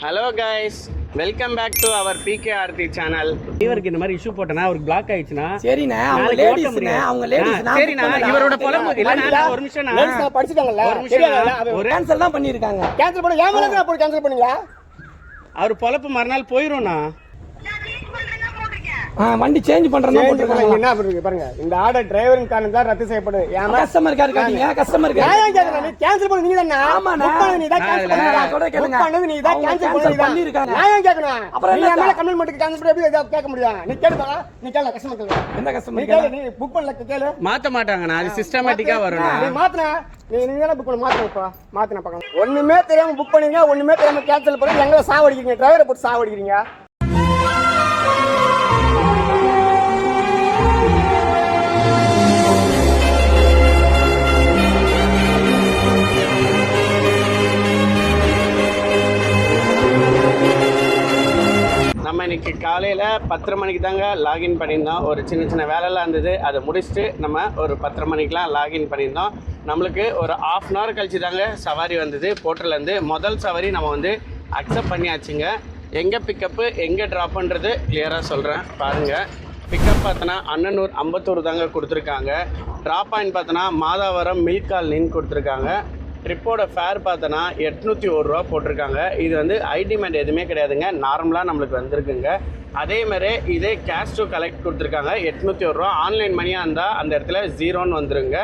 Hello guys, welcome back to our PKRT channel. இவருக்கு இந்த மாதிரி இஷ்யூ போட்டனா அவருக்கு பிளாக் ஆயிடுச்சுனா சரிண்ணே, அவங்க லேடிஸ்ண்ணே, அவங்க லேடிஸ். சரிண்ணா, இவரோட பொலம்பு இல்ல, ஒரு நிமிஷம் நான் படிச்சிட்டாங்கல்ல, ஒரு கேன்சல் தான் பண்ணிருக்காங்க. கேன்சல் பண்ண ஏன் மேல போய் கேன்சல் பண்ணீங்க? அவர் பொலப்பு மறுநாள் போயிடும்னா வண்டி சேஞ்ச் பண்றேன்னா போட்டுருக்காங்க. என்ன பண்ணுங்க பாருங்க, இந்த ஆர்டர் டிரைவரின் காரணம் தான் ரத்து செய்யப்படுது. ஏமா கஸ்டமர் கேர் காட்டிங்க, கஸ்டமர் கேர் நான் ஏன் கேக்குறேன்? கேன்சல் பண்ணி நீங்க தானே? ஆமா, புக் பண்ணி நீ தான் கேன்சல் பண்ணி சொல்ற கேளுங்க. பண்ணது நீ தான் கேன்சல் பண்ணிருக்காங்க. நான் ஏன் கேக்கணும்? அப்புறம் நீ மேல கமெண்ட் பண்ணி கேன்சல் பண்ணி எப்படி கேட்க முடியும்? நீ கேளுடா, நீ கேளு கஸ்டமர் கேளு. எந்த கஸ்டமர் நீ கேளு, நீ புக் பண்ணல கேளு. மாத்த மாட்டாங்கண்ணா, அது சிஸ்டமேட்டிக்கா வரும். நீ மாத்துனா நீ தான புக் பண்ண மாத்துறப்பா, மாத்துனா பார்க்கலாம். ஒண்ணுமே தெரியாம புக் பண்ணீங்க, ஒண்ணுமே தெரியாம கேன்சல் பண்ணி எங்க சாவடிக்கிறீங்க? டிரைவரை போட்டு சாவடிக்கிறீங்க. நம்ம இன்னைக்கு காலையில் 10:30 மணிக்கு தாங்க லாகின் பண்ணியிருந்தோம். ஒரு சின்ன சின்ன வேலைலாம் இருந்தது, அதை முடிச்சுட்டு நம்ம ஒரு 10:30 மணிக்கெலாம் லாகின் பண்ணியிருந்தோம். நம்மளுக்கு ஒரு 1/2 hour கழிச்சு தாங்க சவாரி வந்தது. போர்ட்டர்லேருந்து முதல் சவாரி நம்ம வந்து அக்செப்ட் பண்ணியாச்சுங்க. எங்கே பிக்கப்பு எங்கே ட்ராப்புன்றது கிளியராக சொல்கிறேன் பாருங்கள். பிக்கப் பார்த்தோன்னா அண்ணனூர் அம்பத்தூர் தாங்க கொடுத்துருக்காங்க. ட்ராப் பாயிண்ட் பார்த்தோன்னா மாதாவரம் மில்க் காலனின்னு கொடுத்துருக்காங்க. ட்ரிப்போட ஃபேர் பார்த்தோன்னா 801 ரூபா போட்டிருக்காங்க. இது வந்து ஐடிமெண்ட் எதுவுமே கிடையாதுங்க, நார்மலாக நம்மளுக்கு வந்திருக்குங்க. அதேமாதிரி இதே கேஷ் டு கலெக்ட் கொடுத்துருக்காங்க 801 ரூபா. ஆன்லைன் மணியாக இருந்தால் அந்த இடத்துல 0ன்னு வந்துருங்க.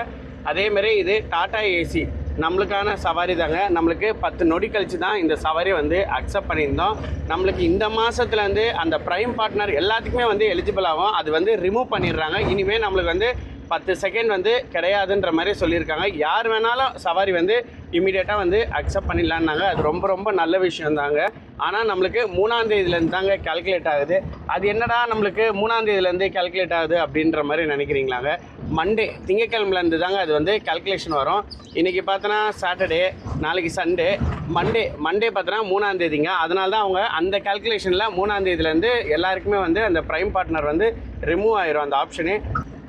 அதேமாதிரி இது டாடா ஏசி நம்மளுக்கான சவாரி தாங்க. நம்மளுக்கு 10 நொடி கழிச்சு தான் இந்த சவாரி வந்து அக்செப்ட் பண்ணியிருந்தோம். நம்மளுக்கு இந்த மாதத்துலேருந்து அந்த ப்ரைம் பார்ட்னர் எல்லாத்துக்குமே வந்து எலிஜிபிள் ஆகும். அது வந்து ரிமூவ் பண்ணிடுறாங்க. இனிமேல் நம்மளுக்கு வந்து 10 செகண்ட் வந்து கிடையாதுன்ற மாதிரி சொல்லியிருக்காங்க. யார் வேணாலும் சவாரி வந்து இமீடியட்டாக வந்து அக்செப்ட் பண்ணிடலான்னாங்க. அது ரொம்ப ரொம்ப நல்ல விஷயம் தாங்க. ஆனால் நம்மளுக்கு 3ஆம் தேதியிலேருந்து தாங்க கேல்குலேட் ஆகுது. அது என்னடா நம்மளுக்கு 3ஆம் தேதியிலேருந்து கேல்குலேட் ஆகுது அப்படின்ற மாதிரி நினைக்கிறீங்களாங்க. மண்டே திங்கக்கிழமைலேருந்து தாங்க அது வந்து கேல்குலேஷன் வரும். இன்றைக்கி பார்த்தோன்னா சாட்டர்டே, நாளைக்கு சண்டே, மண்டே பார்த்தோன்னா 3ஆம் தேதிங்க. அதனால தான் அவங்க அந்த கேல்குலேஷனில் 3ஆம் தேதியிலேருந்து எல்லாருக்குமே வந்து அந்த ப்ரைம் பார்ட்னர் வந்து ரிமூவ் ஆயிரும் அந்த ஆப்ஷனு.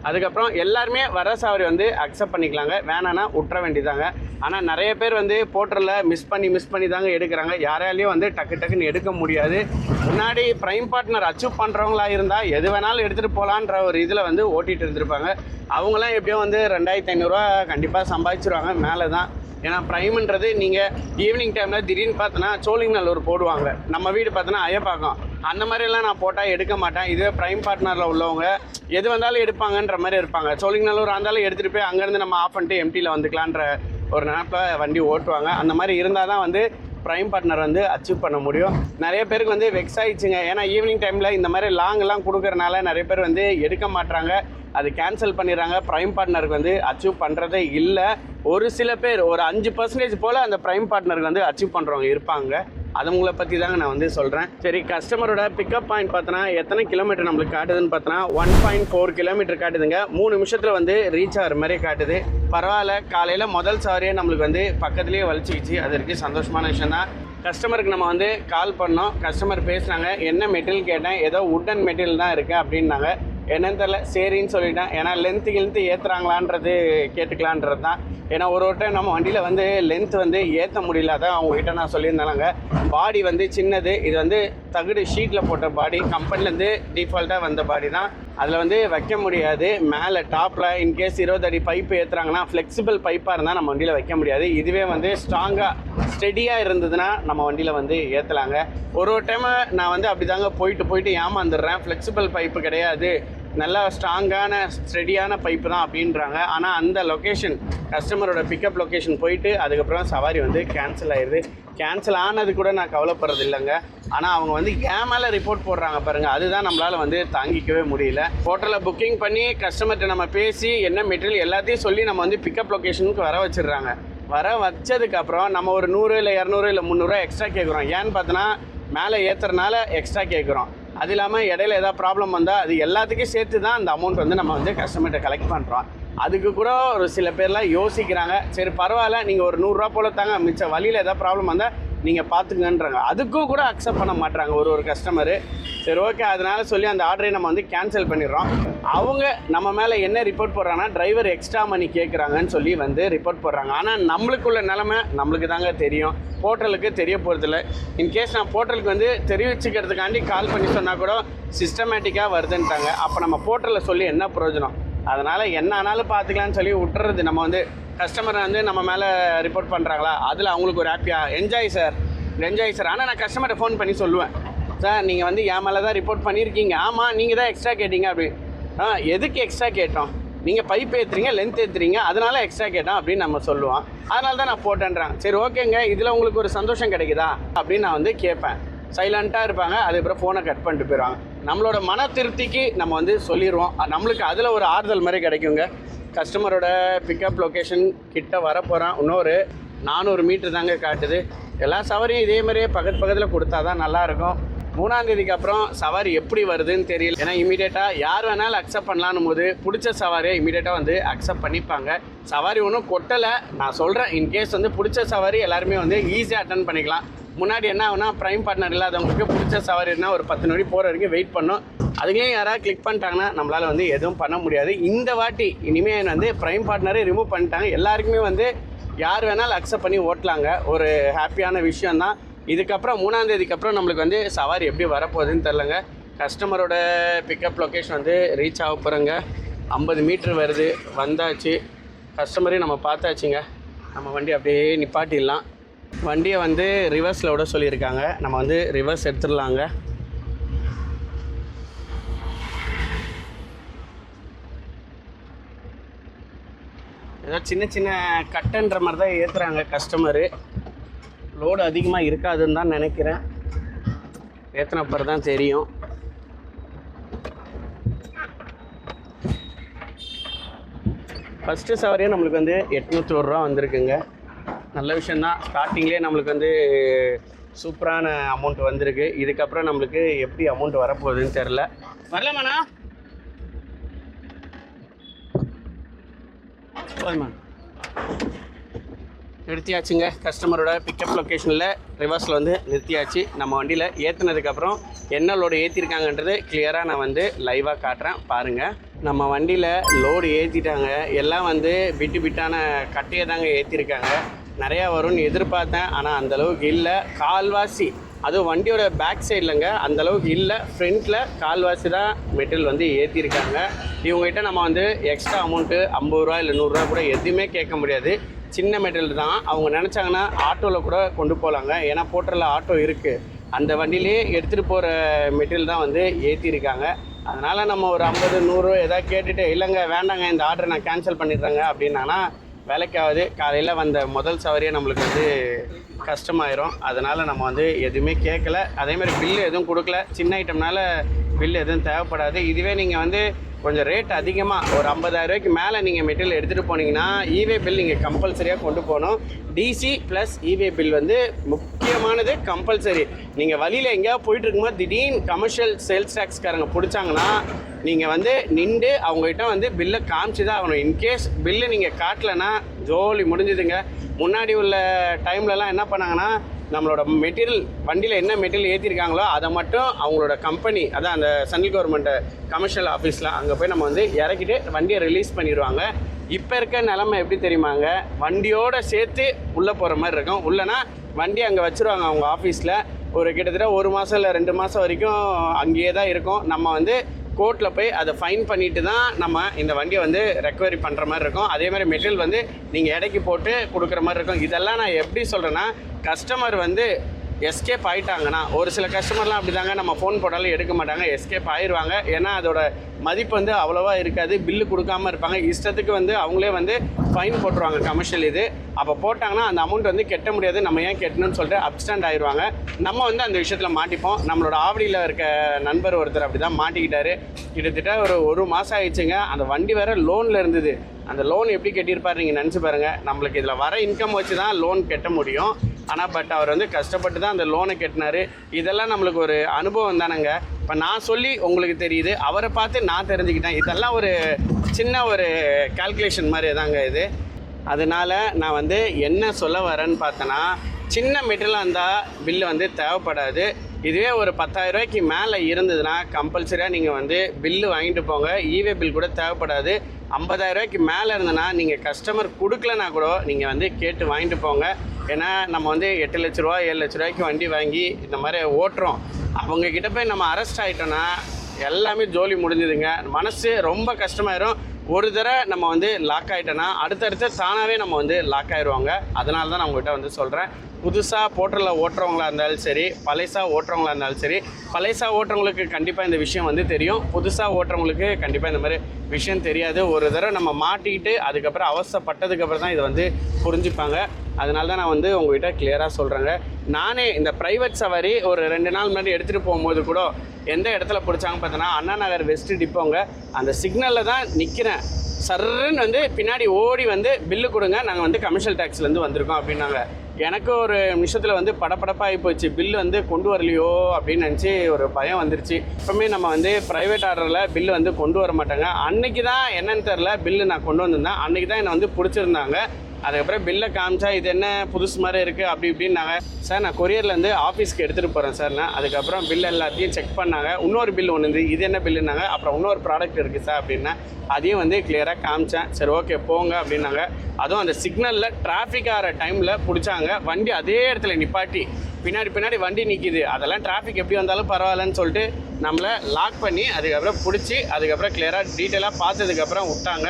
அதுக்கப்புறம் எல்லாருமே வர சவாரி வந்து அக்செப்ட் பண்ணிக்கலாங்க, வேணான்னா விட்டுற வேண்டியதாங்க. ஆனால் நிறைய பேர் வந்து போர்ட்டரில் மிஸ் பண்ணி தாங்க எடுக்கிறாங்க. யாராலையும் வந்து டக்குன்னு எடுக்க முடியாது. முன்னாடி ப்ரைம் பார்ட்னர் அச்சீவ் பண்ணுறவங்களா இருந்தால் எது வேணாலும் எடுத்துகிட்டு போகலான்ற ஒரு இதில் வந்து ஓட்டிகிட்டு இருந்திருப்பாங்க. அவங்களாம் எப்படியும் வந்து 2500 ரூபா கண்டிப்பாக சம்பாதிச்சிருவாங்க மேலே தான். ஏன்னா ப்ரைம்ன்றது நீங்கள் ஈவினிங் டைமில் திடீர்னு பார்த்தோன்னா சோழிங்கநல்லூர் போடுவாங்க, நம்ம வீடு பார்த்தோன்னா ஐயப்பாக்கம், அந்த மாதிரிலாம் நான் போட்டால் எடுக்க மாட்டேன். இதுவே ப்ரைம் பார்ட்னரில் உள்ளவங்க எது வந்தாலும் எடுப்பாங்கன்ற மாதிரி இருப்பாங்க. சோழிங்கநல்லூர் இருந்தாலும் எடுத்துகிட்டு போய் அங்கேருந்து நம்ம ஆஃப் பண்ணிட்டு எம்டியில் வந்துக்கலான்ற ஒரு நினைப்பில் வண்டி ஓட்டுவாங்க. அந்த மாதிரி இருந்தால் தான் வந்து ப்ரைம் பார்ட்னர் வந்து அச்சீவ் பண்ண முடியும். நிறைய பேருக்கு வந்து வெக்ஸ் ஆகிடுச்சுங்க. ஏன்னா ஈவினிங் டைமில் இந்த மாதிரி லாங்கெல்லாம் கொடுக்குறனால நிறைய பேர் வந்து எடுக்க மாட்டாங்க, அது கேன்சல் பண்ணிடுறாங்க. ப்ரைம் பார்ட்னருக்கு வந்து அச்சீவ் பண்ணுறதே இல்லை. ஒரு சில பேர் ஒரு 5% போல் அந்த ப்ரைம் பார்ட்னருக்கு வந்து அச்சீவ் பண்ணுறவங்க இருப்பாங்க. அதுங்களை பற்றி தாங்க நான் வந்து சொல்கிறேன். சரி, கஸ்டமரோட பிக்கப் பாயிண்ட் பார்த்தோன்னா எத்தனை கிலோமீட்டர் நம்மளுக்கு காட்டுதுன்னு பார்த்தோன்னா 1.4 கிலோமீட்டர் காட்டுதுங்க. 3 நிமிஷத்தில் வந்து ரீச் ஆகிற மாதிரி காட்டுது. பரவாயில்ல, காலையில் முதல் சவாரியே நம்மளுக்கு வந்து பக்கத்துலேயே வலிச்சிக்கிச்சு. அது இருக்குது, சந்தோஷமான விஷயம் தான். கஸ்டமருக்கு நம்ம வந்து கால் பண்ணோம், கஸ்டமர் பேசுனாங்க. என்ன மெட்டீரியல் கேட்டேன், ஏதோ உட்டன் மெட்டீரியல் தான் இருக்குது அப்படின்னாங்க. என்னன்னு தெரியல, சரின்னு சொல்லிட்டேன். ஏன்னா லென்த்து ஏற்றுறாங்களான்றது கேட்டுக்கலான்றது தான். ஏன்னா ஒரு டைம் நம்ம வண்டியில் வந்து லென்த் வந்து ஏற்ற முடியல. அதான் அவங்ககிட்ட நான் சொல்லியிருந்தாங்க. பாடி வந்து சின்னது, இது வந்து தகுடு ஷீட்டில் போட்ட பாடி, கம்பெனிலேருந்து டிஃபால்ட்டாக வந்த பாடி தான். அதில் வந்து வைக்க முடியாது. மேலே டாப்பில் இன்கேஸ் 20 அடி பைப்பு ஏற்றுறாங்கன்னா ஃப்ளெக்சிபிள் பைப்பாக இருந்தால் நம்ம வண்டியில் வைக்க முடியாது. இதுவே வந்து ஸ்ட்ராங்காக ஸ்டெடியாக இருந்ததுன்னா நம்ம வண்டியில் வந்து ஏற்றலாங்க. ஒரு டைம் நான் வந்து அப்படி தாங்க போயிட்டு ஏமாந்துடுறேன். ஃப்ளெக்சிபிள் பைப்பு கிடையாது, நல்லா ஸ்ட்ராங்கான ஸ்டெடியான பைப்பு தான் அப்படின்றாங்க. ஆனால் அந்த லொக்கேஷன் கஸ்டமரோட பிக்கப் லொக்கேஷன் போயிட்டு அதுக்கப்புறம் சவாரி வந்து கேன்சல் ஆயிடுது. கேன்சல் ஆனது கூட நான் கவலைப்படுறது இல்லைங்க. ஆனால் அவங்க வந்து ஏன் மேலே ரிப்போர்ட் போடுறாங்க பாருங்கள், அதுதான் நம்மளால் வந்து தாங்கிக்கவே முடியல. ஹோட்டலில் புக்கிங் பண்ணி கஸ்டமர்கிட்ட நம்ம பேசி என்ன மெட்டீரியல் எல்லாத்தையும் சொல்லி நம்ம வந்து பிக்கப் லொக்கேஷனுக்கு வர வச்சிடுறாங்க. வர வச்சதுக்கப்புறம் நம்ம ஒரு 100 இல்லை 200 இல்லை 300 எக்ஸ்ட்ரா கேட்குறோம். ஏன்னு பார்த்தோன்னா மேலே ஏற்றுறதுனால எக்ஸ்ட்ரா கேட்குறோம். அது இல்லாமல் இடையில ஏதாவது ப்ராப்ளம் வந்தால் அது எல்லாத்துக்கும் சேர்த்து தான் அந்த அமௌண்ட் வந்து நம்ம வந்து கஸ்டமர்கிட்ட கலெக்ட் பண்ணுறோம். அதுக்கு கூட ஒரு சில பேர்லாம் யோசிக்கிறாங்க, சரி பரவாயில்ல நீங்கள் ஒரு 100 ரூபா போல தாங்க, மிச்ச வழியில் ஏதாவது ப்ராப்ளம் வந்தால் நீங்கள் பார்த்துக்கங்கன்றாங்க. அதுக்கும் கூட அக்செப்ட் பண்ண மாட்டாங்க ஒரு கஸ்டமரு. சரி ஓகே, அதனால சொல்லி அந்த ஆர்டரை நம்ம வந்து கேன்சல் பண்ணிடுறோம். அவங்க நம்ம மேலே என்ன ரிப்போர்ட் போடுறாங்கன்னா டிரைவர் எக்ஸ்ட்ரா மணி கேட்குறாங்கன்னு சொல்லி வந்து ரிப்போர்ட் போடுறாங்க. ஆனால் நம்மளுக்குள்ள நிலமை நம்மளுக்கு தாங்க தெரியும், போர்ட்டலுக்கு தெரிய போகிறதில்ல. இன்கேஸ் நான் போர்ட்டலுக்கு வந்து தெரிவிச்சுக்கிறதுக்காண்டி கால் பண்ணி சொன்னால் கூட சிஸ்டமேட்டிக்காக வருதுன்ட்டாங்க. அப்போ நம்ம போர்ட்டலில் சொல்லி என்ன பிரயோஜனம்? அதனால் என்ன ஆனாலும் பார்த்துக்கலான்னு சொல்லி விட்டுறது. நம்ம வந்து கஸ்டமரை வந்து நம்ம மேலே ரிப்போர்ட் பண்ணுறாங்களா, அதில் அவங்களுக்கு ஒரு ஹாப்பியாக என்ஜாய் சார். ஆனால் நான் கஸ்டமரை ஃபோன் பண்ணி சொல்லுவேன், சார் நீங்கள் வந்து என் மேலே தான் ரிப்போர்ட் பண்ணியிருக்கீங்க. ஆமாம், நீங்கள் தான் எக்ஸ்ட்ரா கேட்டீங்க அப்படின்னு. எதுக்கு எக்ஸ்ட்ரா கேட்டோம்? நீங்கள் பைப் ஏற்றுறீங்க, லென்த் ஏற்றுறீங்க, அதனால எக்ஸ்ட்ரா கேட்டோம் அப்படின்னு நம்ம சொல்லுவோம். அதனால தான் நான் போட்டேன்றான். சரி ஓகேங்க, இதில் உங்களுக்கு ஒரு சந்தோஷம் கிடைக்குதா அப்படின்னு நான் வந்து கேட்பேன். சைலண்ட்டாக இருப்பாங்க. அதுக்கப்புறம் ஃபோனை கட் பண்ணிட்டு போயிடுவாங்க. நம்மளோட மன திருப்திக்கு நம்ம வந்து சொல்லிடுவோம். நம்மளுக்கு அதில் ஒரு ஆறுதல் மாதிரி கிடைக்குங்க. கஸ்டமரோட பிக்கப் லொக்கேஷன் கிட்ட வரப்போகிறான். இன்னொரு 400 மீட்டர் தாங்க காட்டுது. எல்லா சவாரியும் இதே மாதிரியே பக்கத்தில் கொடுத்தா தான் நல்லாயிருக்கும். 3ஆம் தேதிக்கு அப்புறம் சவாரி எப்படி வருதுன்னு தெரியல. ஏன்னா இமீடியட்டாக யார் வேணாலும் அக்செப்ட் பண்ணலான்னு போது பிடிச்ச சவாரியை இமீடியட்டாக வந்து அக்செப்ட் பண்ணிப்பாங்க. சவாரி ஒன்றும் கொட்டலை, நான் சொல்கிறேன். இன்கேஸ் வந்து பிடிச்ச சவாரி எல்லாருமே வந்து ஈஸியாக அட்டன் பண்ணிக்கலாம். முன்னாடி என்ன ஆகுனா ப்ரைம் பார்ட்னர் இல்லாதவங்களுக்கு பிடிச்ச சவாரினா ஒரு 10 நிமிடம் போகிற வரைக்கும் வெயிட் பண்ணோம். அதுலேயும் யாராவது கிளிக் பண்ணிட்டாங்கன்னா நம்மளால் வந்து எதுவும் பண்ண முடியாது. இந்த வாட்டி இனிமேல் வந்து ப்ரைம் பார்ட்னரே ரிமூவ் பண்ணிட்டாங்க. எல்லாருக்குமே வந்து யார் வேணாலும் அக்செப்ட் பண்ணி ஓட்டலாங்க. ஒரு ஹாப்பியான விஷயந்தான். இதுக்கப்புறம் 3ஆம் தேதிக்கு அப்புறம் நம்மளுக்கு வந்து சவாரி எப்படி வரப்போகுதுன்னு தெரிலங்க. கஸ்டமரோட பிக்கப் லொக்கேஷன் வந்து ரீச் ஆக போகிறோங்க. 50 மீட்ரு வருது, வந்தாச்சு. கஸ்டமரையும் நம்ம பார்த்தாச்சுங்க. நம்ம வண்டி அப்படியே நிப்பாட்டிடலாம். வண்டியை வந்து ரிவர்ஸில் விட சொல்லியிருக்காங்க. நம்ம வந்து ரிவர்ஸ் எடுத்துடலாங்க. ஏதோ சின்ன சின்ன கட்டுன்ற மாதிரி தான் ஏற்றுறாங்க கஸ்டமரு. லோடு அதிகமாக இருக்காதுன்னு தான் நினைக்கிறேன். ஏற்றினப்பறம் தான் தெரியும். ஃபஸ்ட்டு சவாரியே நம்மளுக்கு வந்து 801 ரூபா வந்திருக்குங்க. நல்ல விஷயந்தான். ஸ்டார்டிங்லேயே நம்மளுக்கு வந்து சூப்பரான அமௌண்ட் வந்திருக்கு. இதுக்கப்புறம் நம்மளுக்கு எப்படி அமௌண்ட் வரப்போகுதுன்னு தெரில. வரலாமாண்ணா? போதுமா? நிறுத்தியாச்சுங்க. கஸ்டமரோட பிக்கப் லொக்கேஷனில் ரிவர்ஸில் வந்து நிறுத்தியாச்சு. நம்ம வண்டியில் ஏற்றுனதுக்கப்புறம் என்ன லோடு ஏற்றிருக்காங்கன்றது கிளியராக நான் வந்து லைவாக காட்டுறேன் பாருங்கள். நம்ம வண்டியில் லோடு ஏற்றிட்டாங்க. எல்லாம் வந்து பிட்டான கட்டையை தாங்க ஏற்றிருக்காங்க. நிறையா வரும்னு எதிர்பார்த்தேன், ஆனால் அந்தளவுக்கு இல்லை. கால்வாசி, அதுவும் வண்டியோட பேக் சைட்லங்க அந்தளவுக்கு இல்லை. ஃப்ரண்ட்டில் கால்வாசி தான் மெட்டீரியல் வந்து ஏற்றிருக்காங்க. இவங்ககிட்ட நம்ம வந்து எக்ஸ்ட்ரா அமௌண்ட்டு 50 ரூபா இல்லை 100 ரூபா கூட எதுவுமே கேட்க முடியாது. சின்ன மெட்டீரியல் தான். அவங்க நினச்சாங்கன்னா ஆட்டோவில் கூட கொண்டு போகலாங்க. ஏன்னா போர்ட்டலில் ஆட்டோ இருக்குது. அந்த வண்டியிலே எடுத்துகிட்டு போகிற மெட்டீரியல் தான் வந்து ஏற்றிருக்காங்க. அதனால் நம்ம ஒரு 50 100 எதாவது கேட்டுட்டு இல்லைங்க வேண்டாங்க இந்த ஆர்டரை நான் கேன்சல் பண்ணிடுறேங்க அப்படின்னா வேலைக்காவது. காலையில் வந்த முதல் சவாரியே நம்மளுக்கு வந்து கஷ்டமாயிரும். அதனால் நம்ம வந்து எதுவுமே கேட்கல. அதேமாதிரி பில்லு எதுவும் கொடுக்கல. சின்ன ஐட்டம்னால பில்லு எதுவும் தேவைப்படாது. இதுவே நீங்கள் வந்து கொஞ்சம் ரேட் அதிகமாக ஒரு 50,000 ரூபாய்க்கு மேலே நீங்கள் மெட்டீரியல் எடுத்துகிட்டு போனீங்கன்னா இவே பில் நீங்கள் கம்பல்சரியாக கொண்டு போகணும். டிசி ப்ளஸ் இவே பில் வந்து முக்கியமானது, கம்பல்சரி. நீங்கள் வழியில் எங்கேயாவது போயிட்டு இருக்கும்போது திடீர்னு கமர்ஷியல் சேல்ஸ் டேக்ஸ்காரங்க பிடிச்சாங்கன்னா நீங்கள் வந்து நின்று அவங்ககிட்ட வந்து பில்லை காமிச்சு தான் ஆகணும். இன்கேஸ் பில்லு நீங்கள் காட்டலைன்னா ஜோலி முடிஞ்சுதுங்க. முன்னாடி உள்ள டைம்லலாம் என்ன பண்ணாங்கன்னா நம்மளோட மெட்டீரியல் வண்டியில் என்ன மெட்டீரியல் ஏற்றிருக்காங்களோ அதை மட்டும் அவங்களோட கம்பெனி, அதான் அந்த சென்ட்ரல் கவர்மெண்ட்டு கமர்ஷியல் ஆஃபீஸில் அங்கே போய் நம்ம வந்து இறக்கிட்டு வண்டியை ரிலீஸ் பண்ணிடுவாங்க. இப்போ இருக்க நிலமை எப்படி தெரியுமாங்க, வண்டியோடு சேர்த்து உள்ளே போகிற மாதிரி இருக்கும். உள்ளனா வண்டி அங்கே வச்சுருவாங்க அவங்க ஆஃபீஸில். ஒரு கிட்டத்தட்ட 1 மாதம் இல்லை 2 மாதம் வரைக்கும் அங்கேயே தான் இருக்கும். நம்ம வந்து கோர்ட்டில் போய் அதை ஃபைன் பண்ணிவிட்டு தான் நம்ம இந்த வண்டியை வந்து ரெக்கவரி பண்ணுற மாதிரி இருக்கும். அதேமாதிரி மெட்டீரியல் வந்து நீங்கள் எடைக்கு போட்டு கொடுக்குற மாதிரி இருக்கும். இதெல்லாம் நான் எப்படி சொல்கிறேன்னா, கஸ்டமர் வந்து எஸ்கேப் ஆகிட்டாங்கன்னா, ஒரு சில கஸ்டமர்லாம் அப்படி தாங்க, நம்ம ஃபோன் போட்டாலும் எடுக்க மாட்டாங்க, எஸ்கேப் ஆயிடுவாங்க. ஏன்னா அதோட மதிப்பு வந்து அவ்வளோவா இருக்காது. பில்லு கொடுக்காமல் இருப்பாங்க. இஷ்டத்துக்கு வந்து அவங்களே வந்து ஃபைன் போட்டுருவாங்க கமர்ஷியல் இது. அப்போ போட்டாங்கன்னா அந்த அமௌண்ட் வந்து கட்ட முடியாது, நம்ம ஏன் கட்டணும்னு சொல்லிட்டு அப்ஸ்டாண்ட் ஆயிடுவாங்க. நம்ம வந்து அந்த விஷயத்தில் மாட்டிப்போம். நம்மளோட ஆவடியில் இருக்க நண்பர் ஒருத்தர் அப்படி தான் மாட்டிக்கிட்டாரு. கிட்டத்தட்ட ஒரு மாதம் ஆயிடுச்சுங்க. அந்த வண்டி வேறு லோனில் இருந்தது. அந்த லோன் எப்படி கட்டியிருப்பார் நீங்கள் நினச்சி பாருங்கள். நம்மளுக்கு இதில் வர இன்கம் வச்சு தான் லோன் கட்ட முடியும். ஆனால் பட் அவர் வந்து கஷ்டப்பட்டு தான் அந்த லோனை கட்டினார். இதெல்லாம் நம்மளுக்கு ஒரு அனுபவம் தானேங்க. இப்போ நான் சொல்லி உங்களுக்கு தெரியுது, அவரை பார்த்து நான் தெரிஞ்சுக்கிட்டேன். இதெல்லாம் ஒரு சின்ன ஒரு கால்குலேஷன் மாதிரி தாங்க இது. அதனால் நான் வந்து என்ன சொல்ல வரேன்னு பார்த்தேன்னா, சின்ன மெட்டீரியலாக இருந்தால் பில்லு வந்து தேவைப்படாது. இதுவே ஒரு 10,000 ரூபாய்க்கு மேலே இருந்ததுன்னா கம்பல்சரியாக நீங்கள் வந்து பில்லு வாங்கிட்டு போங்க. இவே பில் கூட தேவைப்படாது. 50,000 ரூபாய்க்கு மேலே இருந்ததுன்னா நீங்கள் கஸ்டமர் கொடுக்கலனா கூட நீங்கள் வந்து கேட்டு வாங்கிட்டு போங்க. ஏன்னா நம்ம வந்து 8 லட்ச ரூபா 7 லட்ச ரூபாய்க்கு வண்டி வாங்கி இந்த மாதிரி ஓட்டுறோம். அவங்கக்கிட்ட போய் நம்ம அரெஸ்ட் ஆகிட்டோன்னா எல்லாமே ஜோலி முடிஞ்சுதுங்க. மனசு ரொம்ப கஷ்டமாயிரும். ஒரு தடவை நம்ம வந்து லாக் ஆகிட்டோன்னா அடுத்தடுத்து தானாகவே நம்ம வந்து லாக் ஆகிடுவாங்க. அதனால தான் நான் உங்கள்கிட்ட வந்து சொல்கிறேன். புதுசாக போர்ட்டலில் ஓட்டுறவங்களா இருந்தாலும் சரி, பழைசாக ஓட்டுறவங்களா இருந்தாலும் சரி, பழைசாக ஓட்டுறவங்களுக்கு கண்டிப்பாக இந்த விஷயம் வந்து தெரியும். புதுசாக ஓட்டுறவங்களுக்கு கண்டிப்பாக இந்த மாதிரி விஷயம் தெரியாது. ஒரு தடவை நம்ம மாட்டிக்கிட்டு அதுக்கப்புறம் அவசரப்பட்டதுக்கப்புறம் தான் இதை வந்து புரிஞ்சுப்பாங்க. அதனால தான் நான் வந்து உங்கள்கிட்ட கிளியராக சொல்கிறேங்க. நானே இந்த ப்ரைவேட் சவாரி ஒரு 2 நாள் முன்னாடி எடுத்துகிட்டு போகும்போது கூட எந்த இடத்துல பிடிச்சாங்க பார்த்தோன்னா அண்ணா நகர் வெஸ்ட்டு டிப்போங்க. அந்த சிக்னலில் தான் நிற்கிறேன். சர்ன்னு வந்து பின்னாடி ஓடி வந்து பில்லு கொடுங்க, நாங்கள் வந்து கமர்ஷியல் டேக்ஸ்லேருந்து வந்திருக்கோம் அப்படின்னாங்க. எனக்கு ஒரு நிமிஷத்தில் வந்து படப்படப்பாகி போச்சு. பில்லு வந்து கொண்டு வரலையோ அப்படின்னு நினச்சி ஒரு பயம் வந்துருச்சு. எப்பவுமே நம்ம வந்து ப்ரைவேட் ஆர்டரில் பில்லு வந்து கொண்டு வர மாட்டாங்க. அன்றைக்கி தான் என்னன்னு தெரில பில்லு நான் கொண்டு வந்திருந்தேன். அன்றைக்கி தான் என்னை வந்து பிடிச்சிருந்தாங்க. அதுக்கப்புறம் பில்லை காமிச்சா இது என்ன புதுசு மாதிரி இருக்குது அப்படி இப்படின்னாங்க. சார் நான் கொரியர்லேருந்து ஆஃபீஸ்க்கு எடுத்துகிட்டு போகிறேன் சார்னா. அதுக்கப்புறம் பில் எல்லாத்தையும் செக் பண்ணாங்க. இன்னொரு பில் ஒன்று இருந்து இது என்ன பில்லுனாங்க. அப்புறம் இன்னொரு ப்ராடக்ட் இருக்குது சார் அப்படின்னா அதையும் வந்து கிளியராக காமிச்சேன். சரி ஓகே போங்க அப்படின்னாங்க. அதுவும் அந்த சிக்னலில் டிராஃபிக் ஆகிற டைமில் பிடிச்சாங்க. வண்டி அதே இடத்துல நிப்பாட்டி பின்னாடி வண்டி நிற்கிது. அதெல்லாம் டிராஃபிக் எப்படி வந்தாலும் பரவாயில்லன்னு சொல்லிட்டு நம்மளை லாக் பண்ணி அதுக்கப்புறம் பிடிச்சி அதுக்கப்புறம் கிளியராக டீட்டெயிலாக பார்த்ததுக்கப்புறம் விட்டாங்க.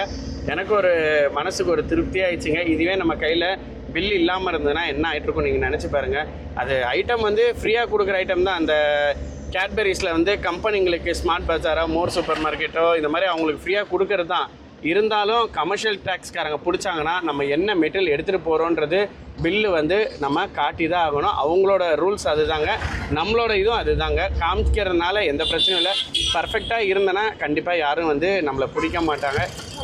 எனக்கு ஒரு மனசுக்கு ஒரு திருப்தி ஆயிடுச்சுங்க. இதுவே நம்ம கையில் பில் இல்லாமல் இருந்ததுன்னா என்ன ஆகிட்ருக்கும் நீங்கள் நினச்சி பாருங்கள். அது ஐட்டம் வந்து ஃப்ரீயாக கொடுக்குற ஐட்டம் தான். அந்த கேட்பரிஸில் வந்து கம்பெனிங்களுக்கு ஸ்மார்ட் பஜாரோ மோர் சூப்பர் மார்க்கெட்டோ இந்த மாதிரி அவங்களுக்கு ஃப்ரீயாக கொடுக்கறது தான். இருந்தாலும் கமர்ஷியல் டேக்ஸ்காரங்க பிடிச்சாங்கன்னா நம்ம என்ன மெட்டீரியல் எடுத்துகிட்டு போகிறோன்றது பில்லு வந்து நம்ம காட்டி தான் ஆகணும். அவங்களோட ரூல்ஸ் அதுதாங்க, நம்மளோட இதுவும் அதுதாங்க. காமிக்கிறதுனால எந்த பிரச்சனையும் இல்லை. பர்ஃபெக்டாக இருந்தேன்னா கண்டிப்பாக யாரும் வந்து நம்மளை பிடிக்க மாட்டாங்க.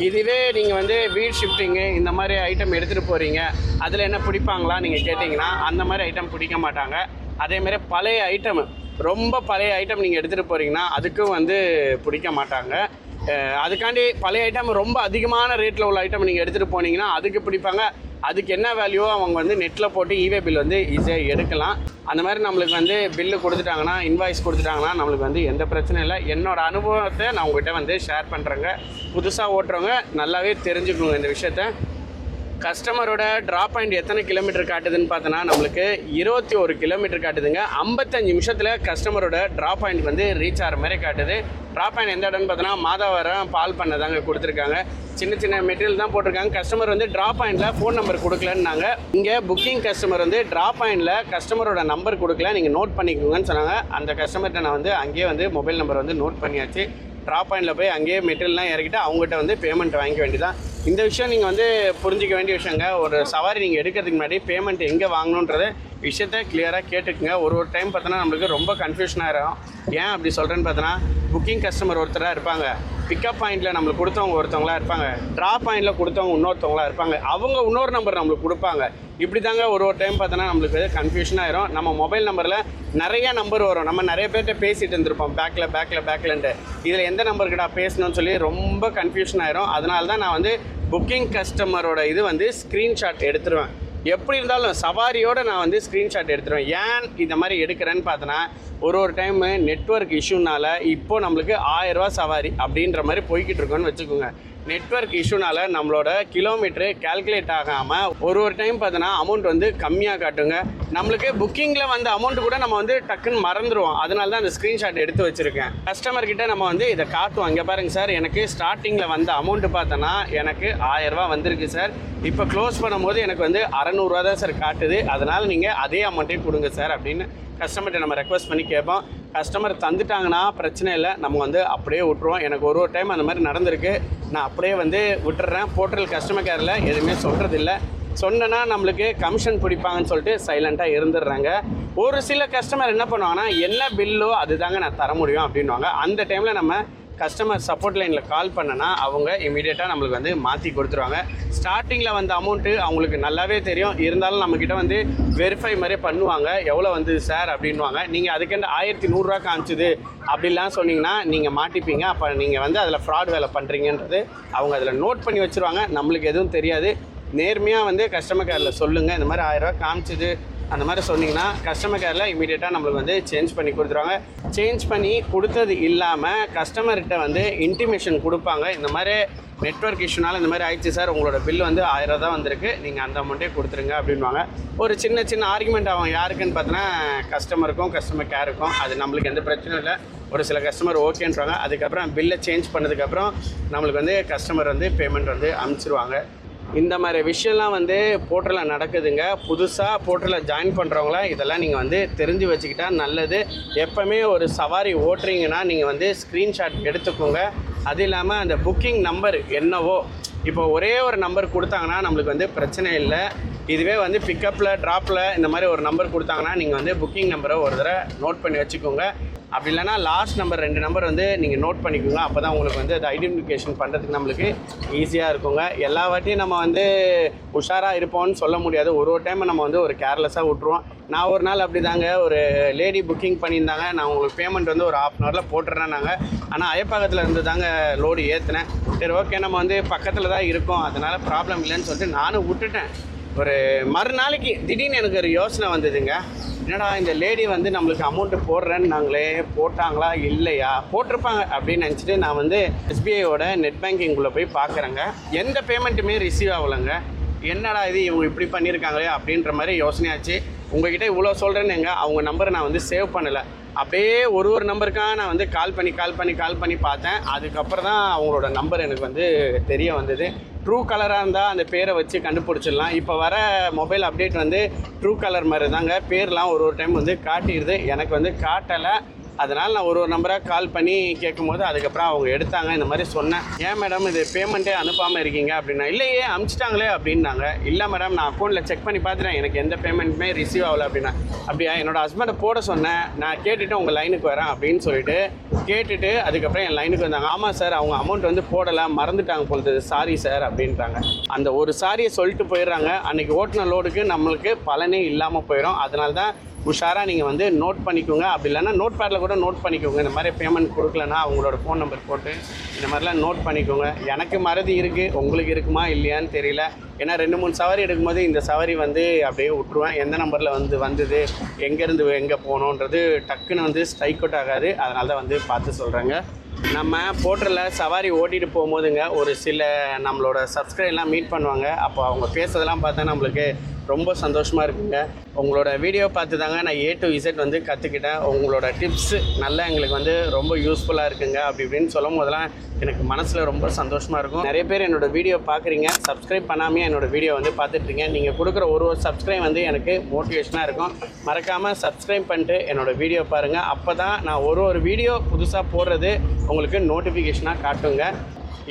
இதுவே நீங்கள் வந்து வீட் ஷிஃப்டிங்கு இந்த மாதிரி ஐட்டம் எடுத்துகிட்டு போகிறீங்க, அதில் என்ன பிடிப்பாங்களா நீங்கள் கேட்டிங்கன்னா அந்த மாதிரி ஐட்டம் பிடிக்க மாட்டாங்க. அதேமாதிரி பழைய ஐட்டம், ரொம்ப பழைய ஐட்டம் நீங்கள் எடுத்துகிட்டு போகிறீங்கன்னா அதுக்கும் வந்து பிடிக்க மாட்டாங்க. அதுக்காண்டி பழைய ஐட்டம் ரொம்ப அதிகமான ரேட்டில் உள்ள ஐட்டம் நீங்கள் எடுத்துகிட்டு போனீங்கன்னா அதுக்கு பிடிப்பாங்க. அதுக்கு என்ன வேல்யூவோ அவங்க வந்து நெட்டில் போட்டு இவே பில் வந்து ஈஸியாக எடுக்கலாம். அந்த மாதிரி நம்மளுக்கு வந்து பில்லு கொடுத்துட்டாங்கன்னா இன்வாய்ஸ் கொடுத்துட்டாங்கன்னா நம்மளுக்கு வந்து எந்த பிரச்சனையும் இல்லை. என்னோடய அனுபவத்தை நான் உங்கள்கிட்ட வந்து ஷேர் பண்ணுறேங்க. புதுசாக ஓட்டுறவங்க நல்லாவே தெரிஞ்சுக்கணுங்க இந்த விஷயத்த. கஸ்டமரோட ட்ராப் பாயிண்ட் எத்தனை கிலோமீட்டர் காட்டுதுன்னு பார்த்தோன்னா நம்மளுக்கு 21 கிலோமீட்டர் காட்டுதுங்க. 55 நிமிஷத்தில் கஸ்டமரோட ட்ராப் பாயிண்ட் வந்து ரீச் ஆகிற மாதிரி காட்டுது. ட்ராப் பாயிண்ட் எந்த இடம்னு பார்த்தோன்னா மாதாவரம் பால் பண்ண தாங்க கொடுத்துருக்காங்க. சின்ன மெட்டீரியல் தான் போட்டிருக்காங்க. கஸ்டமர் வந்து ட்ராப் பாயிண்டில் ஃபோன் நம்பர் கொடுக்கலன்னாங்க. இங்கே புக்கிங் கஸ்டமர் வந்து ட்ராப் பாயிண்டில் கஸ்டமரோட நம்பர் கொடுக்கல, நீங்கள் நோட் பண்ணிக்கோங்கன்னு சொன்னாங்க. அந்த கஸ்டமர்கிட்ட நான் வந்து அங்கேயே வந்து மொபைல் நம்பர் வந்து நோட் பண்ணியாச்சு. ட்ராப் பாயிண்டில் போய் அங்கேயே மெட்டீரியல்லாம் இறக்கிட்டு அவங்ககிட்ட வந்து பேமெண்ட் வாங்கிக்க வேண்டியதான். இந்த விஷயம் நீங்கள் வந்து புரிஞ்சிக்க வேண்டிய விஷயங்க. ஒரு சவாரி நீங்கள் எடுக்கிறதுக்கு முன்னாடி பேமெண்ட் எங்கே வாங்கணுன்றத விஷயத்த கிளியராக கேட்டுக்குங்க. ஒரு டைம் பார்த்தோன்னா நம்மளுக்கு ரொம்ப கன்ஃபியூஷன் ஆகிடும். ஏன் அப்படி சொல்கிறேன்னு பார்த்தோன்னா புக்கிங் கஸ்டமர் ஒருத்தராக இருப்பாங்க, பிக்கப் பாயிண்டில் நம்மளுக்கு கொடுத்தவங்க ஒருத்தவங்களா இருப்பாங்க, ட்ராப் பாயிண்டில் கொடுத்தவங்க இன்னொருத்தவங்களா இருப்பாங்க, அவங்க இன்னொரு நம்பர் நம்மளுக்கு கொடுப்பாங்க. இப்படி தாங்க ஒரு டைம் பார்த்தோன்னா நம்மளுக்கு கன்ஃபியூஷன் ஆயிரும். நம்ம மொபைல் நம்பரில் நிறைய நம்பர் வரும். நம்ம நிறைய பேர்கிட்ட பேசிகிட்டு இருந்திருப்போம் பேக்கில்ன்ட்டு. இதில் எந்த நம்பருக்குடா பேசணும்னு சொல்லி ரொம்ப கன்ஃபியூஷன் ஆயிரும். அதனால தான் நான் வந்து புக்கிங் கஸ்டமரோட இது வந்து ஸ்க்ரீன்ஷாட் எடுத்துருவேன். எப்படி இருந்தாலும் சவாரியோடு நான் வந்து ஸ்க்ரீன்ஷாட் எடுத்துருவேன். ஏன் இந்த மாதிரி எடுக்கிறேன்னு பார்த்தோன்னா ஒரு டைமு நெட்வொர்க் இஷ்யூனால் இப்போது நம்மளுக்கு 1000 ரூபா சவாரி அப்படின்ற மாதிரி போய்கிட்டு இருக்கோன்னு வச்சுக்கோங்க. நெட்வொர்க் இஷ்யூனால் நம்மளோட கிலோமீட்ரு கால்குலேட் ஆகாமல் ஒரு டைம் பார்த்தோன்னா அமௌண்ட் வந்து கம்மியாக காட்டுங்க. நம்மளுக்கு புக்கிங்கில் வந்த அமௌண்ட்டு கூட நம்ம வந்து டக்குன்னு மறந்துடுவோம். அதனால தான் அந்த ஸ்க்ரீன்ஷாட் எடுத்து வச்சுருக்கேன். கஸ்டமர்கிட்ட நம்ம வந்து இதை காட்டுவோம். இங்கே பாருங்கள் சார், எனக்கு ஸ்டார்டிங்கில் வந்த அமௌண்ட்டு பார்த்தோன்னா எனக்கு 1000 ரூபா வந்திருக்கு சார். இப்போ க்ளோஸ் பண்ணும்போது எனக்கு வந்து 600 ரூபா தான் சார் காட்டுது. அதனால் நீங்கள் அதே அமௌண்ட்டே கொடுங்க சார் அப்படின்னு கஸ்டமர்கிட்ட நம்ம ரெக்வஸ்ட் பண்ணி கேட்போம். கஸ்டமர் தந்துட்டாங்கன்னா பிரச்சனை இல்லை, நம்ம வந்து அப்படியே விட்டுருவோம். எனக்கு ஒரு டைம் அந்த மாதிரி நடந்திருக்கு. நான் அப்படியே வந்து விட்டுறேன். போர்ட்டல் கஸ்டமர் கேரில் எதுவுமே சொல்கிறதில்ல. சொன்னேன்னா நம்மளுக்கு கமிஷன் பிடிப்பாங்கன்னு சொல்லிட்டு சைலண்ட்டாக இருந்துடுறாங்க. ஒரு சில கஸ்டமர் என்ன பண்ணுவாங்கன்னா என்ன பில்லோ அதுதாங்க நான் தர முடியும் அப்படின்வாங்க. அந்த டைமில் நம்ம கஸ்டமர் சப்போர்ட் லைனில் கால் பண்ணனா அவங்க இமீடியட்டாக நம்மளுக்கு வந்து மாற்றி கொடுத்துருவாங்க. ஸ்டார்டிங்கில் வந்த அமௌண்ட்டு அவங்களுக்கு நல்லாவே தெரியும். இருந்தாலும் நம்மக்கிட்ட வந்து வெரிஃபை மாதிரி பண்ணுவாங்க. எவ்வளோ வந்து சார் அப்படின்வாங்க. நீங்கள் அதுக்கெண்டு 1100 ரூபா காமிச்சுது அப்படிலாம் சொன்னீங்கன்னா நீங்கள் மாட்டிப்பீங்க. அப்போ நீங்கள் வந்து அதில் ஃப்ராட் வேலை பண்ணுறீங்கன்றது அவங்க அதில் நோட் பண்ணி வச்சுருவாங்க. நம்மளுக்கு எதுவும் தெரியாது. நேர்மையாக வந்து கஸ்டமர் கேரில் சொல்லுங்கள், இந்த மாதிரி 1000 ரூபா காமிச்சுது அந்த மாதிரி சொன்னீங்கன்னா கஸ்டமர் கேரில் இமீடியட்டாக நம்மளுக்கு வந்து சேஞ்ச் பண்ணி கொடுத்துருவாங்க. சேஞ்ச் பண்ணி கொடுத்தது இல்லாமல் கஸ்டமர்கிட்ட வந்து இன்டிமேஷன் கொடுப்பாங்க, இந்த மாதிரி நெட்வொர்க் இஷ்யூனால இந்த மாதிரி ஆயிடுச்சு சார், உங்களோட பில் வந்து 1000 தான் வந்திருக்கு, நீங்கள் அந்த அமௌண்ட்டே கொடுத்துருங்க அப்படின்வாங்க. ஒரு சின்ன ஆர்குமெண்ட் ஆகும். யாருக்குன்னு பார்த்தோன்னா கஸ்டமருக்கும் கஸ்டமர் கேருக்கும். அது நம்மளுக்கு எந்த பிரச்சனையும் இல்லை. ஒரு சில கஸ்டமர் ஓகேன்றாங்க. அதுக்கப்புறம் பில்லை சேஞ்ச் பண்ணதுக்கப்புறம் நம்மளுக்கு வந்து கஸ்டமர் வந்து பேமெண்ட் வந்து அனுப்பிச்சிருவாங்க. இந்த மாதிரி விஷயம்லாம் வந்து போர்ட்டலில் நடக்குதுங்க. புதுசாக போர்ட்டலில் ஜாயின் பண்ணுறவங்கள இதெல்லாம் நீங்கள் வந்து தெரிஞ்சு வச்சுக்கிட்டா நல்லது. எப்போவுமே ஒரு சவாரி ஓட்டுறீங்கன்னா நீங்கள் வந்து ஸ்க்ரீன்ஷாட் எடுத்துக்கோங்க. அது இல்லாமல் அந்த புக்கிங் நம்பர் என்னவோ, இப்போ ஒரே ஒரு நம்பர் கொடுத்தாங்கன்னா நம்மளுக்கு வந்து பிரச்சனை இல்லை. இதுவே வந்து பிக்கப்பில் ட்ராப்பில் இந்த மாதிரி ஒரு நம்பர் கொடுத்தாங்கன்னா நீங்கள் வந்து புக்கிங் நம்பரை ஒரு தடவை நோட் பண்ணி வச்சுக்கோங்க. அப்படி இல்லைனா லாஸ்ட் நம்பர் 2 நம்பர் வந்து நீங்கள் நோட் பண்ணிக்கோங்க. அப்போ தான் உங்களுக்கு வந்து அது ஐடென்டிஃபிகேஷன் பண்ணுறதுக்கு நம்மளுக்கு ஈஸியாக இருக்குங்க. எல்லா வாட்டியும் நம்ம வந்து உஷாராக இருப்போம்னு சொல்ல முடியாது. ஒரு டைம் நம்ம வந்து ஒரு கேர்லெஸ்ஸாக விட்ருவோம். நான் ஒரு நாள் அப்படி தாங்க, ஒரு லேடி புக்கிங் பண்ணியிருந்தாங்க. நான் உங்களுக்கு பேமெண்ட் வந்து ஒரு 1/2 hourல போட்டுறேன் நாங்கள். ஆனால் அயப்பாக்கத்தில் இருந்து தாங்க லோடு ஏற்றினேன். சரி ஓகே, நம்ம வந்து பக்கத்தில் தான் இருக்கோம், அதனால் ப்ராப்ளம் இல்லைன்னு சொல்லிட்டு நானும் விட்டுட்டேன். ஒரு மறுநாளைக்கு திடீர்னு எனக்கு ஒரு யோசனை வந்ததுங்க. என்னடா இந்த லேடி வந்து நம்மளுக்கு அமௌண்ட்டு போடுறேன்னு நாங்களே போட்டாங்களா இல்லையா, போட்டிருப்பாங்க அப்படின்னு நினச்சிட்டு நான் வந்து எஸ்பிஐயோட நெட் பேங்கிங்குள்ளே போய் பார்க்குறேங்க. எந்த பேமெண்ட்டுமே ரிசீவ் ஆகலைங்க. என்னடா இது இவங்க இப்படி பண்ணியிருக்காங்களே அப்படின்ற மாதிரி யோசனையாச்சு. உங்ககிட்ட இவ்வளோ சொல்கிறேன்னுங்க, அவங்க நம்பரை நான் வந்து சேவ் பண்ணலை. அப்படியே ஒரு நம்பருக்காக நான் வந்து கால் பண்ணி பார்த்தேன். அதுக்கப்புறம் தான் அவங்களோட நம்பர் எனக்கு வந்து தெரிய வந்தது. ட்ரூ கலராக இருந்தால் அந்த பேரை வச்சு கண்டுபிடிச்சிடலாம். இப்போ வர மொபைல் அப்டேட் வந்து ட்ரூ கலர் மாதிரி தாங்க, பேர்லாம் ஒரு டைம் வந்து காட்டிடுது. எனக்கு வந்து காட்டலை. அதனால் நான் ஒரு நம்பராக கால் பண்ணி கேட்கும்போது அதுக்கப்புறம் அவங்க எடுத்தாங்க. இந்த மாதிரி சொன்னேன், ஏன் மேடம் இது பேமெண்ட்டே அனுப்பாமல் இருக்கீங்க அப்படின்னா, இல்லையே அனுப்பிச்சிட்டாங்களே அப்படின்னாங்க. இல்லை மேடம், நான் அக்கௌண்ட்டில் செக் பண்ணி பார்த்துட்டேன், எனக்கு எந்த பேமெண்ட்டுமே ரிசீவ் ஆகலை அப்படின்னா. அப்படியா, என்னோடய ஹஸ்பண்டை போட சொன்னேன், நான் கேட்டுவிட்டு உங்கள் லைனுக்கு வரேன் அப்படின்னு சொல்லிட்டு கேட்டுட்டு அதுக்கப்புறம் என் லைனுக்கு வந்தாங்க. ஆமாம் சார், அவங்க அமௌண்ட் வந்து போடலை, மறந்துட்டாங்க பொழுது, சாரி சார் அப்படின்றாங்க. அந்த ஒரு சாரியை சொல்லிட்டு போயிடுறாங்க. அன்றைக்கி ஓட்டின லோடுக்கு நம்மளுக்கு பலனே இல்லாமல் போயிடும். அதனால தான் உஷாராக நீங்கள் வந்து நோட் பண்ணிக்கோங்க. அப்படி இல்லைன்னா நோட் பேடில் கூட நோட் பண்ணிக்கோங்க. இந்த மாதிரி பேமெண்ட் கொடுக்கலன்னா அவங்களோட ஃபோன் நம்பர் போட்டு இந்த மாதிரிலாம் நோட் பண்ணிக்கோங்க. எனக்கு மறதி இருக்குது, உங்களுக்கு இருக்குமா இல்லையான்னு தெரியல. ஏன்னா 2-3 சவாரி எடுக்கும்போது இந்த சவாரி வந்து அப்படியே விட்ருவேன். எந்த நம்பரில் வந்தது எங்கேருந்து எங்கே போகணுன்றது டக்குன்னு வந்து ஸ்ட்ரைக் அவுட் ஆகாது. அதனால தான் வந்து பார்த்து சொல்கிறேங்க. நம்ம போர்ட்டலில் சவாரி ஓட்டிகிட்டு போகும்போதுங்க ஒரு சில நம்மளோட சப்ஸ்கிரைப்லாம் மீட் பண்ணுவாங்க. அப்போ அவங்க பேசுறதெல்லாம் பார்த்தா நம்மளுக்கு ரொம்ப சந்தோஷமாக இருக்குங்க. உங்களோட வீடியோ பார்த்து தாங்க நான் A to Z வந்து கற்றுக்கிட்டேன். உங்களோட டிப்ஸு நல்லா எங்களுக்கு வந்து ரொம்ப யூஸ்ஃபுல்லாக இருக்குங்க. அப்படி இப்படின்னு சொல்லும் போதெல்லாம் எனக்கு மனசில் ரொம்ப சந்தோஷமாக இருக்கும். நிறைய பேர் என்னோடய வீடியோ பார்க்குறீங்க, சப்ஸ்கிரைப் பண்ணாமல் என்னோடய வீடியோ வந்து பார்த்துட்ருங்க. நீங்கள் கொடுக்குற ஒரு சப்ஸ்கிரைப் வந்து எனக்கு மோட்டிவேஷனாக இருக்கும். மறக்காமல் சப்ஸ்கிரைப் பண்ணிட்டு என்னோடய வீடியோ பாருங்கள். அப்போ தான் நான் ஒரு வீடியோ புதுசாக போடுறது உங்களுக்கு நோட்டிஃபிகேஷனாக காட்டுங்க.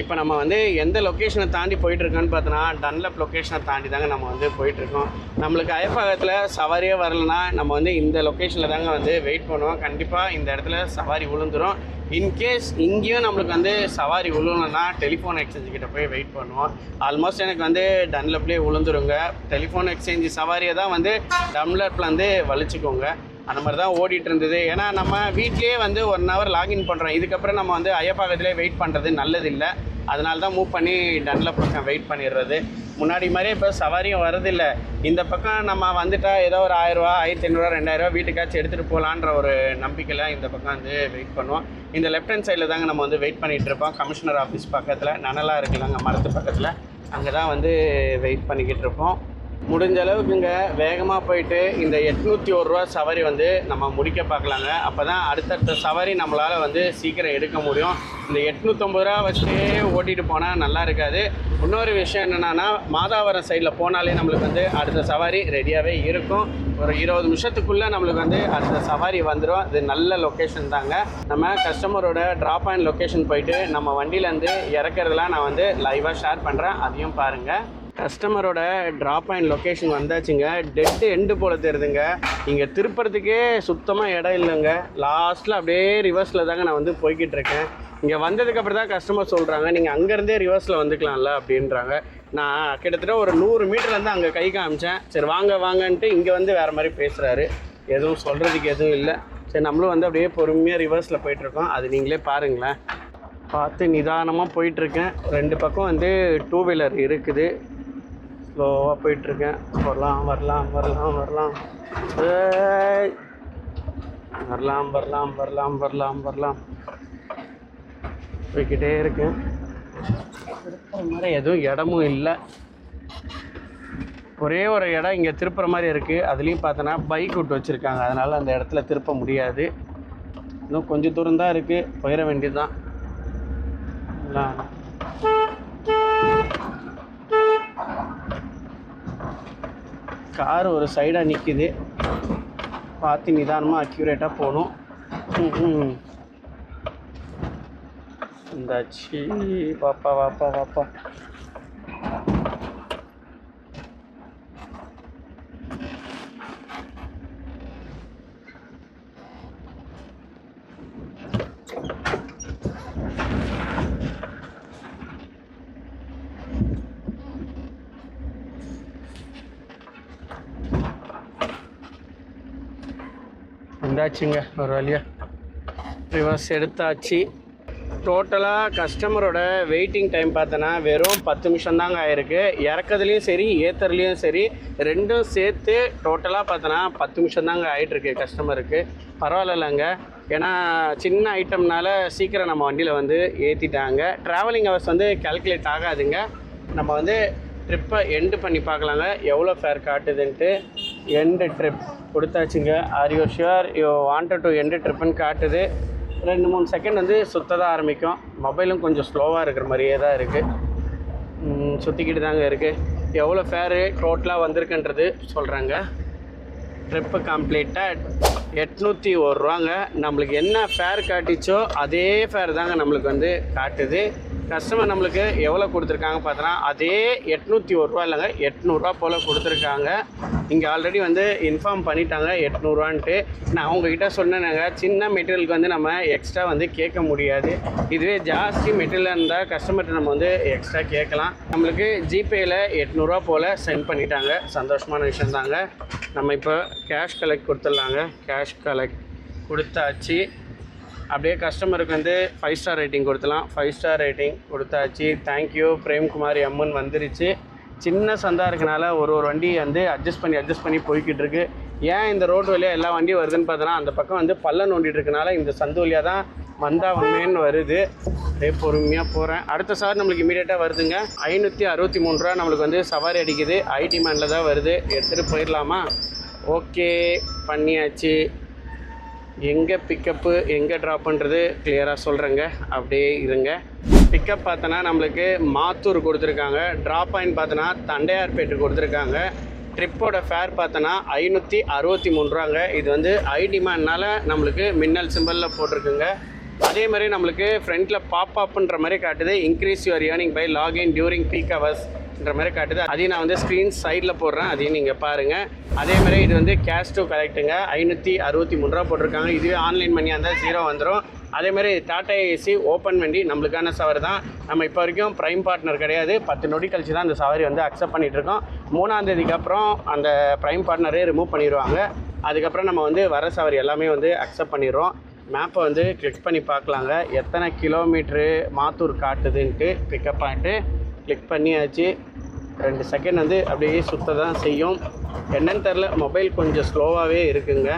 இப்போ நம்ம வந்து எந்த லொக்கேஷனை தாண்டி போயிட்டுருக்கோன்னு பார்த்தோன்னா டன்லப் லொக்கேஷனை தாண்டி தாங்க நம்ம வந்து போயிட்டுருக்கோம். நம்மளுக்கு அயப்பாக்கத்தில் சவாரியே வரலைன்னா நம்ம வந்து இந்த லொக்கேஷனில் தாங்க வந்து வெயிட் பண்ணுவோம். கண்டிப்பாக இந்த இடத்துல சவாரி விழுந்துடும். இன்கேஸ் இங்கேயும் நம்மளுக்கு வந்து சவாரி விழுலன்னா டெலிஃபோன் எக்ஸ்சேஞ்சு கிட்ட போய் வெயிட் பண்ணுவோம். ஆல்மோஸ்ட் எனக்கு வந்து டன்லப்லேயே விழுந்துருங்க. டெலிஃபோன் எக்ஸ்சேஞ்சு சவாரியை தான் வந்து டன்லப்பில் வந்து வலிச்சுக்கோங்க. அந்த மாதிரி தான் ஓடிட்டு இருந்தது. ஏன்னா நம்ம வீட்லேயே வந்து 1 hour லாகின் பண்ணுறோம். இதுக்கப்புறம் நம்ம வந்து அயப்பாக்கத்திலே வெயிட் பண்ணுறது நல்லதில்லை. அதனால தான் மூவ் பண்ணி டன்லப் பக்கம் வெயிட் பண்ணிடுறது. முன்னாடி மாதிரியே இப்போ சவாரியும் வரதில்லை. இந்த பக்கம் நம்ம வந்துட்டா ஏதோ ஒரு 1000 ரூபா 1500 2000 வீட்டுக்காச்சும் எடுத்துகிட்டு போகலான்ற ஒரு நம்பிக்கையில் இந்த பக்கம் வந்து வெயிட் பண்ணுவோம். இந்த லெஃப்ட் ஹேண்ட் சைடில் தாங்க நம்ம வந்து வெயிட் பண்ணிகிட்டு இருப்போம். கமிஷனர் ஆஃபீஸ் பக்கத்தில் நனலாக இருக்குல்லங்க, மரத்து பக்கத்தில், அங்கே தான் வந்து வெயிட் பண்ணிக்கிட்டு இருப்போம். முடிஞ்ச அளவுக்குங்க வேகமாக போயிட்டு இந்த 801 ரூபா சவாரி வந்து நம்ம முடிக்க பார்க்கலாங்க. அப்போ தான் அடுத்தடுத்த சவாரி நம்மளால் வந்து சீக்கிரம் எடுக்க முடியும். இந்த 850 ரூபா வச்சுட்டே ஓட்டிகிட்டு போனால் நல்லா இருக்காது. இன்னொரு விஷயம் என்னென்னா, மாதாவரம் சைடில் போனாலே நம்மளுக்கு வந்து அடுத்த சவாரி ரெடியாகவே இருக்கும். ஒரு 20 நிமிஷத்துக்குள்ளே நம்மளுக்கு வந்து அடுத்த சவாரி வந்துடும். இது நல்ல லொக்கேஷன் தாங்க. நம்ம கஸ்டமரோட ட்ராப் அண்ட் லொக்கேஷன் போயிட்டு நம்ம வண்டியிலேருந்து இறக்குறதுலாம் நான் வந்து லைவாக ஷேர் பண்ணுறேன், அதையும் பாருங்கள். கஸ்டமரோட ட்ராப் அண்ட் லொக்கேஷன் வந்தாச்சுங்க. டெட் எண்டு போல் தெரியுதுங்க. இங்கே திருப்பறதுக்கே சுத்தமாக இடம் இல்லைங்க. லாஸ்ட்டில் அப்படியே ரிவர்ஸில் தாங்க நான் வந்து போய்கிட்டு இருக்கேன். இங்கே வந்ததுக்கப்புறம் தான் கஸ்டமர் சொல்கிறாங்க, நீங்கள் அங்கேருந்தே ரிவர்ஸில் வந்துக்கலாம்ல அப்படின்றாங்க. நான் கிட்டத்தட்ட ஒரு 100 மீட்டர்லேருந்து அங்கே கை காமிச்சேன். சரி வாங்கன்ட்டு இங்கே வந்து வேறு மாதிரி பேசுகிறாரு. எதுவும் சொல்கிறதுக்கு எதுவும் இல்லை. சரி நம்மளும் வந்து அப்படியே பொறுமையாக ரிவர்ஸில் போயிட்டுருக்கோம். அது நீங்களே பாருங்களேன். பார்த்து நிதானமாக போயிட்டுருக்கேன். 2 பக்கம் வந்து 2 வீலர் இருக்குது. ஸ்லோவாக போயிட்டுருக்கேன். வரலாம் வரலாம் வரலாம் வரலாம் ஏய். வரலாம் வரலாம் வரலாம் வரலாம் வரலாம் போய்கிட்டே இருக்கேன். திருப்புற மாதிரி எதுவும் இடமும் இல்லை. ஒரே ஒரு இடம் இங்கே திருப்புற மாதிரி இருக்குது. அதுலேயும் பார்த்தோன்னா பைக் விட்டு வச்சுருக்காங்க. அதனால் அந்த இடத்துல திருப்ப முடியாது. இன்னும் கொஞ்சம் தூரம் தான் இருக்குது. போயிட வேண்டியது தான். கார் ஒரு சைடாக நிற்கிது. பார்த்து நிதானமாக அக்யூரேட்டாக போகணும். இந்தாச்சு. வாப்பா வாப்பா வாப்பா. வந்தாச்சுங்க ஒரு வழியாக. ரிவர்ஸ் எடுத்தாச்சு. டோட்டலாக கஸ்டமரோட வெயிட்டிங் டைம் பார்த்தோன்னா வெறும் 10 நிமிஷம் தாங்க ஆயிருக்கு. இறக்கிறதுலையும் சரி ஏற்றுறதுலையும் சரி ரெண்டும் சேர்த்து டோட்டலாக பார்த்தோன்னா 10 நிமிஷம் தாங்க ஆகிட்டுருக்கு கஸ்டமருக்கு. பரவாயில்லங்க. ஏன்னா சின்ன ஐட்டம்னால சீக்கிரம் நம்ம வண்டியில் வந்து ஏற்றிட்டாங்க. ட்ராவலிங் ஹவர்ஸ் வந்து கால்குலேட் ஆகாதுங்க. நம்ம வந்து ட்ரிப்பை எண்டு பண்ணி பார்க்கலாங்க எவ்வளோ ஃபேர் காட்டுதுன்ட்டு. எண்டு ட்ரிப் கொடுத்தாச்சுங்க. Are you sure you wanted to end ட்ரிப்புன்னு காட்டுது. 2-3 செகண்ட் வந்து சுத்த தான் ஆரம்பிக்கும். மொபைலும் கொஞ்சம் ஸ்லோவாக இருக்கிற மாதிரியே தான் இருக்குது. சுற்றிக்கிட்டு தாங்க இருக்குது. எவ்வளோ ஃபேரு டோட்டலாக வந்திருக்குன்றது சொல்கிறாங்க. ட்ரிப்பு கம்ப்ளீட்டட் 801 ரூபாங்க. நம்மளுக்கு என்ன ஃபேர் காட்டிச்சோ அதே ஃபேர் தாங்க நம்மளுக்கு வந்து காட்டுது. கஸ்டமர் நம்மளுக்கு எவ்வளோ கொடுத்துருக்காங்க பார்த்தோன்னா அதே 801 ரூபா இல்லைங்க 800 போல் கொடுத்துருக்காங்க. இங்கே ஆல்ரெடி வந்து இன்ஃபார்ம் பண்ணிட்டாங்க 800 நான் அவங்கக்கிட்ட சொன்னேங்க. சின்ன மெட்டீரியலுக்கு வந்து நம்ம எக்ஸ்ட்ரா வந்து கேட்க முடியாது. இதுவே ஜாஸ்தி மெட்டீரியலாக இருந்தால் கஸ்டமர்கிட்ட நம்ம வந்து எக்ஸ்ட்ரா கேட்கலாம். நம்மளுக்கு ஜிபேயில் 800 போல் சென்ட் பண்ணிட்டாங்க. சந்தோஷமான விஷயம் தாங்க. நம்ம இப்போ கேஷ் கலெக்ட் கொடுத்துடலாங்க. கேஷ் கலெக்ட் கொடுத்தாச்சு. அப்படியே கஸ்டமருக்கு வந்து 5 ஸ்டார் ரேட்டிங் கொடுத்துலாம். 5 ஸ்டார் ரேட்டிங் கொடுத்தாச்சு. தேங்க்யூ பிரேம்குமாரி அம்மன் வந்துருச்சு. சின்ன சந்தா இருக்கனால ஒரு வண்டி வந்து அட்ஜஸ்ட் பண்ணி போய்கிட்டு இருக்கு. ஏன் இந்த ரோடு வழியாக எல்லா வண்டியும் வருதுன்னு பார்த்தோன்னா அந்த பக்கம் வந்து பள்ளம் நோண்டிட்டு இருக்கனால இந்த சந்து வழியாக தான் வந்தால் உண்மைன்னு வருது. அப்படியே பொறுமையாக போகிறேன். அடுத்த சார் நம்மளுக்கு இமீடியட்டாக வருதுங்க. 563 ரூபா நம்மளுக்கு வந்து சவாரி அடிக்குது. ஐடி மேனில் தான் வருது. எடுத்துகிட்டு போயிடலாமா? ஓகே பண்ணியாச்சு. எங்கே பிக்கப்பு எங்கே ட்ராப் பண்ணுறது கிளியராக சொல்கிறேங்க. அப்படியே இருங்க. பிக்கப் பார்த்தோன்னா நம்மளுக்கு மாத்தூர் கொடுத்துருக்காங்க. ட்ராப் பாயிண்ட் பார்த்தோன்னா தண்டையார்பேட்டு கொடுத்துருக்காங்க. ட்ரிப்போட ஃபேர் பார்த்தோன்னா 563 ரூபாங்க. இது வந்து ஐடிமான்னால் நம்மளுக்கு மின்னல் சிம்பிளில் போட்டிருக்குங்க. அதே மாதிரி நம்மளுக்கு ஃப்ரண்ட்டில் பாப்அப்ன்ற மாதிரி காட்டுது. Increase your earning by login during peak ஹவர்ஸ்ன்ற மாதிரி காட்டுது. அதையும் நான் வந்து ஸ்க்ரீன் சைடில் போடுறேன். அதையும் நீங்கள் பாருங்கள். அதே மாதிரி இது வந்து கேஷ் டு கலெக்ட்டுங்க. 563 ரூபா போட்டிருக்காங்க. இதுவே ஆன்லைன் மணியாக இருந்தால் 0 வந்துடும். அதே மாதிரி டாடா ஏசி ஓப்பன் வண்டி நம்மளுக்கான சவாரி தான். நம்ம இப்போ வரைக்கும் ப்ரைம் பார்ட்னர் கிடையாது. 10 நொடி கழிச்சு தான் அந்த சவாரி வந்து அக்செப்ட் பண்ணிகிட்ருக்கோம். 3ஆம் தேதிக்கு அப்புறம் அந்த ப்ரைம் பார்ட்னரே ரிமூவ் பண்ணிடுவாங்க. அதுக்கப்புறம் நம்ம வந்து வர சவாரி எல்லாமே வந்து அக்செப்ட் பண்ணிடுறோம். மேப்பை வந்து கிளிக் பண்ணி பார்க்கலாங்க எத்தனை கிலோமீட்ரு மாத்தூர் காட்டுதுன்ட்டு. பிக்கப் பாயிண்ட்டு கிளிக் பண்ணியாச்சு. 2 செகண்ட் வந்து அப்படியே சுத்த தான் செய்யும். என்னன்னு தெரில, மொபைல் கொஞ்சம் ஸ்லோவாகவே இருக்குங்க.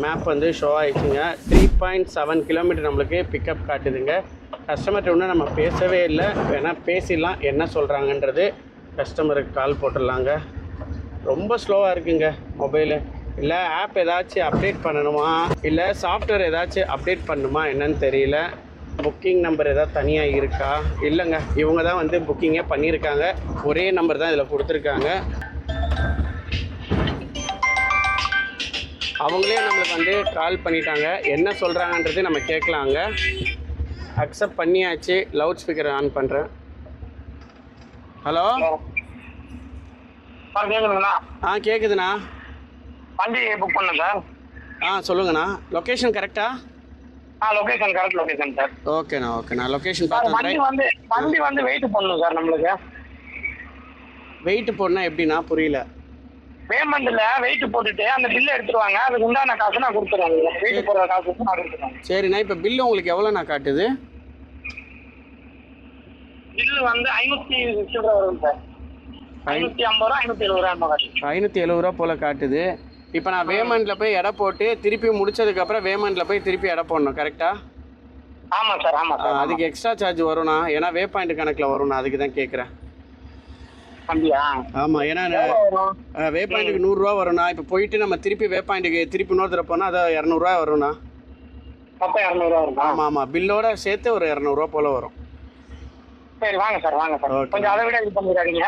மேப் வந்து ஷோ ஆகிடுச்சுங்க. 3.7 கிலோமீட்டர் நம்மளுக்கு பிக்கப் காட்டுதுங்க. கஸ்டமர்கிட்ட ஒன்றும் நம்ம பேசவே இல்லை. வேணால் பேசிடலாம் என்ன சொல்கிறாங்கன்றது. கஸ்டமருக்கு கால் போட்டுடலாங்க. ரொம்ப ஸ்லோவாக இருக்குங்க மொபைலு. இல்லை ஆப் ஏதாச்சும் அப்டேட் பண்ணணுமா, இல்லை சாஃப்ட்வேர் ஏதாச்சும் அப்டேட் பண்ணணுமா என்னன்னு தெரியல. புக்கிங் நம்பர் ஏதாவது தனியாக இருக்கா? இல்லைங்க, இவங்க தான் வந்து புக்கிங்கே பண்ணியிருக்காங்க. ஒரே நம்பர் தான் இதில் கொடுத்துருக்காங்க. அவங்களே நம்மளுக்கு வந்து கால் பண்ணிட்டாங்க. என்ன சொல்கிறாங்கன்றது நம்ம கேட்கலாங்க. அக்செப்ட் பண்ணியாச்சு. லவுட் ஸ்பீக்கர் ஆன் பண்ணுறேன். ஹலோ கேக்குதுங்களா? கேட்குதுண்ணா. வண்டி புக் பண்ணேன் சார். சொல்லுங்கண்ணா. லொக்கேஷன் கரெக்டா? Location correct location sir. ஓகேண்ணா. லொக்கேஷன் வண்டி பார்த்து வந்து வெயிட் பண்ணணும் சார். நம்மளுக்கு வெயிட் போடனா எப்படின்னா புரியல. பேமெண்ட்ல வெயிட் போட்டுட்டு அந்த பில்லை எடுத்துருவாங்க. அதுக்கு உண்டான காசு நான் கொடுத்துருவேன். வெயிட் போடுற காசு நான் கொடுத்துருவேன். சரிண்ணா. இப்போ பில்லு உங்களுக்கு எவ்வளோண்ணா காட்டுது? பில்லு வந்து 500 வரும் சார். 550 ரூபா 570 ரூபா 570 ரூபா போல் காட்டுது. இப்போ நான் வேமெண்ட்டில் போய் எடை போட்டு திருப்பி முடிச்சதுக்கப்புறம் வேமெண்ட்டில் போய் திருப்பி எடை போடணும் கரெக்டாக? ஆமாம் சார் ஆமாம் சார். அதுக்கு எக்ஸ்ட்ரா சார்ஜ் வரும்ண்ணா, ஏன்னா வே பாயிண்ட் கணக்கில் வரும்ண்ணா, அதுக்கு தான் கேட்குறேன். அப்படியா? ஆமாம், ஏன்னா வே பாயிண்ட்டுக்கு 100 ரூபா வரும்ண்ணா. இப்போ போயிட்டு நம்ம திருப்பி வே பாயிண்ட்டுக்கு திருப்பி இன்னொரு தடவை போனால் அது 200 ரூபா வரும்ண்ணா. மொத்தம் 200 ரூபா வரும். ஆமாம் ஆமாம், பில்லோட சேர்த்து ஒரு 200 ரூபா போல் வரும். சரி வாங்க சார் வாங்க சார். கொஞ்சம் அதை விட இது பண்ணிடாதீங்க.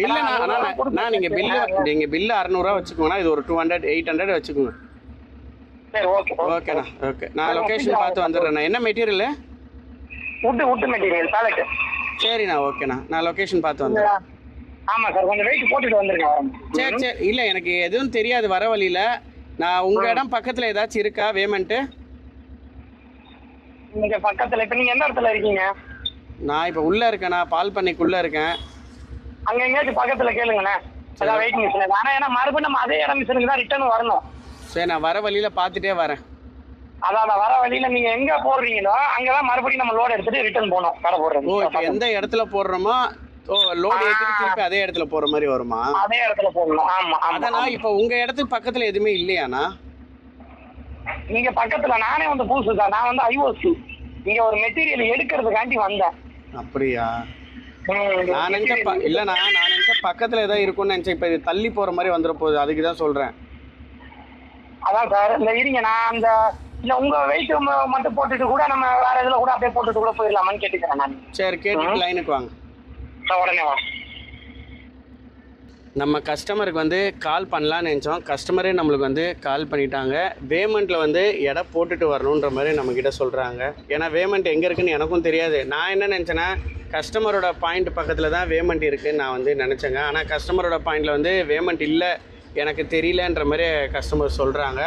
இல்லைண்ணா, நீங்கள் பில்லு 600 ரூபா வச்சுக்கோங்கண்ணா, இது ஒரு 200 800 வச்சுக்கோங்க. சரி ஓகே ஓகேண்ணா. ஓகே, நான் லொக்கேஷன் பார்த்து வந்துடுறேண்ணா. என்ன மெட்டீரியல்? Wood material ballot. சரிண்ணா, ஓகேண்ணா, நான் லொக்கேஷன் பார்த்து வந்துடுறேன். ஆமாம் சார், கொஞ்சம் வெயிட் போட்டுட்டு வந்துருங்க. சரி சரி, இல்லை எனக்கு எதுவும் தெரியாது வர வழியில். நான் உங்கள் இடம் பக்கத்தில் ஏதாச்சும் இருக்கா வேமெண்ட்டு? இங்கே பக்கத்தில் இப்போ நீங்கள் எந்த இடத்துல இருக்கீங்க? நான் இப்போ உள்ளே இருக்கேண்ணா, பால் பண்ணைக்குள்ளே இருக்கேன். அங்கே எங்கேயாச்சும் பக்கத்தில் கேளுங்கண்ணே, அதான் வெயிட் மிஷின். ஆனால் ஏன்னா மறுபடியும் நம்ம அதே இடம் மிஷினுக்கு தான் ரிட்டர்ன் வரணும். சரி, நான் வர வழியில் பார்த்துட்டே வரேன். அதான் வர வழியில் நீங்கள் எங்கே போடுறீங்களோ அங்கே தான் மறுபடியும் நம்ம லோடு எடுத்துகிட்டு ரிட்டர்ன் போகணும் கடை போடுறது. ஓ, இப்போ எந்த இடத்துல போடுறோமோ லோடு ஏற்றிட்டு திருப்பி அதே இடத்துல போகிற மாதிரி வருமா? அதே இடத்துல போடணும். ஆமாம் அதனால் இப்போ உங்கள் இடத்துக்கு பக்கத்தில் எதுவுமே இல்லையாண்ணா? நீங்கள் பக்கத்தில் நானே வந்து புதுசு சார், நான் வந்து ஐஓசி இங்கே ஒரு மெட்டீரியல் எடுக்கிறதுக்காண்டி வந்தேன். அப்படியா? நான் நினச்சேன் இல்லைண்ணா, நான் நினச்சேன் பக்கத்தில் ஏதாவது இருக்கும்னு நினச்சேன். இப்போ இது தள்ளி போகிற மாதிரி வந்துட போகுது, அதுக்கு தான் சொல்கிறேன். அதான் சார், இந்த இருங்க நான் அந்த இல்லை உங்கள் வெயிட் மட்டும் போட்டுட்டு கூட நம்ம வேறு இதில் கூட அப்படியே போட்டுட்டு கூட போயிடலாமான்னு கேட்டுக்கிறேன் நான். சரி, கேட்டுட்டு லைனுக்கு வாங்க. உடனே வா. நம்ம கஸ்டமருக்கு வந்து கால் பண்ணலான்னு நினச்சோம். கஸ்டமரே நம்மளுக்கு வந்து கால் பண்ணிட்டாங்க. வேமெண்ட்டில் வந்து எடை போட்டுட்டு வரணுன்ற மாதிரி நம்மக்கிட்ட சொல்கிறாங்க. ஏன்னா வேமெண்ட் எங்கே இருக்குதுன்னு எனக்கும் தெரியாது. நான் என்ன நினச்சேன்னா கஸ்டமரோட பாயிண்ட் பக்கத்தில் தான் வேமெண்ட் இருக்குதுன்னு நான் வந்து நினச்சேங்க. ஆனால் கஸ்டமரோட பாயிண்டில் வந்து வேமெண்ட் இல்லை, எனக்கு தெரியலன்ற மாதிரி கஸ்டமர் சொல்கிறாங்க.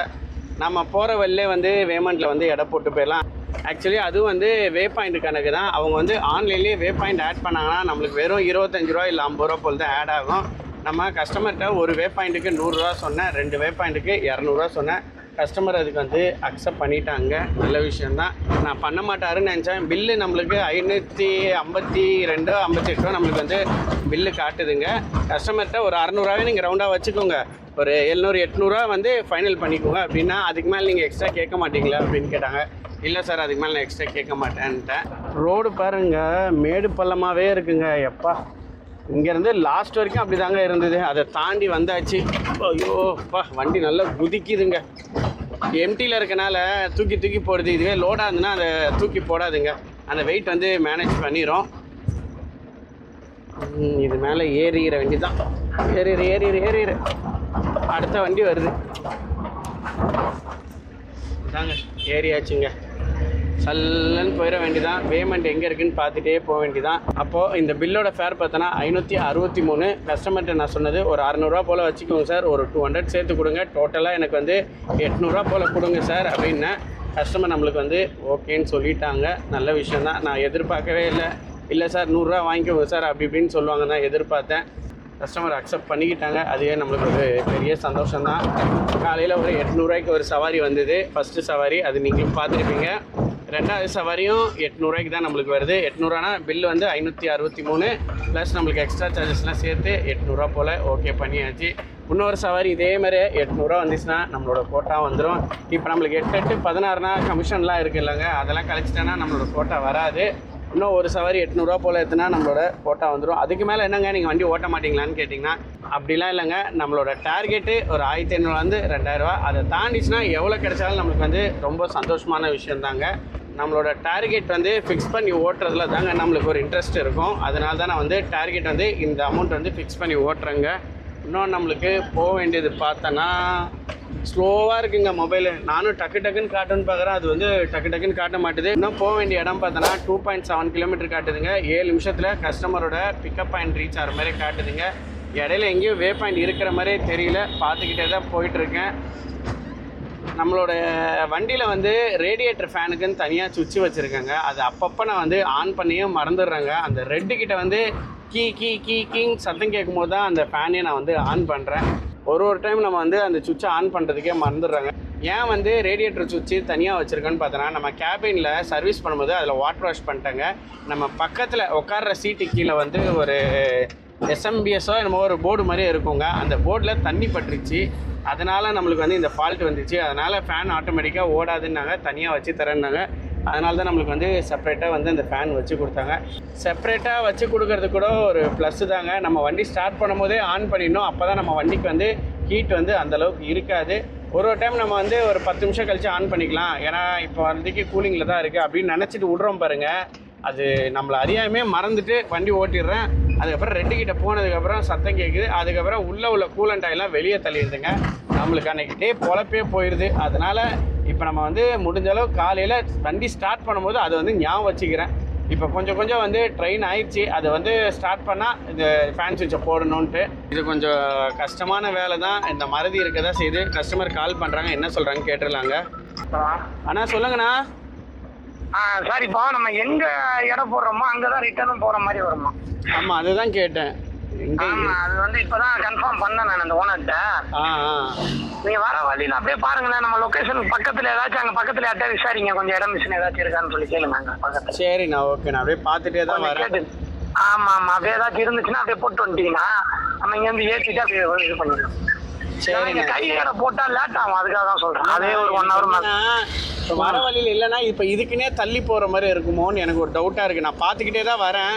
நம்ம போகிற வழியிலே வந்து வேமெண்ட்டில் வந்து எடை போட்டு போயிடலாம். ஆக்சுவலி அதுவும் வந்து வே பாயிண்ட் கணக்கு தான். அவங்க வந்து ஆன்லைன்லேயே வே பாயிண்ட் ஆட் பண்ணாங்கன்னா நம்மளுக்கு வெறும் 25 ரூபா இல்லை 50 ரூபா போல் தான் ஆட் ஆகும். நம்ம கஸ்டமர்கிட்ட ஒரு வே பாயிண்ட்டுக்கு 100 ரூபா சொன்னேன், 2 வே பாயிண்ட்டுக்கு 200 ரூபா சொன்னேன். கஸ்டமர் அதுக்கு வந்து அக்செப்ட் பண்ணிட்டாங்க. நல்ல விஷயந்தான். நான் பண்ண மாட்டாருன்னு நினச்சேன். பில்லு நம்மளுக்கு 552 58 ரூபா நம்மளுக்கு வந்து பில்லு காட்டுதுங்க. கஸ்டமர்கிட்ட ஒரு 600 நீங்கள் ரவுண்டாக வச்சுக்கோங்க, ஒரு 700 800 வந்து ஃபைனல் பண்ணிக்கோங்க அப்படின்னா அதுக்கு மேலே நீங்கள் எக்ஸ்ட்ரா கேட்க மாட்டீங்களா அப்படின்னு கேட்டாங்க. இல்லை சார், அதுக்கு மேலே நான் எக்ஸ்ட்ரா கேட்க மாட்டேன்ட்டேன். ரோடு பாருங்கள், மேடு பள்ளமாகவே இருக்குங்க. எப்பா, இங்கேருந்து லாஸ்ட் வரைக்கும் அப்படி தாங்க இருந்தது. அதை தாண்டி வந்தாச்சு. ஐயோப்பா, வண்டி நல்லா குதிக்குதுங்க. எம்டியில் இருக்கனால தூக்கி தூக்கி போடுது. இதுவே லோடாக இருந்துன்னா அதை தூக்கி போடாதுங்க, அந்த வெயிட் வந்து மேனேஜ் பண்ணிடும். இது மேலே ஏறிகிற வண்டி தான். ஏறிடு அடுத்த வண்டி வருது. தாங்க ஏறியாச்சுங்க. சல்லன்னு போயிட வேண்டிதான். பேமெண்ட் எங்கே இருக்குதுன்னு பார்த்துட்டே போக வேண்டிதான். அப்போது இந்த பில்லோட ஃபேர் பார்த்தோன்னா 563. கஸ்டமர்கிட்ட நான் சொன்னது ஒரு 600 ரூபா போல் வச்சுக்கோங்க சார், ஒரு 200 சேர்த்து கொடுங்க, டோட்டலாக எனக்கு வந்து 800 ரூபா போல் கொடுங்க சார் அப்படின்னு. கஸ்டமர் நம்மளுக்கு வந்து ஓகேன்னு சொல்லிட்டாங்க. நல்ல விஷயந்தான். நான் எதிர்பார்க்கவே இல்லை சார் 100 ரூபா வாங்கிக்கோங்க சார் அப்படி இப்படின்னு சொல்லுவாங்க தான் எதிர்பார்த்தேன். கஸ்டமர் அக்செப்ட் பண்ணிக்கிட்டாங்க. அதுவே நம்மளுக்கு ஒரு பெரிய சந்தோஷம்தான். காலையில் ஒரு 800 ரூபாய்க்கு ஒரு சவாரி வந்தது. ஃபஸ்ட்டு சவாரி அது நீங்களும் பார்த்துருப்பீங்க. 2வது சவாரியும் 800 ரூபாய்க்கு தான் நம்மளுக்கு வருது. 800 பில்லு வந்து 563 ப்ளஸ் நம்மளுக்கு எக்ஸ்ட்ரா சார்ஜஸ்லாம் சேர்த்து 800 ரூபா போல் ஓகே பண்ணியாச்சு. இன்னொரு சவாரி இதே மாதிரி 800 ரூபா வந்துச்சுன்னா நம்மளோட கோட்டா வந்துடும். இப்போ நம்மளுக்கு 8 8 16 கமிஷன்லாம் இருக்குது இல்லைங்க, அதெல்லாம் கழிச்சிட்டேன்னா நம்மளோட கோட்டா வராது. இன்னும் ஒரு சவாரி 800 ரூபா போல் எடுத்துனா நம்மளோட கோட்டா வந்துடும். அதுக்கு மேலே என்னங்க நீங்கள் வண்டி ஓட்ட மாட்டிங்களான்னு கேட்டிங்கன்னா அப்படிலாம் இல்லைங்க. நம்மளோட டார்கெட்டு ஒரு 1500 2000 ரூபா. அதை தாண்டிச்சுன்னா எவ்வளோ கிடைச்சாலும் நம்மளுக்கு வந்து ரொம்ப சந்தோஷமான விஷயந்தாங்க. நம்மளோட டார்கெட் வந்து ஃபிக்ஸ் பண்ணி ஓட்டுறதுல தாங்க நம்மளுக்கு ஒரு இன்ட்ரெஸ்ட் இருக்கும். அதனால தான் நான் வந்து டார்கெட் வந்து இந்த அமௌண்ட் வந்து ஃபிக்ஸ் பண்ணி ஓட்டுறேங்க. இன்னும் நம்மளுக்கு போக வேண்டியது பார்த்தோன்னா ஸ்லோவாக இருக்குங்க மொபைலு. நானும் டக்குன்னு காட்டுன்னு பார்க்குறேன், அது வந்து டக்குன்னு காட்ட மாட்டுது. இன்னும் போக வேண்டிய இடம் பார்த்தோன்னா 2.7 கிலோமீட்டர் காட்டுதுங்க. 7 நிமிஷத்தில் கஸ்டமரோட பிக்கப் பாயிண்ட் ரீச் ஆகிற மாதிரி காட்டுதுங்க. இடையில எங்கேயும் வே பாயிண்ட் இருக்கிற மாதிரியே தெரியல, பார்த்துக்கிட்டே தான் போயிட்டுருக்கேன். நம்மளோட வண்டியில் வந்து ரேடியேட்டர் ஃபேனுக்குன்னு தனியாக சுவிட்ச் வச்சுருக்கேங்க. அது அப்பப்போ நான் வந்து ஆன் பண்ணியும் மறந்துடுறேங்க. அந்த ரெட்டுக்கிட்ட வந்து கீங் சத்தம் கேட்கும் போது தான் அந்த ஃபேனையே நான் வந்து ஆன் பண்ணுறேன். ஒரு டைம் நம்ம வந்து அந்த சுவிட்சை ஆன் பண்ணுறதுக்கே மறந்துடுறாங்க. ஏன் வந்து ரேடியேட்டர் சுவிட்சு தனியாக வச்சுருக்கேன்னு பார்த்தோன்னா, நம்ம கேபினில் சர்வீஸ் பண்ணும்போது அதில் வாட்டர் வாஷ் பண்ணிட்டேங்க. நம்ம பக்கத்தில் உட்கார்ற சீட்டு கீழே வந்து ஒரு எஸ்எம்பிஎஸ்ஸோ என்னமோ ஒரு போர்டு மாதிரியே இருக்குங்க. அந்த போர்டில் தண்ணி பட்டுருச்சு, அதனால் நம்மளுக்கு வந்து இந்த ஃபால்ட் வந்துச்சு. அதனால் ஃபேன் ஆட்டோமேட்டிக்காக ஓடாதுன்னாங்க, தனியாக வச்சு தரேன்னாங்க. அதனால தான் நம்மளுக்கு வந்து செப்பரேட்டாக வந்து அந்த ஃபேன் வச்சு கொடுத்தாங்க. செப்பரேட்டாக வச்சு கொடுக்கறது கூட ஒரு ப்ளஸ்ஸு தாங்க. நம்ம வண்டி ஸ்டார்ட் பண்ணும்போதே ஆன் பண்ணிடணும், அப்போ தான் நம்ம வண்டிக்கு வந்து ஹீட் வந்து அந்தளவுக்கு இருக்காது. ஒரு டைம் நம்ம வந்து ஒரு 10 நிமிஷம் கழித்து ஆன் பண்ணிக்கலாம், ஏன்னா இப்போ வண்டிக்கு கூலிங்கில் தான் இருக்குது அப்படின்னு நினச்சிட்டு விட்றோம் பாருங்கள். அது நம்மளை அறியாமே மறந்துட்டு வண்டி ஓட்டிடுறேன். அதுக்கப்புறம் 2 கிட்ட போனதுக்கப்புறம் சத்தம் கேட்குது. அதுக்கப்புறம் உள்ளே உள்ள கூலண்ட் ஆயிலாம் வெளியே தள்ளிடுதுங்க. நம்மளுக்கு அன்றைக்கி டே பொழப்பே போயிடுது. அதனால் இப்போ நம்ம வந்து முடிஞ்ச அளவு காலையில் வண்டி ஸ்டார்ட் பண்ணும்போது அதை வந்து ஞாபகம் வச்சுக்கிறேன். இப்போ கொஞ்சம் கொஞ்சம் வந்து ட்ரெயின் ஆயிடுச்சு. அதை வந்து ஸ்டார்ட் பண்ணால் இந்த ஃபேன் சுவிட்சை போடணுன்ட்டு. இது கொஞ்சம் கஷ்டமான வேலை தான். இந்த மறதி இருக்க தான் செய்யுது. கஸ்டமர் கால் பண்ணுறாங்க, என்ன சொல்கிறாங்க கேட்டுடலாங்க. அண்ணா சொல்லுங்கண்ணா. சார், இப்போ நம்ம எங்க இடம் போடுறோமோ அங்கதான் ரிட்டர்னும் போற மாதிரி வருமா? ஆமா, அதுதான் கேட்டேன். ஆமா, அது வந்து இப்பதான் கன்ஃபார்ம் பண்ணேன் நான் அந்த ஓனர்கிட்ட. நீங்க வர வழியில அப்படியே பாருங்களேன், நம்ம லொகேஷன் பக்கத்துல ஏதாச்சும் அங்க பக்கத்துல யார்ட்டா விசாரிங்க, கொஞ்சம் இடம் மிஷின் ஏதாச்சும் இருக்கான்னு சொல்லி கேளுங்க அங்க பக்கத்துல. சரிண்ணா, ஓகேண்ணா, அப்படியே பார்த்துட்டே தான் வரேன். ஆமா ஆமா, அப்படியே ஏதாச்சும் இருந்துச்சுன்னா அப்படியே போட்டு வந்துட்டீங்கன்னா நம்ம இங்க இருந்து ஏற்றிட்டு அப்படியே இது பண்ணிடலாம். சரிங்க, கையில போட்டா லேட் ஆகும், அதுக்காக தான் சொல்றேன். அதே ஒரு 1 hour வர வழியில் இல்லைன்னா இப்போ இதுக்குன்னே தள்ளி போகிற மாதிரி இருக்குமோன்னு எனக்கு ஒரு டவுட்டாக இருக்குது. நான் பார்த்துக்கிட்டே தான் வரேன்.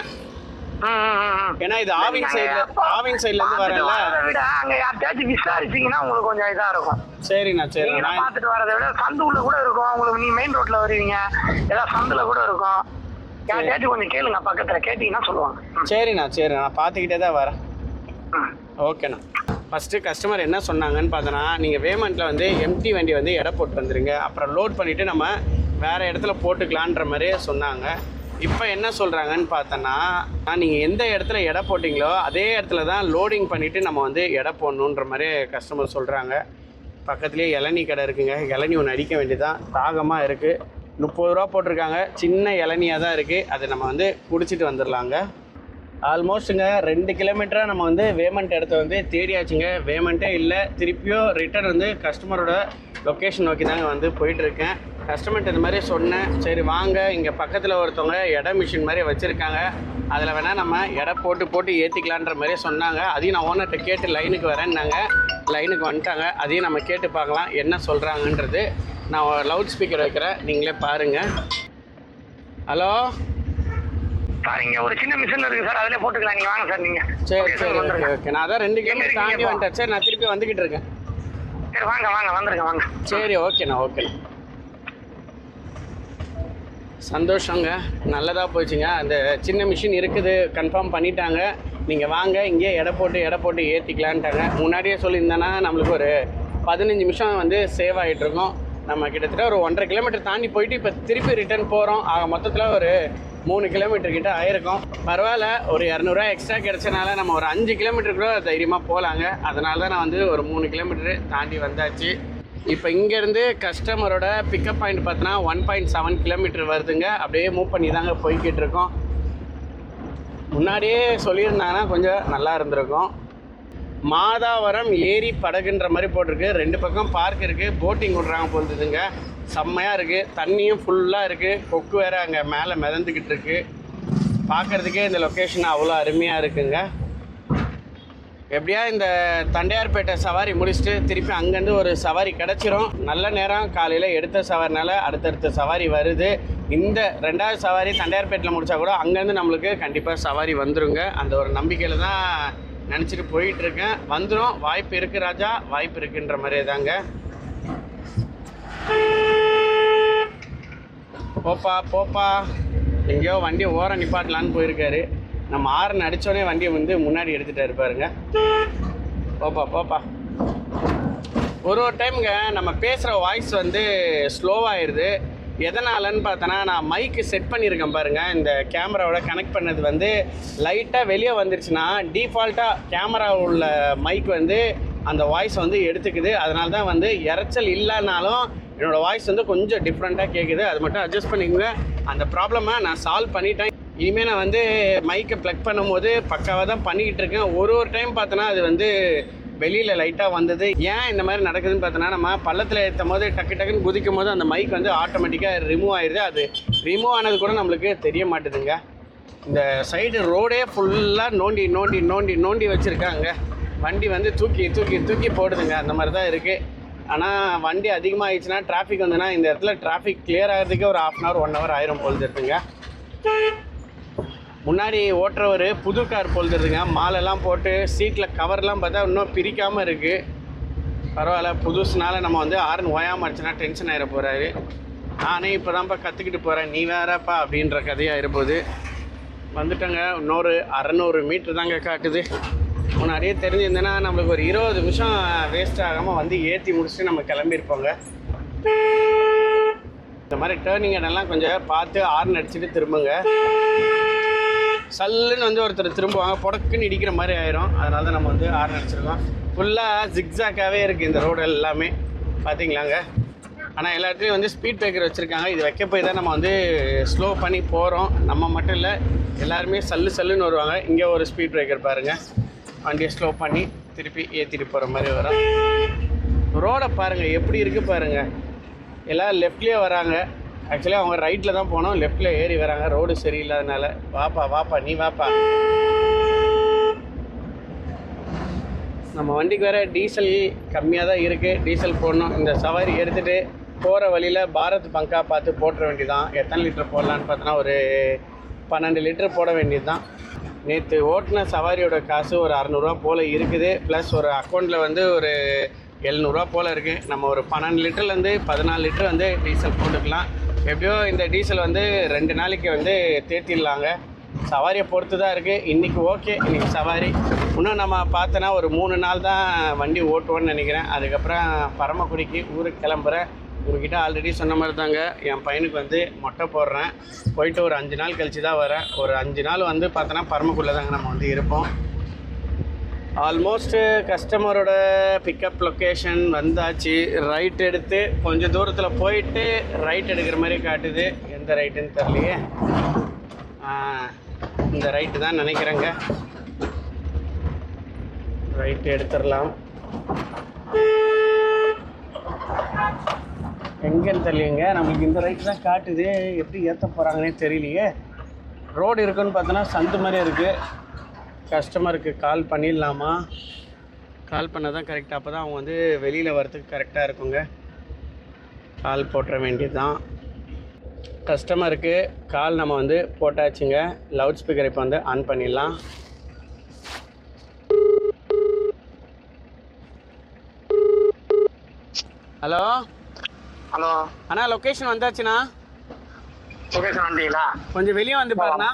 ஏன்னா இது ஆவின் சைட்லேருந்து வரேன்ல. விட அங்கே யார்ட்டாச்சும் விசாரிச்சிங்கன்னா உங்களுக்கு கொஞ்சம் இதாக இருக்கும். சரிண்ணா, சரி. நான் பார்த்துட்டு வரதை விட சந்து உள்ள கூட இருக்கும் உங்களுக்கு. நீங்கள் மெயின் ரோட்டில் வருவீங்க, ஏதாவது சந்தில் கூட இருக்கும். யார்ட்டாச்சும் கொஞ்சம் கேளுங்க, பக்கத்தில் கேட்டிங்கன்னா சொல்லுவாங்க. சரிண்ணா, சரிண்ணா, நான் பார்த்துக்கிட்டே தான் வரேன். ஓகேண்ணா. ஃபஸ்ட்டு கஸ்டமர் என்ன சொன்னாங்கன்னு பார்த்தோன்னா, நீங்கள் வேமெண்ட்டில் வந்து எம்டி வண்டி வந்து எடை போட்டு வந்துடுங்க, அப்புறம் லோட் பண்ணிவிட்டு நம்ம வேறு இடத்துல போட்டுக்கலான்ற மாதிரியே சொன்னாங்க. இப்போ என்ன சொல்கிறாங்கன்னு பார்த்தோன்னா, நீங்கள் எந்த இடத்துல எடை போட்டிங்களோ அதே இடத்துல தான் லோடிங் பண்ணிவிட்டு நம்ம வந்து எடை போடணுன்ற மாதிரி கஸ்டமர் சொல்கிறாங்க. பக்கத்துலேயே இளநீ கடை இருக்குங்க, இளநீ ஒன்று அடிக்க வேண்டியதான். தாகமாக இருக்குது. 30 ரூபா போட்டிருக்காங்க, சின்ன இளநியாக தான் இருக்குது. அதை நம்ம வந்து குடிச்சிட்டு வந்துடலாங்க. ஆல்மோஸ்ட்டுங்க 2 கிலோமீட்டராக நம்ம வந்து வேமெண்ட் இடத்த வந்து தேடியாச்சுங்க. வேமெண்ட்டே இல்லை. திருப்பியும் ரிட்டர்ன் வந்து கஸ்டமரோட லொக்கேஷன் நோக்கி தாங்க வந்து போயிட்டுருக்கேன். கஸ்டமர்கிட்ட இந்த மாதிரி சொன்னேன், சரி வாங்க, இங்கே பக்கத்தில் ஒருத்தவங்க எடை மிஷின் மாதிரி வச்சுருக்காங்க, அதில் வேணால் நம்ம எடை போட்டு ஏற்றிக்கலான்ற மாதிரியே சொன்னாங்க. அதையும் நான் ஓனர்கிட்ட கேட்டு லைனுக்கு வரேன்னாங்க. லைனுக்கு வந்துட்டாங்க. அதையும் நம்ம கேட்டு பார்க்கலாம் என்ன சொல்கிறாங்கன்றது. நான் லவுட் ஸ்பீக்கர் வைக்கிறேன், நீங்களே பாருங்கள். ஹலோ சார், இங்கே ஒரு சின்ன மிஷின் இருக்குது சார், அதிலே போட்டுக்கலாம். நீங்கள் வாங்க சார். நீங்கள் சரி சரி, ஓகே ஓகே. நான் அதான் 2 கிலோமீட்டர் தாண்டி வந்துட்டேன். சரி, நான் திருப்பி வந்துக்கிட்டு இருக்கேன். சரி வாங்க வந்துருங்க வாங்க. சரி, ஓகேண்ணா, ஓகேண்ணா. சந்தோஷங்க, நல்லதாக போச்சுங்க. அந்த சின்ன மிஷின் இருக்குது, கன்ஃபார்ம் பண்ணிட்டாங்க. நீங்கள் வாங்க, இங்கேயே எடை போட்டு ஏற்றிக்கலான்ட்டாங்க. முன்னாடியே சொல்லியிருந்தேன்னா நம்மளுக்கு ஒரு 15 நிமிஷம் வந்து சேவ் ஆகிட்ருக்கோம். நம்ம கிட்டத்தட்ட ஒரு 1.5 கிலோமீட்டர் தாண்டி போயிட்டு இப்போ திருப்பி ரிட்டர்ன் போகிறோம். ஆக மொத்தத்தில் ஒரு 3 கிலோமீட்டர் கிட்ட ஆயிருக்கும். பரவாயில்ல, ஒரு 200 ரூபா எக்ஸ்ட்ரா கிடச்சனால நம்ம ஒரு 5 கிலோமீட்டர் கூட தைரியமாக போகலாங்க. அதனால தான் நான் வந்து ஒரு 3 கிலோமீட்டர் தாண்டி வந்தாச்சு. இப்போ இங்கேருந்து கஸ்டமரோட பிக்கப் பாயிண்ட் பார்த்தோன்னா 1.7 கிலோமீட்டர் வருதுங்க. அப்படியே மூவ் பண்ணி தாங்க போய்கிட்டு இருக்கோம். முன்னாடியே சொல்லியிருந்தாங்கன்னா கொஞ்சம் நல்லா இருந்திருக்கும். மாதாவரம் ஏரி படகுன்ற மாதிரி போட்டிருக்கு. 2 பக்கம் பார்க் இருக்குது, போட்டிங் விட்றாங்க போகுதுங்க. செம்மையாக இருக்குது, தண்ணியும் ஃபுல்லாக இருக்குது. கொக்கு வேறு அங்கே மேலே மிதந்துக்கிட்டு இருக்குது. பார்க்குறதுக்கே இந்த லொக்கேஷன் அவ்வளோ அருமையாக இருக்குங்க. எப்படியா இந்த தண்டையார்பேட்டை சவாரி முடிச்சுட்டு திருப்பி அங்கேருந்து ஒரு சவாரி கிடச்சிரும். நல்ல நேரம், காலையில் எடுத்த சவாரினால அடுத்தடுத்த சவாரி வருது. இந்த 2வது சவாரி தண்டையார்பேட்டில் முடித்தா கூட அங்கேருந்து நம்மளுக்கு கண்டிப்பாக சவாரி வந்துருங்க. அந்த ஒரு நம்பிக்கையில் தான் நினச்சிட்டு போயிட்டுருக்கேன். வந்துடும், வாய்ப்பு இருக்குது ராஜா, வாய்ப்பு இருக்குன்ற மாதிரியே தாங்க. போப்பா எங்கேயோ வண்டியை ஓரம் நிப்பாட்டலான்னு போயிருக்காரு. நம்ம ஆரன் அடித்தோடனே வண்டியை வந்து முன்னாடி எடுத்துகிட்டு இருப்பாருங்க. போப்பா ஒரு டைமுங்க நம்ம பேசுகிற வாய்ஸ் வந்து ஸ்லோவாகிடுது. எதனாலன்னு பார்த்தோன்னா, நான் மைக்கு செட் பண்ணியிருக்கேன் பாருங்கள். இந்த கேமராவோட கனெக்ட் பண்ணது வந்து லைட்டாக வெளியே வந்துருச்சுன்னா டிஃபால்ட்டாக கேமரா உள்ள மைக் வந்து அந்த வாய்ஸ் வந்து எடுத்துக்குது. அதனால தான் வந்து இறைச்சல் இல்லைனாலும் என்னோடய வாய்ஸ் வந்து கொஞ்சம் டிஃப்ரெண்ட்டாக கேட்குது. அது மட்டும் அட்ஜஸ்ட் பண்ணிக்கோங்க. அந்த ப்ராப்ளமை நான் சால்வ் பண்ணிட்டேன். இனிமேல் நான் வந்து மைக்கை ப்ளக் பண்ணும்போது பக்காவாக தான் பண்ணிக்கிட்டு இருக்கேன். ஒரு டைம் பார்த்தோன்னா அது வந்து வெளியில் லைட்டாக வந்தது. ஏன் இந்த மாதிரி நடக்குதுன்னு பார்த்தோன்னா, நம்ம பள்ளத்தில் ஏற்றும் போது டக்குன்னு குதிக்கும் போது அந்த மைக் வந்து ஆட்டோமேட்டிக்காக ரிமூவ் ஆயிடுது. அது ரிமூவ் ஆனது கூட நம்மளுக்கு தெரிய மாட்டுதுங்க. இந்த சைடு ரோடே ஃபுல்லாக நோண்டி நோண்டி நோண்டி நோண்டி வச்சுருக்காங்க. வண்டி வந்து தூக்கி தூக்கி தூக்கி போடுதுங்க. அந்த மாதிரி தான் இருக்குது. ஆனால் வண்டி அதிகமாக ஆயிடுச்சுன்னா டிராஃபிக் வந்துன்னா இந்த இடத்துல டிராஃபிக் கிளியர் ஆகிறதுக்கே ஒரு 1/2 hour 1 hour ஆயிரம் போல் இருக்குங்க. முன்னாடி ஓட்டுறவர் புது கார் போல் இருக்குங்க. மாலெல்லாம் போட்டு சீட்டில் கவர்லாம் பார்த்தா இன்னும் பிரிக்காமல் இருக்குது. பரவாயில்ல, புதுசுனால நம்ம வந்து ஆரன் ஓயாமல் இருந்துச்சுன்னா டென்ஷன் ஆகிட போகிறாரு. நானே இப்போ தான்ப்பா கற்றுக்கிட்டு போகிறேன், நீ வேறப்பா அப்படின்ற கதையாக இருப்போது. வந்துட்டோங்க. இன்னொரு 600 மீட்ரு தாங்க காட்டுது. முன்னாடியே தெரிஞ்சிருந்தேன்னா நம்மளுக்கு ஒரு 20 நிமிஷம் வேஸ்ட் ஆகாமல் வந்து ஏற்றி முடிச்சுட்டு நம்ம கிளம்பியிருப்போங்க. இந்த மாதிரி டேர்னிங் இடம்லாம் கொஞ்சம் பார்த்து ஹார்ன் அடிச்சுட்டு திரும்புங்க. சல்லுன்னு வந்து ஒருத்தர் திரும்புவாங்க, புடக்குன்னு இடிக்கிற மாதிரி ஆயிரும். அதனால தான் நம்ம வந்து ஹார்ன் அடிச்சிருக்கோம். ஃபுல்லாக ஜிக்ஸாக்காகவே இருக்குது இந்த ரோடு எல்லாமே, பார்த்தீங்களாங்க. ஆனால் எல்லா இடத்துலையும் வந்து ஸ்பீட் பிரேக்கர் வச்சுருக்காங்க. இது வைக்க போய் தான் நம்ம வந்து ஸ்லோ பண்ணி போகிறோம். நம்ம மட்டும் இல்லை, எல்லாருமே சல்லுன்னு வருவாங்க. இங்கே ஒரு ஸ்பீட் பிரேக்கர் பாருங்கள், வண்டியை ஸ்லோ பண்ணி திருப்பி ஏற்றிட்டு போகிற மாதிரி வரும். ரோடை பாருங்கள் எப்படி இருக்குது பாருங்கள். எல்லோரும் லெஃப்ட்லேயே வராங்க. ஆக்சுவலி அவங்க ரைட்டில் தான் போனோம், லெஃப்ட்டில் ஏறி வராங்க. ரோடு சரியில்லாதனால. வாப்பா நீ வாப்பா. நம்ம வண்டிக்கு வேறு டீசல் கம்மியாக தான் இருக்குது. டீசல் போடணும். இந்த சவாரி எடுத்துகிட்டு போகிற வழியில் பாரத் பங்கா பார்த்து போட்டுற வேண்டியதான். எத்தனை லிட்டர் போடலான்னு பார்த்தோன்னா ஒரு 12 லிட்டர் போட வேண்டியது தான். நேற்று ஓட்டின சவாரியோட காசு ஒரு 600 போல் இருக்குது. ப்ளஸ் ஒரு அக்கௌண்ட்டில் வந்து ஒரு 700 போல் இருக்குது. நம்ம ஒரு 12 லிட்டர்லேருந்து 14 லிட்டர் வந்து டீசல் போட்டுக்கலாம். எப்படியோ இந்த டீசல் வந்து 2 நாளைக்கு வந்து தேர்த்திடலாங்க. சவாரியை பொறுத்து தான் இருக்குது. இன்றைக்கி ஓகே, இன்றைக்கி சவாரி. இன்னும் நம்ம பார்த்தோன்னா ஒரு 3 நாள் தான் வண்டி ஓட்டுவோன்னு நினைக்கிறேன். அதுக்கப்புறம் பரமக்குடிக்கு ஊருக்கு கிளம்புறேன். உங்ககிட்ட ஆல்ரெடி சொன்ன மாதிரி தாங்க, என் பையனுக்கு வந்து மொட்டை போடுறேன். போயிட்டு ஒரு 5 நாள் கழித்து தான் வரேன். ஒரு 5 நாள் வந்து பார்த்தோன்னா பரமக்குடியில் தாங்க நம்ம வந்து இருப்போம். ஆல்மோஸ்ட்டு கஸ்டமரோட பிக்கப் லொக்கேஷன் வந்தாச்சு. ரைட் எடுத்து கொஞ்சம் தூரத்தில் போயிட்டு ரைட் எடுக்கிற மாதிரி காட்டுது. எந்த ரைட்டுன்னு தெரியலையே. இந்த ரைட்டு தான் நினைக்கிறேங்க. ரைட்டு எடுத்துடலாம். எங்கேன்னு தெரியலைங்க, நம்மளுக்கு இந்த ரைட்டு தான் காட்டுது. எப்படி ஏற்ற போகிறாங்கன்னே தெரியலையே. ரோடு இருக்குன்னு பார்த்தோன்னா சந்து மாதிரி இருக்குது. கஸ்டமருக்கு கால் பண்ணிடலாமா? கால் பண்ணால் தான் கரெக்டாக, அப்போ தான் அவங்க வந்து வெளியில் வரத்துக்கு கரெக்டாக இருக்குங்க. கால் போட்டுற வேண்டியது தான். கஸ்டமருக்கு கால் நம்ம வந்து போட்டாச்சுங்க. லவுட் ஸ்பீக்கர் இப்போ வந்து ஆன் பண்ணிடலாம். ஹலோ அண்ணா, லொக்கேஷன் வந்தாச்சுண்ணா. லொகேஷன் வந்தீங்களா? கொஞ்சம் வெளியே வந்து பாருண்ணா.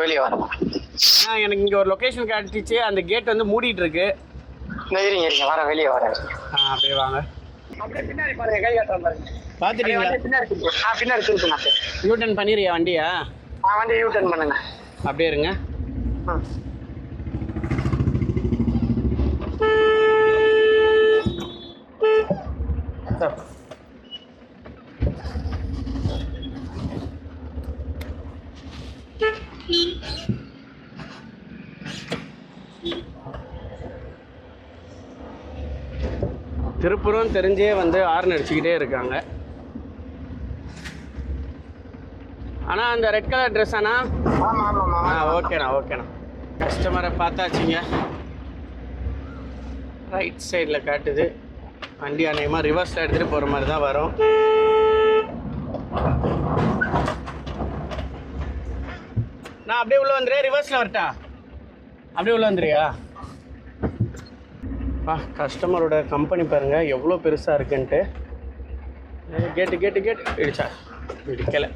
வெளியே வரமா? எனக்கு இங்கே ஒரு லொக்கேஷன் காட்டிச்சு. அந்த கேட் வந்து மூடிட்டு இருக்கு. இருங்க வர, வெளியே வர. அப்படியே வாங்க. அப்படியே பின்னாடி பாருங்க, கை காட்டுறேன் பாருங்க. பார்த்துட்டீங்களா? பின்னாடி திருப்புங்க. யூ-டர்ன் பண்ணிடுறியா வண்டியா? வண்டியை யூ-டர்ன் பண்ணுங்க. அப்படியே இருங்க. திருப்புறம் தெரிஞ்சே வந்து ஹார்ன் அடிச்சுக்கிட்டே இருக்காங்க. ஆனால் அந்த ரெட் கலர் ட்ரெஸ் அண்ணா? ஓகேண்ணா. கஸ்டமரை பார்த்தாச்சுங்க. ரைட் சைடில் காட்டுது. வண்டி அநேகமாக ரிவர்ஸில் எடுத்துகிட்டு போகிற மாதிரி தான் வரும். நான் அப்படியே உள்ளே வந்துடுறேன். ரிவர்ஸில் வரட்டா? அப்படியே உள்ளே வந்துடுறியா? கஸ்டமரோட கம்பெனி பாருங்கள் எவ்வளோ பெருசாக இருக்குன்ட்டு. கேட்டு இடிச்சா இடிக்கலை.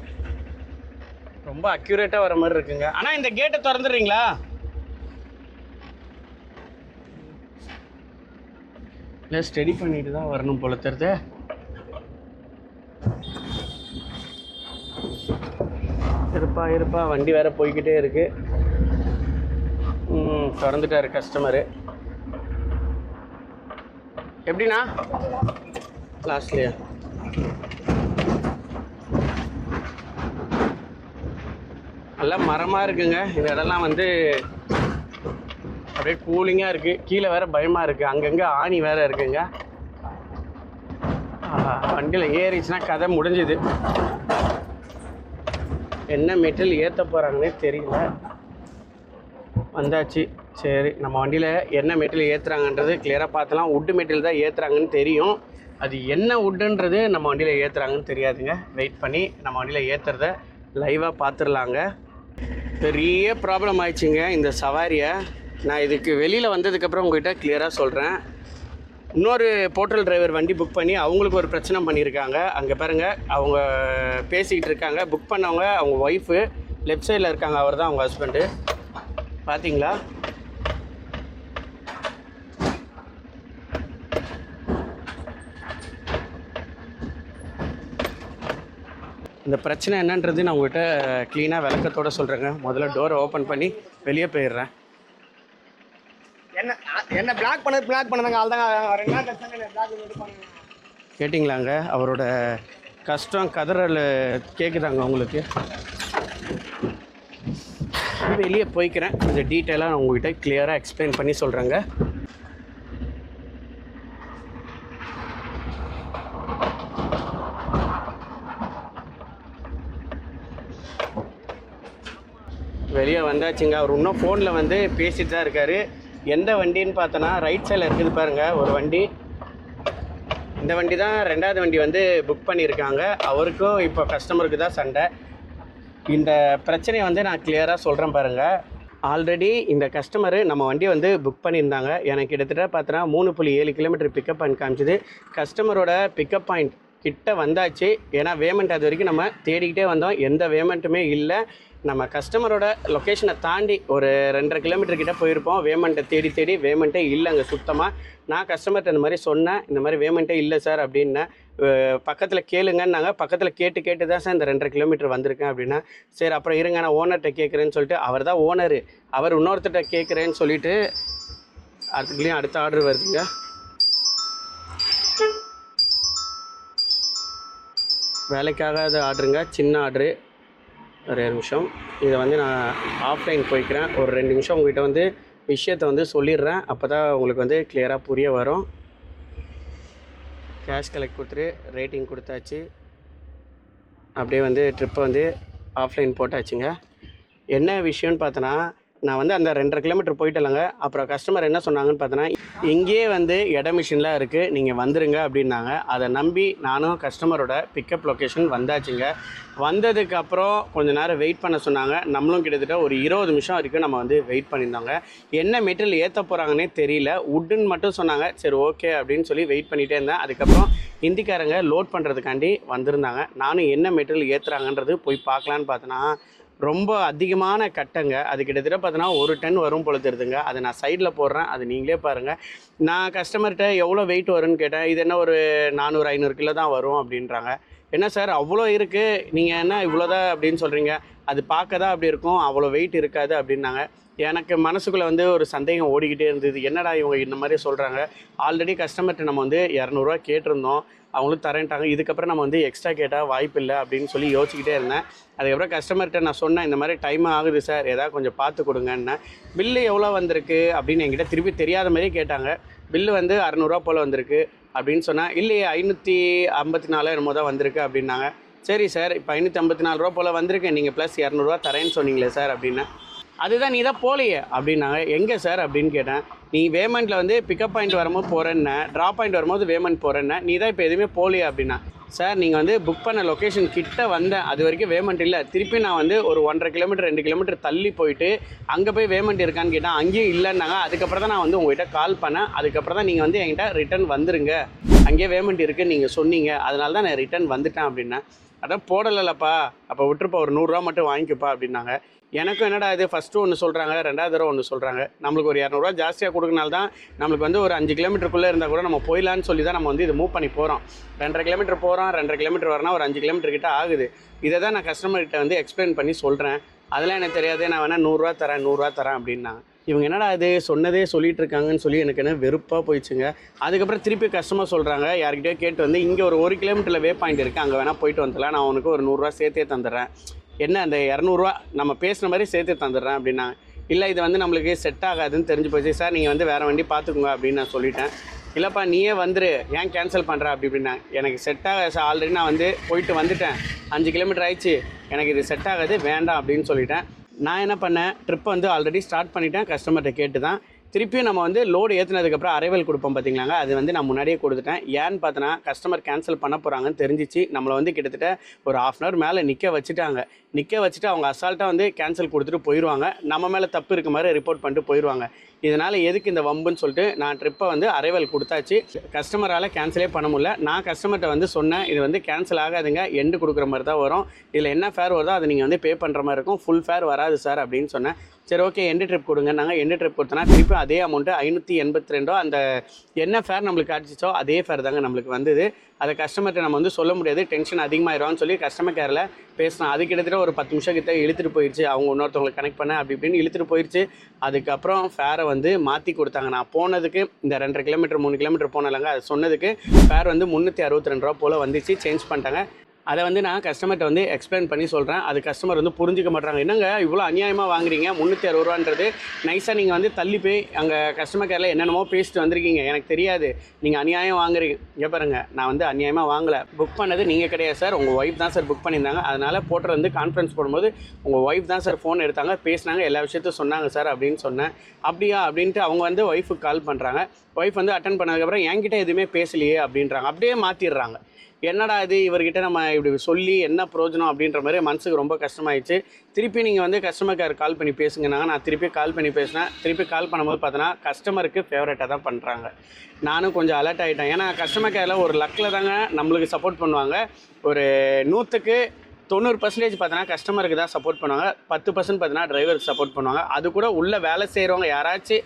ரொம்ப அக்யூரேட்டாக வர மாதிரி இருக்குங்க. ஆனால் இந்த கேட்டை திறந்துடுறீங்களா? இல்லை, ஸ்டடி பண்ணிட்டு தான் வரணும் போல தெரியுது. இருப்பா வண்டி வேற போய்கிட்டே இருக்கு. திறந்துட்டாரு கஸ்டமரு. எப்படிண்ணா லாஸ்ட்லையா? நல்லா மரமாக இருக்குங்க. இந்த இடம்லாம் வந்து அப்படியே கூலிங்காக இருக்குது. கீழே வேறு பயமாக இருக்குது. அங்கங்கே ஆணி வேறு இருக்குங்க. வண்டியில் ஏறிச்சுன்னா கதை முடிஞ்சுது. என்ன மெட்டீரியல் ஏற்ற போகிறாங்கன்னே தெரியல. வந்தாச்சு. சரி, நம்ம வண்டியில் என்ன மெட்டீரியல் ஏற்றுறாங்கன்றது கிளியராக பார்த்தலாம். வுட்டு மெட்டீரியல் தான் ஏற்றுறாங்கன்னு தெரியும். அது என்ன வுட்டுன்றது நம்ம வண்டியில் ஏற்றுறாங்கன்னு தெரியாதுங்க. வெயிட் பண்ணி நம்ம வண்டியில் ஏற்றுறத லைவாக பார்த்துடலாங்க. பெரிய ப்ராப்ளம் ஆயிடுச்சுங்க இந்த சவாரியை. நான் இதுக்கு வெளியில் வந்ததுக்கப்புறம் உங்கள்கிட்ட கிளியராக சொல்கிறேன். இன்னொரு போர்ட்டல் டிரைவர் வண்டி புக் பண்ணி அவங்களுக்கு ஒரு பிரச்சனை பண்ணியிருக்காங்க. அங்கே பாருங்கள், அவங்க பேசிக்கிட்டு இருக்காங்க. புக் பண்ணவங்க அவங்க ஒய்ஃபு, லெஃப்ட் சைடில் இருக்காங்க, அவர் தான் அவங்க ஹஸ்பண்டு. பார்த்தீங்களா? இந்த பிரச்சனை என்னன்றது நான் உங்கள்கிட்ட க்ளீனாக விளக்கத்தோடு சொல்கிறேங்க. முதல்ல டோரை ஓப்பன் பண்ணி வெளியே போயிடுறேன். என்ன பிளாக் பண்ணதாங்க. அதுதாங்க 2 நாள் கழிச்சு பிளாக் பண்ணுங்க. கேட்டிங்களாங்க? அவரோட கஷ்டம் கதறல் கேட்குதாங்க உங்களுக்கு? வெளியே போய்க்கிறேன். கொஞ்சம் டீட்டெயிலாக நான் உங்கள்கிட்ட கிளியராக எக்ஸ்பிளைன் பண்ணி சொல்கிறேங்க. வெளியே வந்தாச்சுங்க. அவர் இன்னும் ஃபோனில் வந்து பேசிட்டு தான் இருக்கார். எந்த வண்டின்னு பார்த்தோன்னா ரைட் சைடில் இருக்குது பாருங்கள் ஒரு வண்டி. இந்த வண்டி தான் 2வது வண்டி வந்து புக் பண்ணியிருக்காங்க. அவருக்கும் இப்போ கஸ்டமருக்கு தான் சண்டை. இந்த பிரச்சனையை வந்து நான் கிளியராக சொல்கிறேன் பாருங்கள். ஆல்ரெடி இந்த கஸ்டமரு நம்ம வண்டியை வந்து புக் பண்ணியிருந்தாங்க. எனக்கு கிட்டத்தட்ட பார்த்தோன்னா 3.7 கிலோமீட்டர் பிக்கப் பாயிண்ட் காமிச்சிது. கஸ்டமரோட பிக்கப் பாயிண்ட் கிட்ட வந்தாச்சு. ஏன்னா வேமெண்ட் அது வரைக்கும் நம்ம தேடிக்கிட்டே வந்தோம், எந்த வேமெண்ட்டுமே இல்லை. நம்ம கஸ்டமரோட லொக்கேஷனை தாண்டி ஒரு 2.5 கிலோமீட்டர் கிட்ட போயிருப்போம். வேமெண்ட்டை தேடி வேமெண்ட்டே இல்லைங்க சுத்தமாக. நான் கஸ்டமர்கிட்ட இந்த மாதிரி சொன்னேன், இந்த மாதிரி வேமெண்ட்டே இல்லை சார் அப்படின்னேன். பக்கத்தில் கேளுங்கன்னாங்க. பக்கத்தில் கேட்டு தான் சார் இந்த 2.5 கிலோமீட்டர் வந்திருக்கேன் அப்படின்னா. சரி அப்புறம் இருங்க நான் ஓனர்கிட்ட கேட்குறேன்னு சொல்லிட்டு, அவர் தான் ஓனரு, அவர் இன்னொருத்தர்கிட்ட கேட்குறேன்னு சொல்லிவிட்டு அதுக்குள்ளேயும் அடுத்த ஆர்டர் வருதுங்க. வேலைக்காகாத ஆர்டருங்க, சின்ன ஆர்டரு. ஒரு நிமிஷம், இதை வந்து நான் ஆஃப்லைன் போய்க்கிறேன். ஒரு 2 நிமிஷம் உங்கள்கிட்ட வந்து விஷயத்தை வந்து சொல்லிடுறேன். அப்போ தான் உங்களுக்கு வந்து கிளியராக புரிய வரும். கேஷ் கலெக்ட் கொடுத்துட்டு ரேட்டிங் கொடுத்தாச்சு. அப்படியே வந்து ட்ரிப்பை வந்து ஆஃப்லைன் போட்டாச்சுங்க. என்ன விஷயம்னு பார்த்தோன்னா, நான் வந்து அந்த 2.5 கிலோமீட்டர் போயிட்டேலங்க. அப்புறம் கஸ்டமர் என்ன சொன்னாங்கன்னு பார்த்தோன்னா, இங்கேயே வந்து இட மிஷின்லாம் இருக்குது, நீங்கள் வந்துருங்க அப்படின்னாங்க. அதை நம்பி நானும் கஸ்டமரோட பிக்கப் லொக்கேஷன் வந்தாச்சுங்க. வந்ததுக்கப்புறம் கொஞ்சம் நேரம் வெயிட் பண்ண சொன்னாங்க. நம்மளும் கிட்டத்தட்ட ஒரு 20 நிமிஷம் வரைக்கும் நம்ம வந்து வெயிட் பண்ணியிருந்தோங்க. என்ன மெட்டீரியல் ஏற்ற போகிறாங்கன்னே தெரியல. வுட்டுன்னு மட்டும் சொன்னாங்க. சரி ஓகே அப்படின்னு சொல்லி வெயிட் பண்ணிகிட்டே இருந்தேன். அதுக்கப்புறம் ஹிந்திக்காரங்க லோட் பண்ணுறதுக்காண்டி வந்திருந்தாங்க. நானும் என்ன மெட்டீரியல் ஏற்றுறாங்கன்றது போய் பார்க்கலான்னு பார்த்தோன்னா, ரொம்ப அதிகமான கட்டைங்க. அது கிட்டத்தட்ட பார்த்தோன்னா 1 டன் வரும் போல தெரியுதுங்க. அதை நான் சைடில் போடுறேன், அது நீங்களே பாருங்கள். நான் கஸ்டமர்கிட்ட எவ்வளோ வெயிட் வரும்னு கேட்டேன். இது என்ன ஒரு 400-500 கிலோ தான் வரும் அப்படின்றாங்க. என்ன சார் அவ்வளோ இருக்குது, நீங்கள் என்ன இவ்வளோதான் அப்படின்னு சொல்கிறீங்க? அது பார்க்க தான் அப்படி இருக்கும், அவ்வளோ வெயிட் இருக்காது அப்படின்னாங்க. எனக்கு மனசுக்குள்ளே வந்து ஒரு சந்தேகம் ஓடிக்கிட்டே இருந்தது. என்னடா இவங்க இந்த மாதிரி சொல்கிறாங்க. ஆல்ரெடி கஸ்டமர்கிட்ட நம்ம வந்து 200 கேட்டிருந்தோம், அவங்களும் தரேன்ட்டாங்க. இதுக்கப்புறம் நம்ம வந்து எக்ஸ்ட்ரா கேட்டால் வாய்ப்பு இல்லை அப்படின்னு சொல்லி யோசிச்சுக்கிட்டே இருந்தேன். அதுக்கப்புறம் கஸ்டமர்கிட்ட நான் சொன்னேன், இந்த மாதிரி டைம் ஆகுது சார், எதாவது கொஞ்சம் பார்த்து கொடுங்கன்னு. பில்லு எவ்வளோ வந்திருக்கு அப்படின்னு என்கிட்ட திருப்பி தெரியாத மாதிரியே கேட்டாங்க. பில்லு வந்து 600 போல் வந்திருக்கு அப்படின்னு சொன்னால், இல்லையே 554 என்னமோ தான் வந்திருக்கு அப்படின்னாங்க. சரி சார், இப்போ 554 போல் வந்திருக்கு, நீங்கள் ப்ளஸ் 200 தரேன்னு சொன்னீங்களே சார் அப்படின்னா. அதுதான் நீ தான் போகலையே அப்படின்னாங்க. எங்கே சார் அப்படின்னு கேட்டேன். நீ வேமெண்ட்டில் வந்து பிக்கப் பாயிண்ட் வரும்போது போகிறேன்ன, ட்ராப் பாயிண்ட் வரும்போது வேமெண்ட் போகிறேன்ன, நீ தான் இப்போ எதுவுமே போகலையே அப்படின்னா. சார் நீங்கள் வந்து புக் பண்ண லொக்கேஷன் கிட்ட வந்தேன், அது வரைக்கும் வேமெண்ட் இல்லை. திருப்பி நான் வந்து ஒரு 1.5 கிலோமீட்டர் 2 கிலோமீட்டர் தள்ளி போயிட்டு அங்கே போய் வேமெண்ட் இருக்கான்னு கேட்டேன். அங்கேயும் இல்லைன்னாங்க. அதுக்கப்புறம் தான் நான் வந்து உங்கள்கிட்ட கால் பண்ணேன். அதுக்கப்புறம் தான் நீங்கள் வந்து என்கிட்ட ரிட்டன் வந்துருங்க, அங்கேயே வேமெண்ட் இருக்குதுன்னு நீங்கள் சொன்னீங்க, அதனால தான் நான் ரிட்டன் வந்துட்டேன் அப்படின்னா. அதான் போடலைப்பா, அப்போ விட்டுருப்பா, ஒரு 100 ரூபா மட்டும் வாங்கிக்கப்பா அப்படின்னாங்க. எனக்கும் என்னடா இது, ஃபஸ்ட்டு ஒன்று சொல்கிறாங்க, 2வது தடவை ஒன்று சொல்கிறாங்க. நம்மளுக்கு ஒரு 200 ஜாஸ்தியாக கொடுக்கனால தான் நம்மளுக்கு வந்து ஒரு 5 கிலோமீட்டருக்குள்ளே இருந்தால் கூட நம்ம போயிடலான்னு சொல்லி தான் நம்ம வந்து இது மூவ் பண்ணி போகிறோம். 2.5 கிலோமீட்டர் போகிறோம், 2.5 கிலோமீட்டர் வரனா ஒரு 5 கிலோமீட்டர் கிட்ட ஆகுது. இதை தான் நான் கஸ்டமர்கிட்ட வந்து எக்ஸ்பிளைன் பண்ணி சொல்கிறேன். அதெல்லாம் எனக்கு தெரியாது, நான் வேணால் 100 தரேன் 100 தரேன் அப்படின்னாங்க. இவங்க என்னடா அது சொன்னதே சொல்லிட்டு இருக்காங்கன்னு சொல்லி எனக்கு என்ன வெறுப்பாக போயிடுச்சுங்க. அதுக்கப்புறம் திருப்பி கஸ்டமர் சொல்கிறாங்க, யார்கிட்டயோ கேட்டு வந்து இங்கே ஒரு 1 கிலோமீட்டரில் வே பாயிண்ட் இருக்குது, அங்கே வேணால் போயிட்டு வந்துடலாம், நான் உனக்கு ஒரு 100 சேர்த்தே தந்துடுறேன், என்ன அந்த 200 நம்ம பேசுன மாதிரி சேர்த்து தந்துடுறேன் அப்படின்னாங்க. இல்லை இது வந்து நம்மளுக்கு செட் ஆகாதுன்னு தெரிஞ்சு போச்சு சார், நீங்கள் வந்து வேறு வண்டி பார்த்துக்குங்க அப்படின்னு நான் சொல்லிட்டேன். இல்லைப்பா நீயே வந்துரு, ஏன் கேன்சல் பண்ணுற அப்படி அப்படின்னா. எனக்கு செட் ஆக சார், ஆல்ரெடி நான் வந்து போயிட்டு வந்துட்டேன், 5 கிலோமீட்டர் ஆயிடுச்சு, எனக்கு இது செட் ஆகாது, வேண்டாம் அப்படின்னு சொல்லிட்டேன். நான் என்ன பண்ணேன், ட்ரிப்பை வந்து ஆல்ரெடி ஸ்டார்ட் பண்ணிட்டேன், கஸ்டமர்கிட்ட கேட்டு தான். திருப்பியும் நம்ம வந்து லோடு ஏற்றுனதுக்கப்புறம் அரைவல் கொடுப்போம் பார்த்தீங்களாங்க, அது வந்து நான் முன்னாடியே கொடுத்துட்டேன். ஏன்னு பார்த்தோன்னா கஸ்டமர் கேன்சல் பண்ண போகிறாங்கன்னு தெரிஞ்சிச்சு. நம்மளை வந்து கிட்டத்தட்ட ஒரு 1/2 hour மேலே நிற்க வச்சுட்டு அவங்க அசால்ட்டாக வந்து கேன்சல் கொடுத்துட்டு போயிடுவாங்க. நம்ம மேலே தப்பு இருக்க மாதிரி ரிப்போர்ட் பண்ணிட்டு போயிடுவாங்க. இதனால் எதுக்கு இந்த வம்புன்னு சொல்லிட்டு நான் ட்ரிப்பை வந்து அரைவல் கொடுத்தாச்சு. கஸ்டமரால் கேன்சலே பண்ண முடியல. நான் கஸ்டமர்கிட்ட வந்து சொன்னேன், இது வந்து கேன்சல் ஆகாதுங்க, எண்டு கொடுக்குற மாதிரி தான் வரும், இதில் என்ன ஃபேர் வருதோ அதை நீங்கள் வந்து பே பண்ணுற மாதிரி இருக்கும், ஃபுல் ஃபேர் வராது சார் அப்படின்னு சொன்னேன். சரி ஓகே எண்டு ட்ரிப் கொடுங்க. நாங்கள் எண்டு ட்ரிப் கொடுத்தோன்னா திருப்பி அதே அமௌண்ட்டு 582 அந்த என்ன ஃபேர் நம்மளுக்கு கிடச்சிச்சோ அதே ஃபேர் தாங்க நம்மளுக்கு வந்தது. அதை கஸ்டமர்கிட்ட நம்ம வந்து சொல்ல முடியாது, டென்ஷன் அதிகமாகிடும்னு சொல்லி கஸ்டமர் கேரில் பேசினேன். அது கிட்டத்தட்ட ஒரு 10 நிமிஷம் கிட்ட இழுத்துட்டு போயிடுச்சு. அவங்க இன்னொருத்தவங்களை கனெக்ட் பண்ண அப்படி இப்படின்னு இழுத்துட்டு போயிடுச்சு. அதுக்கப்புறம் ஃபேரை வந்து மாற்றி கொடுத்தாங்க. நான் போனதுக்கு இந்த 2.5 கிலோமீட்டர் 3 கிலோமீட்டர் போனலங்க, அது சொன்னதுக்கு ஃபேர் வந்து 362 ரூபா போல் வந்துச்சு. சேஞ்ச் பண்ணிட்டாங்க. அதை வந்து நான் கஸ்டமர்கிட்ட வந்து எக்ஸ்பிளைன் பண்ணி சொல்கிறேன். அது கஸ்டமர் வந்து புரிஞ்சிக்க மாட்டாங்க. என்னங்க இவ்வளோ அநியாயமாக வாங்குறீங்க, 360 ரூபான்றது நைஸாக நீங்கள் வந்து தள்ளி போய் அங்கே கஸ்டமர் கேரில் என்னென்னமோ பேசிட்டு வந்திருக்கீங்க, எனக்கு தெரியாது, நீங்கள் அநியாயம் வாங்குறீங்க. இங்கே பாருங்க, நான் வந்து அநியாயமாக வாங்கலை, புக் பண்ணது நீங்கள் கிடையாது சார், உங்கள் ஒய்ஃப் தான் சார் புக் பண்ணியிருந்தாங்க. அதனால் போட்டர் வந்து கான்ஃபரன்ஸ் போடும்போது உங்கள் ஒய்ஃப் தான் சார் ஃபோன் எடுத்தாங்க, பேசினாங்க, எல்லா விஷயத்தையும் சொன்னாங்க சார் அப்படின்னு சொன்னேன். அப்படியா அப்படின்ட்டு அவங்க வந்து ஒய்ஃபுக்கு கால் பண்ணுறாங்க. ஒய்ஃப் வந்து அட்டன் பண்ணதுக்கப்புறம் என்கிட்ட எதுவுமே பேசலையே அப்படின்றாங்க. அப்படியே மாற்றிடுறாங்க. என்னடா இது, இவர்கிட்ட நம்ம இப்படி சொல்லி என்ன பிரயோஜனம் அப்படின்ற மாதிரி மனசுக்கு ரொம்ப கஷ்டமாயிடுச்சு. திருப்பி நீங்கள் வந்து கஸ்டமர் கேர் கால் பண்ணி பேசுங்கன்னாங்க. நான் திருப்பி கால் பண்ணி பேசினேன். திருப்பி கால் பண்ணும்போது பார்த்தோன்னா கஸ்டமருக்கு ஃபேவரட்டாக தான் பண்ணுறாங்க. நானும் கொஞ்சம் அலர்ட் ஆகிட்டேன். ஏன்னா கஸ்டமர் கேரில் ஒரு லக்கில் தாங்க நம்மளுக்கு சப்போர்ட் பண்ணுவாங்க. ஒரு 100க்கு 90% பார்த்தோன்னா கஸ்டமருக்கு தான் சப்போர்ட் பண்ணுவாங்க. 10% பார்த்தோன்னா டிரைவருக்கு சப்போர்ட் பண்ணுவாங்க. அது கூட உள்ள வேலை செய்கிறவங்க யாராச்சும்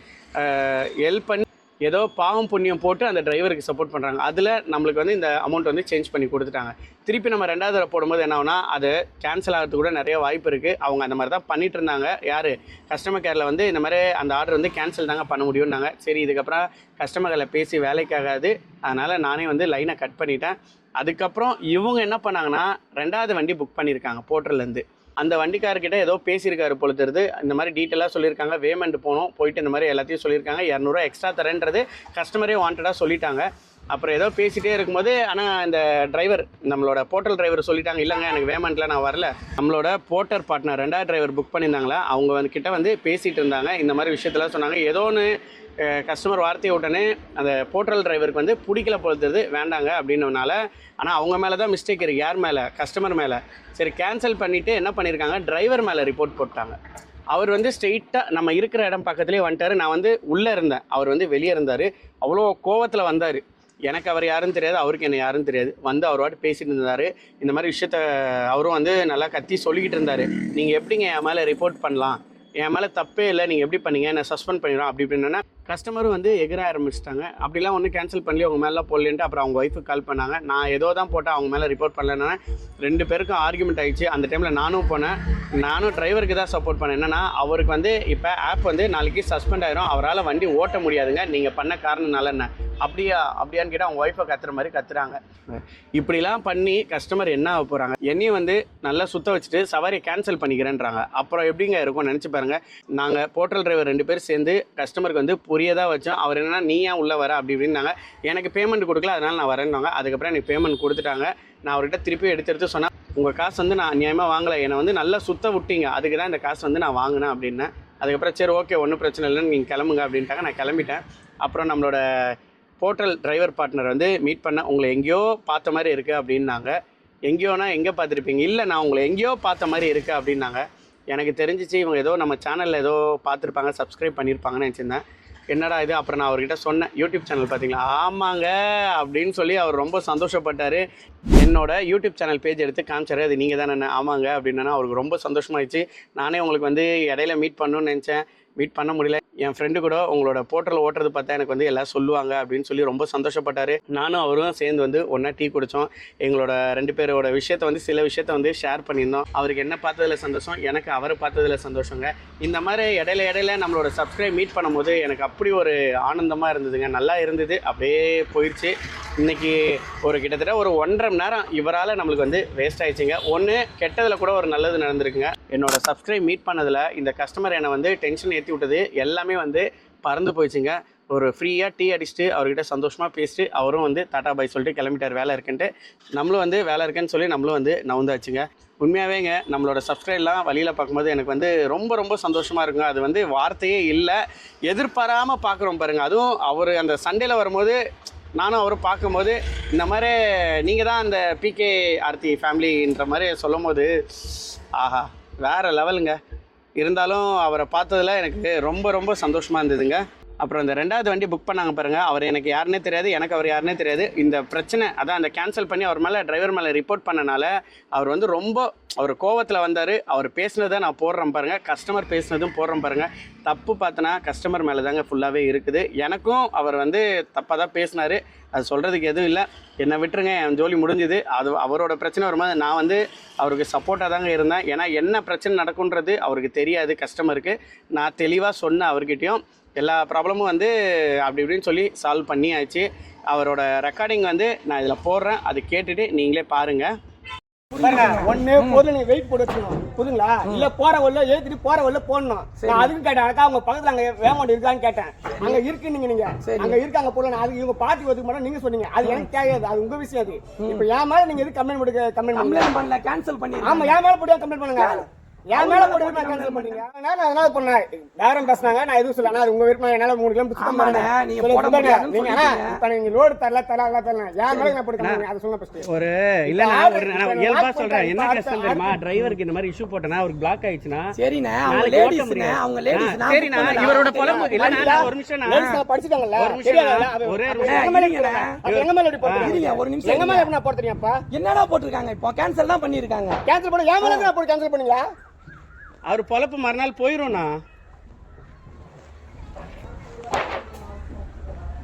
ஹெல்ப் பண்ணி ஏதோ பாவம் புண்ணியம் போட்டு அந்த டிரைவருக்கு சப்போர்ட் பண்ணுறாங்க. அதில் நம்மளுக்கு வந்து இந்த அமௌண்ட் வந்து சேஞ்ச் பண்ணி கொடுத்துட்டாங்க. திருப்பி நம்ம 2வது தடவை போடும்போது என்ன ஆகுனா, அது கேன்சல் ஆகிறதுக்கு கூட நிறைய வாய்ப்பு இருக்குது. அவங்க அந்த மாதிரி தான் பண்ணிகிட்டு இருந்தாங்க. யார் கஸ்டமர் கேரில் வந்து இந்த மாதிரி அந்த ஆர்டர் வந்து கேன்சல் தாங்க பண்ண முடியும்னாங்க. சரி இதுக்கப்புறம் கஸ்டமர் கேரில் பேசி வேலைக்காகாது, அதனால் நானே வந்து லைனை கட் பண்ணிட்டேன். அதுக்கப்புறம் இவங்க என்ன பண்ணாங்கன்னா 2வது வண்டி புக் பண்ணியிருக்காங்க போர்ட்டர்லேருந்து. அந்த வண்டிக்காரர்கிட்ட ஏதோ பேசியிருக்காரு போல தெரியுது. இந்த மாதிரி டீட்டெயிலாக சொல்லியிருக்காங்க. வேமெண்ட் போனோம், போயிட்டு இந்த மாதிரி எல்லாத்தையும் சொல்லியிருக்காங்க. 200 ரூபா எக்ஸ்ட்ரா தரேன்றது கஸ்டமரே வாண்டடாக சொல்லிட்டாங்க. அப்புறம் ஏதோ பேசிகிட்டே இருக்கும்போது ஆனால் இந்த டிரைவர், நம்மளோட போர்ட்டல் டிரைவர் சொல்லிட்டாங்க, இல்லைங்க எனக்கு வேமெண்ட்டில் நான் வரல. நம்மளோட போர்ட்டர் பார்ட்னர் 2வது டிரைவர் புக் பண்ணியிருந்தாங்களா, அவங்க வந்து கிட்ட வந்து பேசிகிட்டு இருந்தாங்க. இந்த மாதிரி விஷயத்தெல்லாம் சொன்னாங்க. ஏதோ ஒன்று கஸ்டமர் வார்த்தையை உடனே அந்த போர்ட்டல் டிரைவருக்கு வந்து பிடிக்கல பொறுத்தது, வேண்டாங்க அப்படின்னனால. ஆனால் அவங்க மேலே தான் மிஸ்டேக் இருக்குது. யார் மேலே? கஸ்டமர் மேலே. சரி கேன்சல் பண்ணிவிட்டு என்ன பண்ணியிருக்காங்க, டிரைவர் மேலே ரிப்போர்ட் போட்டாங்க. அவர் வந்து ஸ்ட்ரெயிட்டாக நம்ம இருக்கிற இடம் பக்கத்துலேயே வந்துட்டார். நான் வந்து உள்ளே இருந்தேன், அவர் வந்து வெளியே இருந்தார். அவ்வளோ கோவத்தில் வந்தார். எனக்கு அவர் யாருன்னு தெரியாது, அவருக்கு என்ன யாருன்னு தெரியாது. வந்து அவர் வாட்டு பேசிட்டு இருந்தார். இந்த மாதிரி விஷயத்த அவரும் வந்து நல்லா கத்தி சொல்லிக்கிட்டு இருந்தார். நீங்கள் எப்படிங்க என் மேலே ரிப்போர்ட் பண்ணலாம், என் மேலே தப்பே இல்லை, நீங்கள் எப்படி பண்ணீங்க, என்ன சஸ்பெண்ட் பண்ணிடுறோம் அப்படி இப்படின்னா கஸ்டமரும் வந்து எகிர ஆரம்பிச்சிட்டாங்க. அப்படிலாம் ஒன்றும் கேன்சல் பண்ணி அவங்க மேலே போடலேன்ட்டு அப்புறம் அவங்க ஒய்ஃபுக்கு கால் பண்ணாங்க. நான் ஏதோ தான் போட்டேன், அவங்க மேலே ரிப்போர்ட் பண்ணலன்னா 2 பேருக்கும் ஆர்குமெண்ட் ஆகிடுச்சு. அந்த டைமில் நானும் போனேன். நானும் டிரைவருக்கு தான் சப்போர்ட் பண்ணேன். என்னென்னா அவருக்கு வந்து இப்போ ஆப் வந்து நாளைக்கு சஸ்பெண்ட் ஆயிரும், அவரால் வண்டி ஓட்ட முடியாதுங்க, நீங்கள் பண்ண காரணனால என்ன அப்படியான்னு கேட்டால் அவங்க ஒய்ஃபை கத்துற மாதிரி கத்துறாங்க. இப்படிலாம் பண்ணி கஸ்டமர் என்ன ஆக போகிறாங்க, என்னையும் வந்து நல்லா சுற்ற வச்சுட்டு சவாரியை கேன்சல் பண்ணிக்கிறேன்றாங்க. அப்புறம் எப்படிங்க இருக்கும் நினச்சி பாருங்கள். நாங்கள் போர்ட்டல் டிரைவர் 2 பேர் சேர்ந்து கஸ்டமருக்கு வந்து புரியதாக வச்சோம். அவர் என்னன்னா நீ ஏன் உள்ளே வர அப்படி இப்படின்னாங்க. எனக்கு பேமெண்ட் கொடுக்கல, அதனால் நான் வரேன்னாங்க. அதுக்கப்புறம் எனக்கு பேமெண்ட் கொடுத்துட்டாங்க. நான் அவர்கிட்ட திருப்பி எடுத்து சொன்னேன், உங்கள் காசு வந்து நான் நியாயமாக வாங்கலை, என்னை வந்து நல்லா சுத்த விட்டீங்க, அதுக்கு தான் இந்த காசு வந்து நான் வாங்கினேன் அப்படின்னேன். அதுக்கப்புறம் சரி ஓகே ஒன்றும் பிரச்சனை இல்லைன்னு நீங்கள் கிளம்புங்க அப்படின்ட்டாங்க. நான் கிளம்பிட்டேன். அப்புறம் நம்மளோட போர்ட்டல் டிரைவர் பார்ட்னர் வந்து மீட் பண்ண, உங்களை எங்கேயோ பார்த்த மாதிரி இருக்குது அப்படின்னாங்க. எங்கேயோனா எங்கே பார்த்துருப்பீங்க? இல்லை நான் உங்களை எங்கேயோ பார்த்த மாதிரி இருக்குது அப்படின்னாங்க. எனக்கு தெரிஞ்சிச்சு இவங்க ஏதோ நம்ம சேனலில் ஏதோ பார்த்துருப்பாங்க, சப்ஸ்கிரைப் பண்ணியிருப்பாங்கன்னு நினச்சிருந்தேன். என்னடா இது, அப்புறம் நான் அவர்கிட்ட சொன்னேன், யூடியூப் சேனல் பார்த்தீங்களா? ஆமாங்க அப்படின்னு சொல்லி அவர் ரொம்ப சந்தோஷப்பட்டார். என்னோட யூடியூப் சேனல் பேஜ் எடுத்து காமிச்சாரு, அது நீங்கள் தானே? என்ன ஆமாங்க அப்படின்னா அவருக்கு ரொம்ப சந்தோஷமாயிடுச்சு. நானே உங்களுக்கு வந்து இடையில மீட் பண்ணணும்னு நினச்சேன், மீட் பண்ண முடியல. என் ஃப்ரெண்டு கூட உங்களோட போர்ட்டல் ஓட்டுறது பார்த்தா எனக்கு வந்து எல்லாம் சொல்லுவாங்க அப்படின்னு சொல்லி ரொம்ப சந்தோஷப்பட்டார். நானும் அவரும் சேர்ந்து வந்து ஒன்றா டீ குடித்தோம். எங்களோட 2 பேரோட விஷயத்தை வந்து சில விஷயத்த வந்து ஷேர் பண்ணியிருந்தோம். அவருக்கு என்ன பார்த்ததில் சந்தோஷம், எனக்கு அவரை பார்த்ததில் சந்தோஷங்க. இந்த மாதிரி இடையில நம்மளோட சப்ஸ்கிரைப் மீட் பண்ணும்போது எனக்கு அப்படி ஒரு ஆனந்தமாக இருந்ததுங்க, நல்லா இருந்தது. அப்படியே போயிடுச்சு. இன்றைக்கி ஒரு கிட்டத்தட்ட ஒரு 1.5 மணி நேரம் இவரால் நம்மளுக்கு வந்து வேஸ்ட் ஆகிடுச்சிங்க. ஒன்று கெட்டதில் கூட ஒரு நல்லது நடந்திருக்குங்க. என்னோட சப்ஸ்கிரைப் மீட் பண்ணதில் இந்த கஸ்டமர் என்னை வந்து டென்ஷன் ஏற்றி விட்டது எல்லாமே வந்து பறந்து போயிடுச்சுங்க. ஒரு ஃப்ரீயாக டீ அடிச்சுட்டு அவர்கிட்ட சந்தோஷமாக பேசிட்டு அவரும் வந்து டாட்டா பாய் சொல்லிட்டு கிளம்பிட்டார் வேலை இருக்குன்ட்டு. நம்மளும் வந்து வேலை இருக்குன்னு சொல்லி நம்மளும் வந்து நவுந்தாச்சுங்க. உண்மையாகவேங்க நம்மளோட சப்ஸ்கிரைப்லாம் வழியில் பார்க்கும்போது எனக்கு வந்து ரொம்ப ரொம்ப சந்தோஷமாக இருக்குங்க. அது வந்து வார்த்தையே இல்லை, எதிர்பாராமல் பார்க்குறோம் பாருங்கள். அதுவும் அவர் அந்த சண்டேல வரும்போது நானும் அவரும் பார்க்கும்போது இந்த மாதிரி நீங்கள் தான் அந்த பிகே ஆர்த்தி ஃபேமிலின்ற மாதிரி சொல்லும் போது ஆஹா வேறு லெவலுங்க. இருந்தாலும் அவரை பார்த்ததில் எனக்கு ரொம்ப ரொம்ப சந்தோஷமாக இருந்ததுங்க. அப்புறம் இந்த 2வது வண்டி புக் பண்ணாங்க பாருங்கள், அவர் எனக்கு யாருன்னே தெரியாது, எனக்கு அவர் யாருன்னே தெரியாது. இந்த பிரச்சனை அதான் அந்த கேன்சல் பண்ணி அவர் மேலே டிரைவர் மேலே ரிப்போர்ட் பண்ணனால அவர் வந்து ரொம்ப அவர் கோவத்தில் வந்தார். அவர் பேசுனதை நான் போடுறேன் பாருங்கள், கஸ்டமர் பேசுனதும் போடுறேன் பாருங்கள். தப்பு பார்த்தனா கஸ்டமர் மேலே தாங்க ஃபுல்லாகவே இருக்குது. எனக்கும் அவர் வந்து தப்பாக தான் பேசினார், அது சொல்கிறதுக்கு எதுவும் இல்லை. என்னை விட்டுருங்க, என் ஜோலி முடிஞ்சுது. அது அவரோட பிரச்சனை வரும்போது நான் வந்து அவருக்கு சப்போர்ட்டாக தாங்க இருந்தேன். ஏன்னா என்ன பிரச்சனை நடக்குன்றது அவருக்கு தெரியாது, கஸ்டமருக்கு. நான் தெளிவாக சொன்னேன் அவர்கிட்டையும். எல்லா ப்ராப்ளமும் வந்து அப்படி இப்படின்னு சொல்லி சால்வ் பண்ணியாச்சு. அவரோட ரெக்கார்டிங் வந்து நான் இதில் போடுறேன், அது கேட்டுட்டு நீங்களே பாருங்கள். பாருங்க, ஒண்ணு பொருள் நீங்க வெயிட் போட்டு வச்சுக்கணும், புரியுங்களா? இல்ல போற வழில ஏத்திட்டு போற வழில போடணும். நான் அதுக்கு கேட்டேன், அக்கா அவங்க பக்கத்துல அங்க வேமாண்ட் இருக்கான்னு கேட்டேன். அங்க இருக்கு நீங்க அங்க இருக்காங்க பொருள். நான் அதுக்கு இவங்க பார்ட்டி ஒதுக்க மாட்டோம் நீங்க சொன்னீங்க, அது எனக்கு தேவையாது, அது உங்க விஷயம். அது இப்ப என் மேல நீங்க எதுக்கு கம்ப்ளைண்ட் பண்ணல, கேன்சல் பண்ணி. ஆமா, என் மேல போட்டு கம்ப்ளைண்ட் பண்ணுங்க. என் மேல போட்டு கேன்சல் பண்ணீங்க. நான் அதனால பண்ணேன், யாரும் பேசுனாங்க, நான் எதுவும் சொல்லல. அது உங்க விருப்பம். என்னால 3 கிலோமீட்டர் சுத்தம் பண்ணேன். நீங்க இப்ப நீங்க லோடு தரல என் மேல நான் போட்டு அதை சொன்ன ஃபர்ஸ்ட் ஒரு இல்ல நான் இயல்பா சொல்றேன். என்ன கஷ்டம் தெரியுமா, டிரைவருக்கு இந்த மாதிரி இஷ்யூ போட்டனா அவருக்கு பிளாக் ஆயிடுச்சுனா சரிண்ணே, அவங்க லேடிஸ் சரிண்ணா, இவரோட பொலம்பு இல்ல. நான் ஒரு நிமிஷம் நான் படிச்சிட்டாங்கல்ல, ஒரு நிமிஷம் ஒரே எங்க மேல போடுறீங்க? ஒரு நிமிஷம், எங்க மேல என்ன போடுறீங்கப்பா? என்னடா போட்டுருக்காங்க? இப்போ கேன்சல் தான் பண்ணிருக்காங்க. கேன்சல் பண்ண என் மேல போட்டு கேன்சல் பண்ணீங்களா? அவர் பொழப்பு மறுநாள் போயிரும்ண்ணா.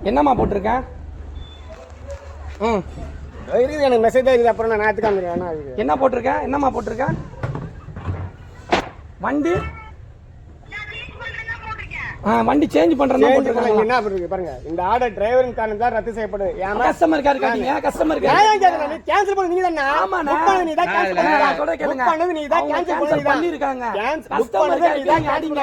என்னம்மா போட்டிருக்கேன்? இருக்குது எனக்கு மெசேஜ் இருக்குது. அப்புறம் நான் ஞாயிற்றுக்கு வந்துடுவேன். என்ன போட்டிருக்கேன்? என்னம்மா போட்டிருக்கேன்? வண்டி வண்டி சேஞ்ச் பண்றேன்னா போட்டுருக்காங்க. என்ன பண்ணுங்க பாருங்க, இந்த ஆர்டர் டிரைவரின் காரணம் தான் ரத்து செய்யப்படுது. கஸ்டமர் கேர் காட்டிங்க, கஸ்டமர் கேர் நான் ஏன் கேக்குறேன்? கேன்சல் பண்ணி நீங்க தானே? ஆமா, புக் பண்ணது நீ தான் கேன்சல் பண்ணி. சொல்றேன் கேளுங்க. புக் பண்ணது நீ தான் கேன்சல் பண்ணிருக்காங்க. கஸ்டமர் கேர் நீ தான் கேட்டிங்க.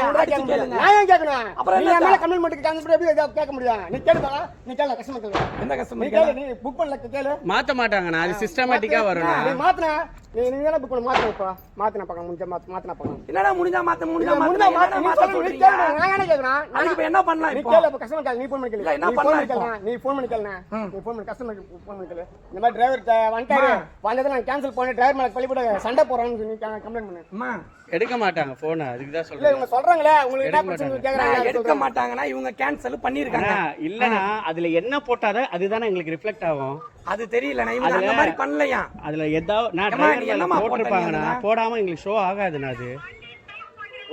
நான் ஏன் கேக்குறேன்? அப்புறம் நீ மேல கமெண்ட் பண்ணி கேன்சல் பண்ணி எப்படி கேட்க முடியும்? நீ கேளுடா, நீ கேளு கஸ்டமர் கேளு. எந்த கஸ்டமர் நீ கேளு, நீ புக் பண்ணல கேளு. மாத்த மாட்டாங்கண்ணா, அது சிஸ்டமேட்டிக்கா வரும். நீ மாத்துனா நீங்க புக் பண்ண மாத்துறப்பா. மாத்துனா பக்கம் முடிஞ்ச மாத்துனா பக்கம். என்னடா முடிஞ்சா மாத்த முடிஞ்சா மாத்த சொல்றீங்க. நான் என்ன கேக்குறேன்? அதுக்கு என்ன பண்ணலாம்? நீ கேளு, கஸ்டமர் கேளு. நீ ஃபோன் பண்ணி கேளு. நீ ஃபோன் பண்ணி கேளு. நீ ஃபோன் பண்ணி கேளு. நீ ஃபோன் பண்ணி கஸ்டமருக்கு ஃபோன் பண்ணி கேளு. இந்த மாதிரி டிரைவர் வந்துட்டாரு, வந்ததை நான் கேன்சல் பண்ணி டிரைவர் மேல பழி போட சண்டை போறான்னு சொல்லி கம்ப்ளைண்ட் பண்ணு. அம்மா எடுக்க மாட்டாங்க போன். அதுக்கு தான் இல்ல சொல்றேன். இவங்க சொல்றாங்களே, உங்களுக்கு என்ன பிரச்சனை கேக்குறாங்க? எடுக்க மாட்டாங்கன்னா இவங்க கேன்சல் பண்ணிருக்காங்க. இல்லனா அதுல என்ன போட்டாத அதுதானே எங்களுக்கு ரிஃப்ளெக்ட் ஆகும். அது தெரியல, நான் இவங்க அந்த மாதிரி பண்ணலையா? அதுல ஏதாவது நான் டிரைவர் போட்டுருப்பாங்கனா போடாம எங்களுக்கு ஷோ ஆகாதுனா. அது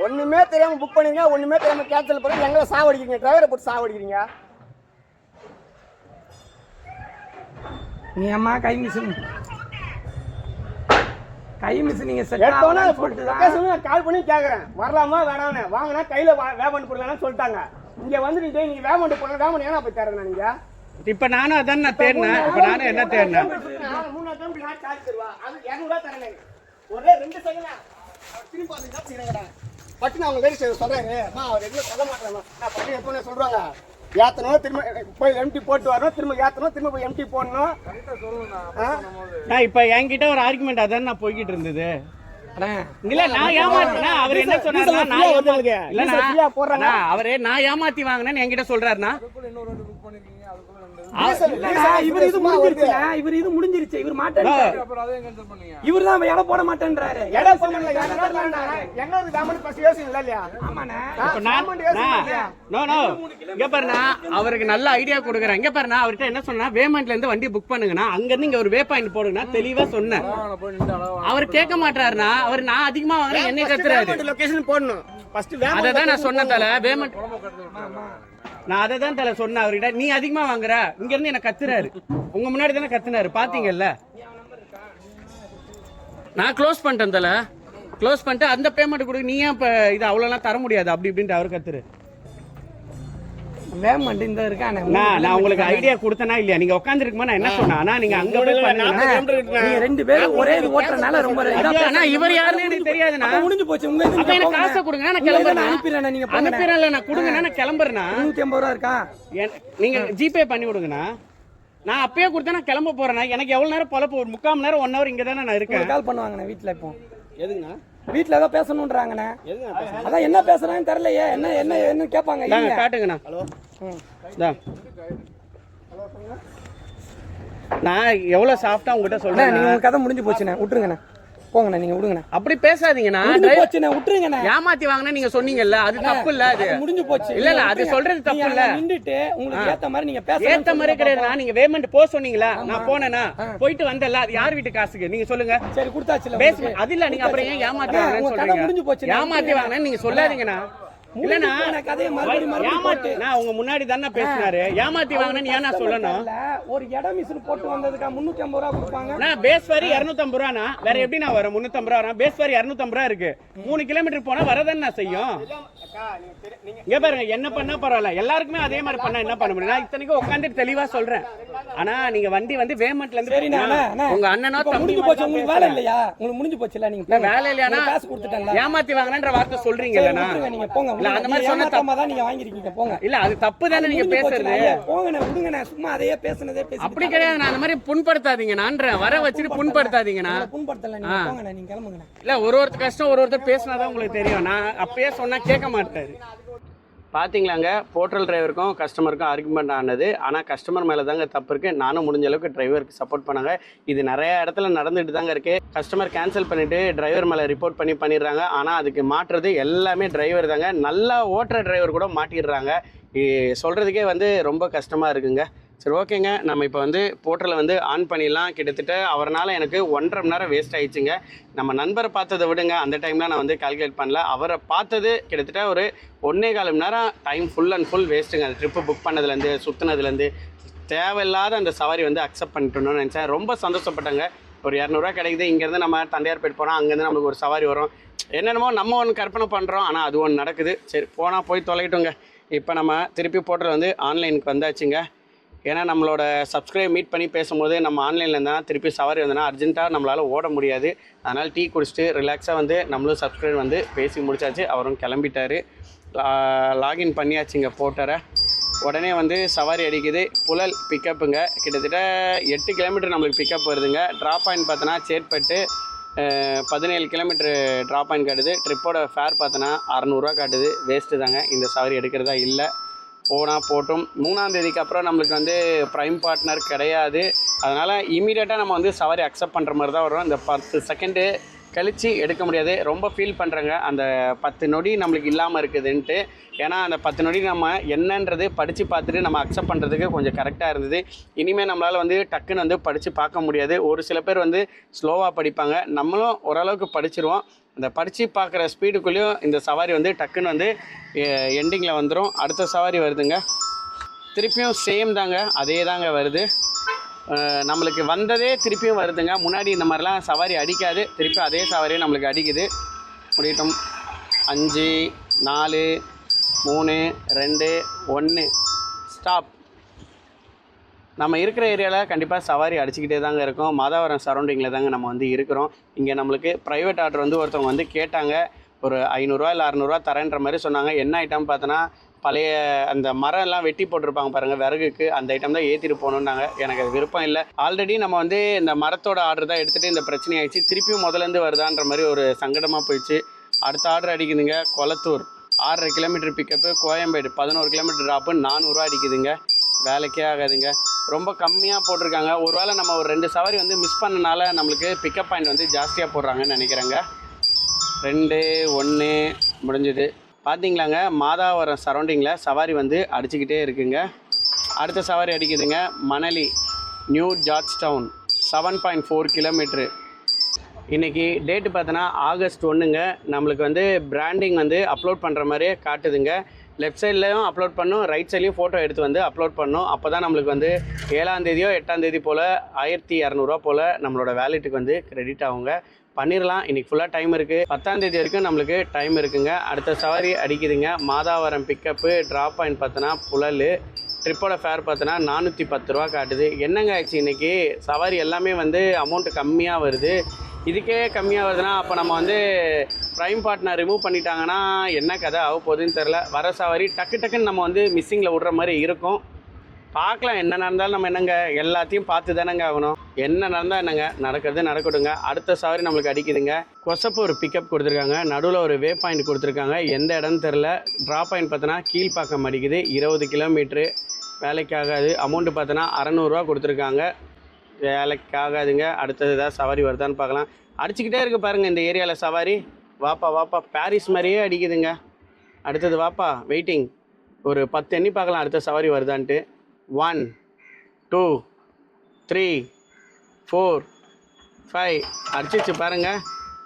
ஒண்ணுமே தெரியாம புக் பண்ணீங்க, ஒண்ணுமே தெரியாம கேன்சல் பண்ணி எங்களை சாவடிக்கிறீங்க. டிரைவரை போட்டு சாவடிக்கிறீங்க. நீ அம்மா கை மிஷின் நீங்க எடுத்தோன்னே கால் பண்ணி கேக்குறேன், வரலாமா வேணாம்னு. வாங்கினா கையில வேமண்ட் போடலாம்னு சொல்லிட்டாங்க. இங்க வந்து நீங்க வேமண்ட் போடலாம், வேமண்ட் ஏன்னா போய் தரேன் நீங்க. இப்ப நானும் அதான் நான் தேடினேன். இப்ப நானும் என்ன தேடினேன்? 3 கிலோமீட்டர் நான் சார்ஜ் தருவா, அது 200 ரூபாய் தரேன். ஒரே 2 செகண்ட் திரும்பி பாத்தீங்கன்னா செய்யறேன். பட்டு நான் அவங்க வேலை செய்ய சொல்றாரு, அவர் எதுவும் சொல்ல மாட்டாங்க. நான் பட்டு எப்போ சொல்றாங்க, ஏத்தணும் திரும்ப போய் எம்டி போட்டு வரணும், திரும்ப ஏத்தணும், திரும்ப போய் எம்டி போடணும். நான் இப்ப என்கிட்ட ஒரு ஆர்குமெண்ட் அதான் நான் போய்கிட்டு இருந்தது. இல்ல நான் ஏமாத்தினா அவர் என்ன சொன்னாருன்னா, அவரே நான் ஏமாத்தி வாங்கினேன்னு என்கிட்ட சொல்றாருன்னா, இவர் இது முடிஞ்சிருச்சு, இவர் மாட்டாரு. இவர் தான் இட போட மாட்டேன்றாரு. அவருக்கு நல்ல ஐடியா கொடுக்குறேன். இங்க பாருண்ணா, அவர்கிட்ட என்ன சொன்னா, வேமெண்ட்ல இருந்து வண்டி புக் பண்ணுங்கன்னா அங்க இருந்து இங்க ஒரு வே பாயிண்ட் போடுங்கன்னா தெளிவா சொன்னேன். அவர் கேட்க மாட்டாருன்னா, அவர் நான் அதிகமா வாங்கினா என்ன கத்துறாரு. லொகேஷன் போடணும். அதான் நான் சொன்ன தல வேமெண்ட், நான் அதை தான் தலை சொன்னேன் அவர்கிட்ட. நீ அதிகமா வாங்குற, இங்க இருந்து என்ன கத்துறாரு. உங்க முன்னாடி தானே கத்துனாரு, பாத்தீங்கல்ல. நான் க்ளோஸ் பண்ணிட்டேன் தலை, க்ளோஸ் பண்ணிட்டு அந்த பேமெண்ட் கொடுக்க நீ ஏன் இப்ப இது அவ்வளோலாம் தர முடியாது அப்படி இப்படின்ட்டு அவர் கத்துரு. வேமண்ட் இந்த இருக்கானே நான் உங்களுக்கு ஐடியா கொடுத்தனா இல்லையா? நீங்க உட்கார்ந்திருக்குமா நான் என்ன சொன்னேன்? ஆனா நீங்க அங்க போய் பண்ணுங்க. நீங்க ரெண்டு பேரும் ஒரே இது ஓட்டறனால ரொம்ப அண்ணா இவர் யாருன்னு எனக்கு தெரியாதுண்ணா. முடிஞ்சு போச்சு. உங்க அப்ப எனக்கு காசை கொடுங்க, நான் கிளம்புறேன். அனுப்பிறேன். நீங்க அனுப்பிறேன்ல, நான் கொடுங்க, நான் கிளம்புறேன். 150 ரூபா இருக்கா? நீங்க ஜிபே பண்ணி விடுங்கண்ணா. நான் அப்பயே கொடுத்தா நான் கிளம்ப போறேன். எனக்கு எவ்வளவு நேரம் பொழப்பு? ஒரு 3/4 மணி நேரம் 1 hour இங்க தானே நான் இருக்கேன். கால் பண்ணுவாங்கண்ணா வீட்டுல. இப்போ எதுங்கண்ணா? வீட்டுல ஏதோ பேசணும்ன்றாங்கண்ணே. அதான் என்ன பேசுறாங்கன்னு தெரியலையே. என்ன என்ன என்ன கேட்பாங்க. காட்டுங்கண்ணா. ஹலோ. நான் எவ்வளவு சாஃப்டா உங்ககிட்ட சொல்றேன். நீங்க உங்க கதை முடிஞ்சு போச்சுண்ணே, விட்டுருங்கண்ணே. போங்கண்ணா, நீங்க விடுங்கண்ணா. அப்படி பேசாதீங்கண்ணா. விட்டுருங்கண்ணா. ஏமாத்தி வாங்கினா நீங்க சொன்னீங்கல்ல, அது தப்பு இல்ல. அது முடிஞ்சு போச்சு. இல்ல அது சொல்றது தப்பு இல்ல. நின்னுட்டு உங்களுக்கு ஏத்த மாதிரி நீங்க பேச ஏத்த மாதிரி கிடையாதுண்ணா. நீங்க பேமெண்ட் போ சொன்னீங்களா, நான் போனேனா போயிட்டு வந்தல. அது யார் வீட்டு காசுக்கு நீங்க சொல்லுங்க. சரி கொடுத்தாச்சுல. அது இல்ல, நீங்க அப்புறம் ஏன் ஏமாத்தி வாங்கினேன்னு சொல்றீங்க? முடிஞ்சு போச்சு. ஏமாத்தி வாங்கினேன்னு நீங்க சொல்லாதீங்கண்ணா. இல்லனா கதையை ஏமாத்தி நான் உங்க முன்னாடி தானே பேசினாரு. ஏமாத்தி வாங்கினேன்னு ஏன் நான் சொல்லணும்? ஒரு இடம் மிஷின் போட்டு வந்ததுக்கு 350 ரூபா கொடுப்பாங்க. நான் பேஸ் வரி 250 ரூபானா வேற எப்படி நான் வரும்? 350 ரூபா வரும். பேஸ் வரி 250 ரூபா இருக்கு. 3 கிலோமீட்டர் போனா வரதானே நான் செய்யும். இங்க பாருங்க, என்ன பண்ணா பரவாயில்ல, எல்லாருக்குமே அதே மாதிரி பண்ணா என்ன பண்ண முடியும்? நான் இத்தனைக்கும் உட்காந்து தெளிவா சொல்றேன். ஆனா நீங்க வண்டி வந்து வேமெண்ட்ல இருந்து உங்க அண்ணனோ தம்பி போச்சு. உங்களுக்கு வேலை இல்லையா? உங்களுக்கு முடிஞ்சு போச்சுல. நீங்க வேலை இல்லையானா காசு கொடுத்துட்டாங்க. ஏமாத்தி வாங்கினன்ற வார்த்தை சொல்றீங்கல்ல. நீங்க போங்க. இல்ல அந்த மாதிரி சொன்னா தப்பா தான் நீங்க வாங்கிருக்கீங்க. போங்க. இல்ல அது தப்பு தானே நீங்க பேசுறது. போங்கண்ணே, விடுங்கண்ணே. சும்மா அதையே பேசுனதே பேசி. அப்படி கிடையாது. நான் அந்த மாதிரி புண்படுத்தாதீங்கண்ணான்றேன். வர வச்சுட்டு புண்படுத்தாதீங்கண்ணா. புண்படுத்தல. நீங்க போங்கண்ணே, நீங்க கிளம்புங்கண்ணே. இல்ல ஒருத்தர் கஷ்டம் ஒருத்தர் பேசினாதான் உங்களுக்கு தெரியும். நான் அப்பயே சொன்னா கேட்க மாட்டாரு. பார்த்தீங்களாங்க, போர்ட்டல் டிரைவருக்கும் கஸ்டமருக்கும் ஆர்குமெண்ட் ஆனது. ஆனால் கஸ்டமர் மேலே தாங்க தப்பு இருக்குது. நானும் முடிஞ்ச அளவுக்கு டிரைவருக்கு சப்போர்ட் பண்ணாங்க. இது நிறைய இடத்துல நடந்துட்டு தாங்க இருக்குது. கஸ்டமர் கேன்சல் பண்ணிவிட்டு டிரைவர் மேலே ரிப்போர்ட் பண்ணிடுறாங்க. ஆனால் அதுக்கு மாட்டுறது எல்லாமே டிரைவர் தாங்க. நல்லா ஓட்டுற டிரைவர் கூட மாட்டிடுறாங்க. சொல்கிறதுக்கே வந்து ரொம்ப கஷ்டமாக இருக்குங்க. சரி ஓகேங்க, நம்ம இப்போ வந்து போர்ட்டலை வந்து ஆன் பண்ணிடலாம். கிட்டத்தட்ட அவரால் எனக்கு 1.5 மணி நேரம் வேஸ்ட் ஆயிடுச்சுங்க. நம்ம நண்பரை பார்த்ததை விடுங்க, அந்த டைம்லாம் நான் வந்து கால்குலேட் பண்ணல. அவரை பார்த்தது கிட்டத்தட்ட ஒரு 1.25 மணி நேரம் டைம் ஃபுல் அண்ட் ஃபுல் வேஸ்ட்டுங்க. அந்த ட்ரிப்பு புக் பண்ணதுலேருந்து சுற்றுனதுலேருந்து தேவையில்லாத அந்த சவாரி வந்து அக்செப்ட் பண்ணிட்டோன்னு நினச்சேன். ரொம்ப சந்தோஷப்பட்டாங்க. ஒரு 200 ரூபா கிடைக்குது. இங்கேருந்து நம்ம தண்டையார்பேட் போனால் அங்கேருந்து நம்மளுக்கு ஒரு சவாரி வரும். என்னென்னமோ நம்ம ஒன்று கற்பனை பண்ணுறோம், ஆனால் அது ஒன்று நடக்குது. சரி போனால் போய் தொலைகிட்டோங்க. இப்போ நம்ம திருப்பி போர்ட்டல் வந்து ஆன்லைனுக்கு வந்தாச்சுங்க. ஏன்னா நம்மளோட சப்ஸ்கிரைப் மீட் பண்ணி பேசும்போது நம்ம ஆன்லைனில் இருந்தால் திருப்பி சவாரி வந்தோன்னா அர்ஜென்ட்டாக நம்மளால் ஓட முடியாது. அதனால் டீ குடிச்சிட்டு ரிலாக்ஸாக வந்து நம்மளும் சப்ஸ்கிரைப் வந்து பேசி முடிச்சாச்சு. அவரும் கிளம்பிட்டார். லாகின் பண்ணியாச்சுங்க போர்ட்டரை. உடனே வந்து சவாரி அடிக்குது. புழல் பிக்கப்புங்க. கிட்டத்தட்ட 8 கிலோமீட்டர் நம்மளுக்கு பிக்கப் வருதுங்க. ட்ராப் பாயிண்ட் பார்த்தோன்னா சேட்பட்டு 17 கிலோமீட்டர் ட்ராப் பாயிண்ட் காட்டுது. ட்ரிப்போட ஃபேர் பார்த்தோன்னா 600 ரூபா காட்டுது. வேஸ்ட்டு தாங்க, இந்த சவாரி எடுக்கிறதா இல்லை. போனால் போட்டும். 3ஆம் தேதிக்கு அப்புறம் நம்மளுக்கு வந்து ப்ரைம் பார்ட்னர் கிடையாது. அதனால் இமீடியட்டாக நம்ம வந்து சவாரி அக்செப்ட் பண்ணுற மாதிரி தான் வரும். இந்த 10 செகண்டு கழித்து எடுக்க முடியாது. ரொம்ப ஃபீல் பண்ணுறேங்க அந்த 10 நொடி நம்மளுக்கு இல்லாமல் இருக்குதுன்ட்டு. ஏன்னா அந்த 10 நொடி நம்ம என்னன்றது படித்து பார்த்துட்டு நம்ம அக்செப்ட் பண்ணுறதுக்கு கொஞ்சம் கரெக்டாக இருந்தது. இனிமேல் நம்மளால் வந்து டக்குன்னு வந்து படித்து பார்க்க முடியாது. ஒரு சில பேர் வந்து ஸ்லோவாக படிப்பாங்க, நம்மளும் ஓரளவுக்கு படிச்சிருவோம். அந்த படித்து பார்க்குற ஸ்பீடுக்குள்ளேயும் இந்த சவாரி வந்து டக்குன்னு வந்து எண்டிங்கில் வந்துடும். அடுத்த சவாரி வருதுங்க. திருப்பியும் சேம் தாங்க, அதே தாங்க வருது. நம்மளுக்கு வந்ததே திருப்பியும் வருதுங்க. முன்னாடி இந்த மாதிரிலாம் சவாரி அடிக்காது. திருப்பி அதே சவாரியே நம்மளுக்கு அடிக்குது. முடியட்டும். 5 4 3 2 1 ஸ்டாப். நம்ம இருக்கிற ஏரியாவில் கண்டிப்பாக சவாரி அடிச்சுக்கிட்டே தாங்க இருக்கும். மாதவரம் சரௌண்டிங்கில் தாங்க நம்ம வந்து இருக்கிறோம். இங்கே நம்மளுக்கு ப்ரைவேட் ஆர்டர் வந்து ஒருத்தவங்க வந்து கேட்டாங்க. ஒரு 500 இல்லை 600 தரேன்ற மாதிரி சொன்னாங்க. என்ன ஐட்டம் பார்த்தோன்னா பழைய அந்த மரம் எல்லாம் வெட்டி போட்டிருப்பாங்க பாருங்கள் விறகுக்கு, அந்த ஐட்டம் தான் ஏற்றிட்டு போகணுன்னாங்க. எனக்கு அது விருப்பம் இல்லை. ஆல்ரெடி நம்ம வந்து இந்த மரத்தோட ஆர்டர் தான் எடுத்துகிட்டு இந்த பிரச்சனை ஆகிடுச்சு. திருப்பியும் முதலேருந்து வருதான்ற மாதிரி ஒரு சங்கடமாக போயிடுச்சு. அடுத்த ஆர்டர் அடிக்குதுங்க. Kolathur 6.5 kilometre pickup. Koyambedu 11 kilometre drop. 400 ரூபா அடிக்குதுங்க. வேலைக்கே ஆகாதுங்க. ரொம்ப கம்மியாக போட்டிருக்காங்க. ஒரு வேளை நம்ம ஒரு 2 சவாரி வந்து மிஸ் பண்ணனால நம்மளுக்கு பிக்கப் பாயிண்ட் வந்து ஜாஸ்தியாக போடுறாங்கன்னு நினைக்கிறேங்க. 2 1 முடிஞ்சுது. பார்த்தீங்களாங்க, மாதாவரம் சரௌண்டிங்கில் சவாரி வந்து அடிச்சுக்கிட்டே இருக்குங்க. அடுத்த சவாரி அடிக்குதுங்க. Manali New George Town 7.4 kilometre. இன்றைக்கி டேட்டு பார்த்தோன்னா ஆகஸ்ட் 1ங்க. நம்மளுக்கு வந்து பிராண்டிங் வந்து அப்லோட் பண்ணுற மாதிரியே காட்டுதுங்க. லெஃப்ட் சைட்லேயும் அப்லோட் பண்ணும், ரைட் சைட்லேயும் ஃபோட்டோ எடுத்து வந்து அப்லோட் பண்ணணும். அப்போ தான் நம்மளுக்கு வந்து 7ஆம் தேதியோ 8ஆம் தேதி போல் 1200 ரூபா போல் நம்மளோட வேலெட்டுக்கு வந்து கிரெடிட் ஆகுங்க. பண்ணிடலாம். இன்றைக்கி ஃபுல்லாக டைம் இருக்குது. 10ஆம் தேதி வரைக்கும் நம்மளுக்கு டைம் இருக்குங்க. அடுத்த சவாரி அடிக்குதுங்க. மாதாவரம் பிக்கப்பு, ட்ராப் பாயிண்ட் பார்த்தோன்னா புழல். ட்ரிப்போட ஃபேர் பார்த்தோன்னா 410 ரூபா காட்டுது. என்னங்க ஆச்சு இன்றைக்கி சவாரி எல்லாமே வந்து அமௌண்ட்டு கம்மியாக வருது. இதுக்கே கம்மியாக வருதுன்னா அப்போ நம்ம வந்து ப்ரைம் பார்ட்னர் ரிமூவ் பண்ணிட்டாங்கன்னா என்ன கதை ஆக போகுதுன்னு தெரில. வர சவாரி டக்குன்னு நம்ம வந்து மிஸ்ஸிங்கில் விட்ற மாதிரி இருக்கும். பார்க்கலாம், என்ன நடந்தாலும் நம்ம என்னங்க எல்லாத்தையும் பார்த்து தானேங்க ஆகணும். என்ன நடந்தால் என்னங்க, நடக்கிறது நடக்கட்டுங்க. அடுத்த சவாரி நம்மளுக்கு அடிக்குதுங்க. கொசப்பு ஒரு பிக்கப் கொடுத்துருக்காங்க, நடுவில் ஒரு வே பாயிண்ட் கொடுத்துருக்காங்க. எந்த இடம்னு தெரில. ட்ராப் பாயிண்ட் பார்த்தோன்னா கீழ்ப்பாக்கம் அடிக்குது. 20 கிலோமீட்ரு. வேலைக்கு ஆகாது. அமௌண்ட்டு பார்த்தோன்னா 600 ரூபா கொடுத்துருக்காங்க. வேலைக்கு ஆகாதுங்க. அடுத்தது ஏதாவது சவாரி வருதான்னு பார்க்கலாம். அடிச்சுக்கிட்டே இருக்குது பாருங்கள் இந்த ஏரியாவில் சவாரி. வாப்பா பாரிஸ் மாதிரியே அடிக்குதுங்க. அடுத்தது வாப்பா வெயிட்டிங். ஒரு 10 எண்ணி பார்க்கலாம் அடுத்த சவாரி வருதான்ட்டு. 1 2 3 4 5 அடிச்சிச்சு பாருங்கள்.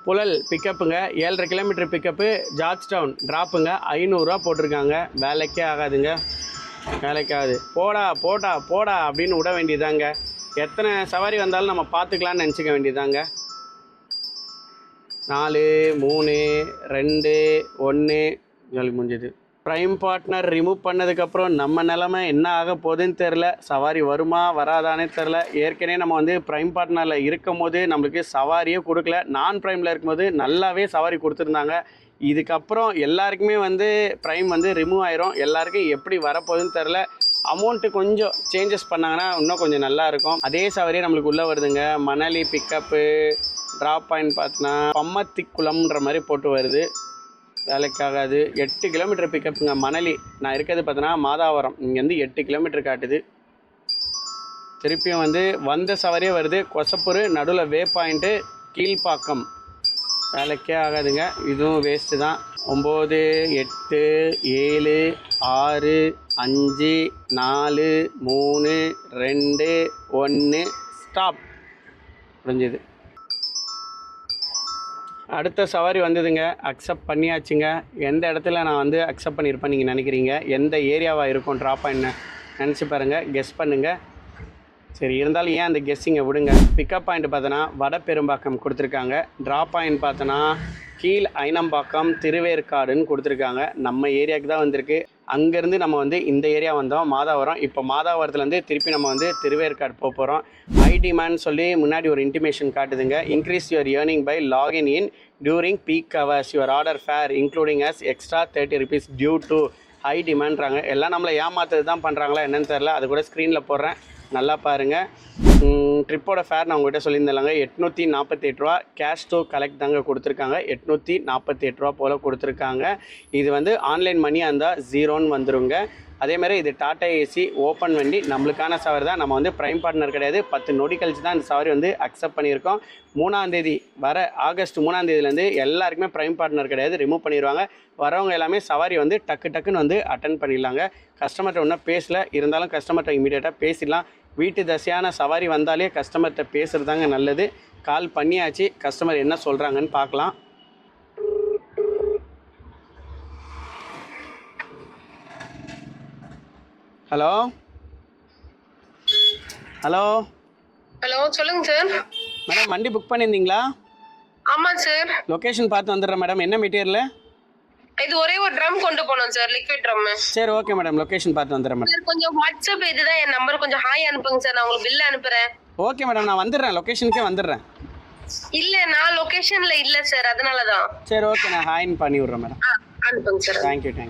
புழல் பிக்கப்புங்க, 7.5 கிலோமீட்டர் பிக்கப்பு. ஜார்ஜ் டவுன் ட்ராப்புங்க, 500 ரூபா போட்டிருக்காங்க. வேலைக்கே ஆகாதுங்க, வேலைக்காகுது. போடா அப்படின்னு விட வேண்டியதாங்க. எத்தனை சவாரி வந்தாலும் நம்ம பார்த்துக்கலான்னு நினச்சிக்க வேண்டியதாங்க. 4 3 2 1 ஜாலி முடிஞ்சது. ப்ரைம் பார்ட்னர் ரிமூவ் பண்ணதுக்கப்புறம் நம்ம நிலமை என்ன ஆக போகுதுன்னு தெரில. சவாரி வருமா வராதானே தெரில. ஏற்கனவே நம்ம வந்து ப்ரைம் பார்ட்னரில் இருக்கும் போது நம்மளுக்கு சவாரியே கொடுக்கல. நான் ப்ரைமில் இருக்கும்போது நல்லாவே சவாரி கொடுத்துருந்தாங்க. இதுக்கப்புறம் எல்லாருக்குமே வந்து ப்ரைம் வந்து ரிமூவ் ஆயிரும். எல்லாருக்கும் எப்படி வரப்போகுதுன்னு தெரில. அமௌண்ட்டு கொஞ்சம் சேஞ்சஸ் பண்ணாங்கன்னா இன்னும் கொஞ்சம் நல்லாயிருக்கும். அதே சவாரியே நம்மளுக்கு உள்ளே வருதுங்க. மணலி பிக்கப்பு, ட்ராப் பாயிண்ட் பார்த்தோன்னா பம்மத்திக்குளம்ன்ற மாதிரி போட்டு வருது. வேலைக்காகாது. 8 கிலோமீட்டர் பிக்கப்புங்க. மணலி நான் இருக்கிறது பார்த்தோன்னா மாதாவரம். இங்கேருந்து 8 கிலோமீட்டர் காட்டுது. திருப்பியும் வந்து வந்த சவாரியே வருது. கொசப்பூர், நடுவில் வே பாயிண்ட்டு, கீழ்ப்பாக்கம். வேலைக்கே ஆகாதுங்க. இதுவும் வேஸ்ட்டு தான். 9 8 7 6 5 4 3 2 1 ஸ்டாப் முடிஞ்சது. அடுத்த சவாரி வந்ததுங்க. அக்செப்ட் பண்ணியாச்சுங்க. எந்த இடத்துல நான் வந்து அக்செப்ட் பண்ணியிருப்பேன் நீங்கள் நினைக்கிறீங்க? எந்த ஏரியாவாக இருக்கும் ட்ராப் பாயிண்ட்னு நினச்சி பாருங்கள், கெஸ் பண்ணுங்கள். சரி, இருந்தாலும் ஏன் அந்த கெஸ்ஸிங்கை விடுங்க. பிக்கப் பாயிண்ட் பார்த்தோன்னா வடபெரும்பாக்கம் கொடுத்துருக்காங்க. ட்ராப் பாயிண்ட் பார்த்தோன்னா கீழ் ஐனம்பாக்கம், திருவேற்காடுன்னு கொடுத்துருக்காங்க. நம்ம ஏரியாவுக்கு தான் வந்திருக்கு. அங்கேருந்து நம்ம வந்து இந்த ஏரியா வந்தோம், மாதாவரம். இப்போ மாதாவரத்துலேருந்து திருப்பி நம்ம வந்து திருவேற்காடு போக போகிறோம். ஹை டிமாண்ட் சொல்லி முன்னாடி ஒரு இன்டிமேஷன் காட்டுதுங்க. Increase your earning by login in during peak hours. Your order fare including as extra 30 rupees due to high டிமாண்ட்றாங்க. எல்லாம் நம்மளை ஏமாத்துறது தான் பண்ணுறாங்களா என்னன்னு தெரில. அது கூட ஸ்க்ரீனில் போடுறேன், நல்லா பாருங்கள். ட்ரிப்போட ஃபேர் நான் உங்கள்கிட்ட சொல்லியிருந்தாங்க 848 ரூபா. கேஷ் டு கலெக்ட் தாங்க கொடுத்துருக்காங்க. 848 ரூபா போல் கொடுத்துருக்காங்க. இது வந்து ஆன்லைன் மணியாக இருந்தால் 0ன்னு வந்துடுங்க. அதேமாதிரி இது டாடா ஏசி ஓப்பன் வண்டி. நம்மளுக்கான சவாரி தான். நம்ம வந்து ப்ரைம் பார்ட்னர் கிடையாது. 10 நொடி கழிச்சு தான் இந்த சவாரி வந்து அக்செப்ட் பண்ணியிருக்கோம். 3ஆம் தேதி வர ஆகஸ்ட் 3ஆம் தேதியிலேருந்து எல்லாருக்குமே ப்ரைம் பார்ட்னர் கிடையாது, ரிமூவ் பண்ணிடுவாங்க. வரவங்க எல்லாமே சவாரி வந்து டக்குன்னு வந்து அட்டன் பண்ணிடலாங்க. கஸ்டமர்கிட்ட ஒன்றும் பேசல, இருந்தாலும் கஸ்டமர்கிட்ட இமீடியட்டாக பேசிடலாம். வீட்டு தசையான சவாரி வந்தாலே கஸ்டமர்கிட்ட பேசுகிறதாங்க நல்லது. கால் பண்ணியாச்சு, கஸ்டமர் என்ன சொல்கிறாங்கன்னு பார்க்கலாம். ஹலோ ஹலோ ஹலோ, சொல்லுங்க சார். மேடம், வண்டி புக் பண்ணியிருந்தீங்களா? ஆமா சார். லொகேஷன் பார்த்து வந்துடுறேன் மேடம். என்ன மெட்டீரியல்? இது ஒரே ஒரு ட்ரம் கொண்டு போனோம் சார், லிக்விட் ட்ரம். சரி, ஓகே மேடம், லொகேஷன் பார்த்து வந்துடுறேன் மேடம். கொஞ்சம் வாட்ஸ்அப் இதுதான் என் நம்பர், கொஞ்சம் ஹாய் அனுப்புங்க சார், நான் உங்களுக்கு பில் அனுப்புறேன். ஓகே மேடம், நான் வந்துடுறேன், லொகேஷனுக்கே வந்துடுறேன். இல்ல, நான் லொகேஷன்ல இல்ல சார், அதனாலதான். சரி, ஓகே, நான் ஹாய்ன்னு பண்ணி விட்றேன் மேடம். அனுப்புங்க சார். தேங்க்யூ.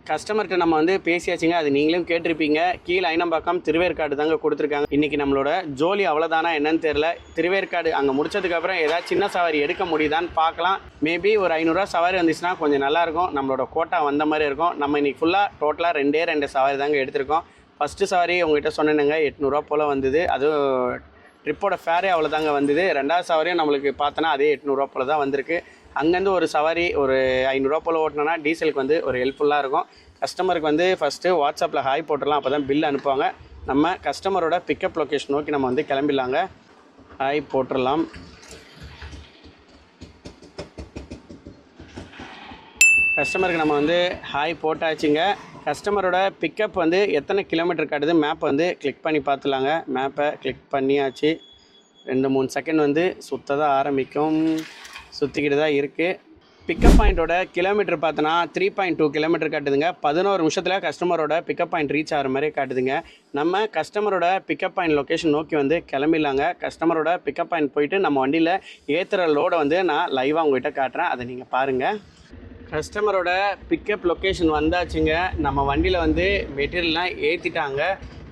கஸ்டமர்கிட்ட நம்ம வந்து பேசியாச்சுங்க. அது நீங்களும் கேட்டிருப்பீங்க. கீழ் ஐனம்பாக்கம் திருவேற்காடு தாங்க கொடுத்துருக்காங்க. இன்றைக்கி நம்மளோட ஜோலி அவ்வளோதானா என்னன்னு தெரில. திருவேற்காடு அங்கே முடிச்சதுக்கப்புறம் ஏதாவது சின்ன சவாரி எடுக்க முடியுதான்னு பார்க்கலாம். மேபி ஒரு 500 ரூபா சவாரி வந்துச்சுன்னா கொஞ்சம் நல்லாயிருக்கும். நம்மளோட கோட்டா வந்த மாதிரி இருக்கும். நம்ம இன்றைக்கி ஃபுல்லாக டோட்டலாக 2 சவாரி தாங்க எடுத்திருக்கோம். ஃபஸ்ட்டு சவாரி உங்கள்கிட்ட சொன்னேனுங்க 800 ரூபா போல் வந்தது. அதுவும் ட்ரிப்போட ஃபேரே அவ்வளோதாங்க வந்தது. 2வது சவாரியும் நம்மளுக்கு பார்த்தோன்னா அதே 800 ரூபா போல் தான் வந்திருக்கு. அங்கேருந்து ஒரு சவாரி ஒரு 500 ரூபா போல் ஓட்டினோன்னா டீசலுக்கு வந்து ஒரு ஹெல்ப்ஃபுல்லாக இருக்கும். கஸ்டமருக்கு வந்து ஃபஸ்ட்டு வாட்ஸ்அப்பில் ஹாய் போட்டுடலாம், அப்போ தான் பில் அனுப்புவாங்க. நம்ம கஸ்டமரோட பிக்கப் லொக்கேஷன் நோக்கி நம்ம வந்து கிளம்பிடலாங்க. ஹாய் போட்டுடலாம். கஸ்டமருக்கு நம்ம வந்து ஹாய் போட்டாச்சுங்க. கஸ்டமரோட பிக்கப் வந்து எத்தனை கிலோமீட்டர் காட்டுது மேப் வந்து கிளிக் பண்ணி பார்த்துலாங்க. மேப்பை கிளிக் பண்ணியாச்சு. 2-3 செகண்ட் வந்து சுத்த தான் ஆரம்பிக்கும். சுற்றிக்கிட்டு தான் இருக்குது. பிக்கப் பாயிண்ட்டோட கிலோமீட்டர் பார்த்தோன்னா 3.2 கிலோமீட்டர் காட்டுதுங்க. 11 நிமிஷத்தில் கஸ்டமரோட பிக்கப் பாயிண்ட் ரீச் ஆகிற மாதிரி காட்டுதுங்க. நம்ம கஸ்டமரோட பிக்கப் பாயிண்ட் லொக்கேஷன் நோக்கி வந்து கிளம்பிடலாங்க. கஸ்டமரோட பிக்கப் பாயிண்ட் போயிட்டு நம்ம வண்டியில் ஏற்றுற லோடை வந்து நான் லைவாக உங்கள்கிட்ட காட்டுறேன், அதை நீங்கள் பாருங்கள். கஸ்டமரோட பிக்கப் லொக்கேஷன் வந்தாச்சுங்க. நம்ம வண்டியில் வந்து மெட்டீரியல்லாம் ஏற்றிட்டாங்க.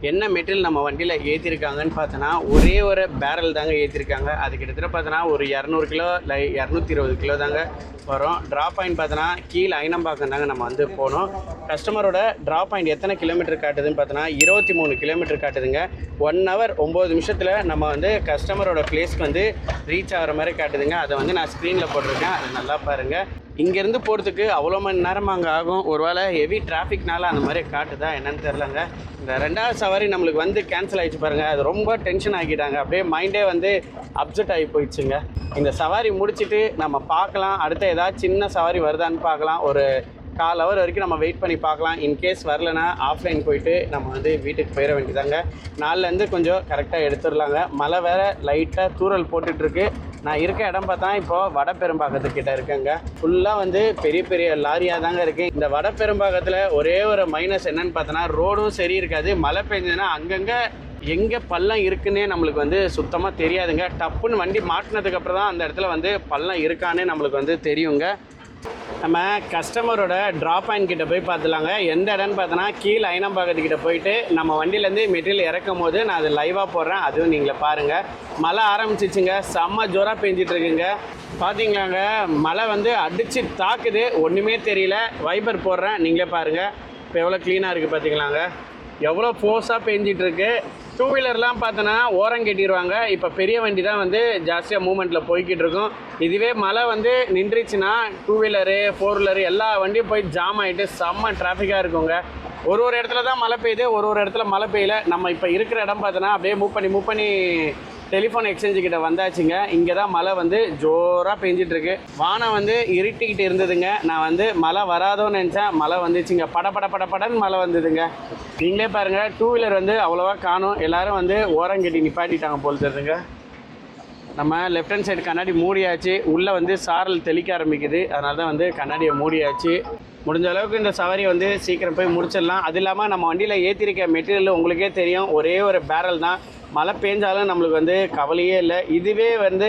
என்ன மெட்டீரியல் நம்ம வண்டியில் ஏற்றிருக்காங்கன்னு பார்த்தோன்னா ஒரே ஒரு பேரல் தாங்க ஏற்றிருக்காங்க. அது கிட்டத்தட்ட பார்த்தோன்னா ஒரு 200 கிலோ இல்லை 220 கிலோ தாங்க வரும். ட்ராப் பாயிண்ட் பார்த்தோன்னா கீழே ஐனம்பாக்கம் தாங்க நம்ம வந்து போனோம். கஸ்டமரோட ட்ராப் பாயிண்ட் எத்தனை கிலோமீட்டர் காட்டுதுன்னு பார்த்தோன்னா 23 கிலோமீட்டர் காட்டுதுங்க. 1 hour 9 நிமிஷத்தில் நம்ம வந்து கஸ்டமரோட பிளேஸ்க்கு வந்து ரீச் ஆகிற மாதிரி காட்டுதுங்க. அதை வந்து நான் ஸ்க்ரீனில் போட்டிருக்கேன், அதை நல்லா பாருங்கள். இங்கேருந்து போகிறதுக்கு அவ்வளோ மணி நேரம் அங்கே ஆகும். ஒரு வேளை ஹெவி டிராஃபிக்னால அந்த மாதிரி காட்டுதா என்னன்னு தெரிலங்க. இந்த 2வது சவாரி நம்மளுக்கு வந்து கேன்சல் ஆகிடுச்சு பாருங்கள். அது ரொம்ப டென்ஷன் ஆக்கிட்டாங்க. அப்படியே மைண்டே வந்து அப்செட் ஆகி போயிடுச்சுங்க. இந்த சவாரி முடிச்சுட்டு நம்ம பார்க்கலாம், அடுத்த ஏதாவது சின்ன சவாரி வருதான்னு பார்க்கலாம். ஒரு 1/4 hour வரைக்கும் நம்ம வெயிட் பண்ணி பார்க்கலாம். இன்கேஸ் வரலன்னா ஆஃப்லைன் போயிட்டு நம்ம வந்து வீட்டுக்கு போயிட வேண்டியதாங்க. நாளிலேருந்து கொஞ்சம் கரெக்டாக எடுத்துடலாங்க. மழை வேறு லைட்டாக தூறல் போட்டுட்ருக்கு. நான் இருக்க இடம் பார்த்தா இப்போது வடபெரும்பாக்கத்துக்கிட்ட இருக்கேங்க. ஃபுல்லாக வந்து பெரிய பெரிய லாரியாக தாங்க இருக்குது. இந்த வடபெரும்பாக்கத்தில் ஒரே ஒரு மைனஸ் என்னன்னு பார்த்தோன்னா ரோடும் சரி இருக்காது. மழை பெஞ்சதுன்னா அங்கங்கே எங்கே பள்ளம் இருக்குன்னே நம்மளுக்கு வந்து சுத்தமாக தெரியாதுங்க. டப்புன்னு வண்டி மாட்டினதுக்கப்புறம் தான் அந்த இடத்துல வந்து பள்ளம் இருக்கானே நம்மளுக்கு வந்து தெரியுங்க. நம்ம கஸ்டமரோட ட்ராப் பாயிண்ட் கிட்ட போய் பார்த்துலாங்க. எந்த இடம்னு பார்த்தோன்னா கீழே ஐனம்பாக்கத்துக்கிட்ட போயிட்டு நம்ம வண்டியிலேருந்து மெட்டீரியல் இறக்கும் போது நான் அது லைவாக போடுறேன், அதுவும் நீங்களே பாருங்கள். மழை ஆரம்பிச்சிச்சுங்க, செம்ம ஜோராக பெஞ்சிட்ருக்குங்க. பார்த்தீங்களாங்க, மழை வந்து அடித்து தாக்குது, ஒன்றுமே தெரியல. வைபர் போடுறேன், நீங்களே பாருங்கள். இப்போ எவ்வளோ க்ளீனாக இருக்குது பார்த்தீங்களாங்க, எவ்வளோ ஃபோர்ஸாக பெஞ்சிட்ருக்கு. 2 வீலர்லாம் பார்த்தோன்னா ஓரம் கட்டிடுவாங்க. இப்போ பெரிய வண்டி தான் வந்து ஜாஸ்தியாக மூமெண்ட்டில் போய்கிட்டு இருக்கும். இதுவே மழை வந்து நின்றுச்சுன்னா 2 வீலரு 4 வீலரு எல்லா வண்டியும் போய் ஜாம் ஆகிட்டு செம்ம டிராஃபிக்காக இருக்குங்க. ஒரு இடத்துல தான் மழை பெய்யுது, ஒரு இடத்துல மழை பெய்யல. நம்ம இப்போ இருக்கிற இடம் பார்த்தோன்னா அப்படியே மூவ் பண்ணி டெலிஃபோன் எக்ஸ்சேஞ்சு கிட்ட வந்தாச்சுங்க. இங்கே தான் மழை வந்து ஜோராக பெஞ்சிட்ருக்கு. வானம் வந்து இருட்டிக்கிட்டு இருந்ததுங்க. நான் வந்து மழை வராதோன்னு நினச்சேன், மழை வந்துச்சுங்க. படன்னு மழை வந்ததுங்க. நீங்களே பாருங்கள், 2 வீலர் வந்து அவ்வளோவா காணும். எல்லோரும் வந்து ஓரங்கட்டி நிப்பாட்டிட்டாங்க போல் தெரியுதுங்க. நம்ம லெஃப்ட் ஹேண்ட் சைடு கண்ணாடி மூடியாச்சு. உள்ளே வந்து சாரல் தெளிக்க ஆரம்பிக்குது, அதனால தான் வந்து கண்ணாடியை மூடியாச்சு. முடிஞ்ச அளவுக்கு இந்த சவாரி வந்து சீக்கிரம் போய் முடிச்சிடலாம். அது இல்லாமல் நம்ம வண்டியில் ஏற்றிருக்க மெட்டீரியல் உங்களுக்கே தெரியும், ஒரே ஒரு பேரல் தான். மழை பெஞ்சாலும் நம்மளுக்கு வந்து கவலையே இல்லை. இதுவே வந்து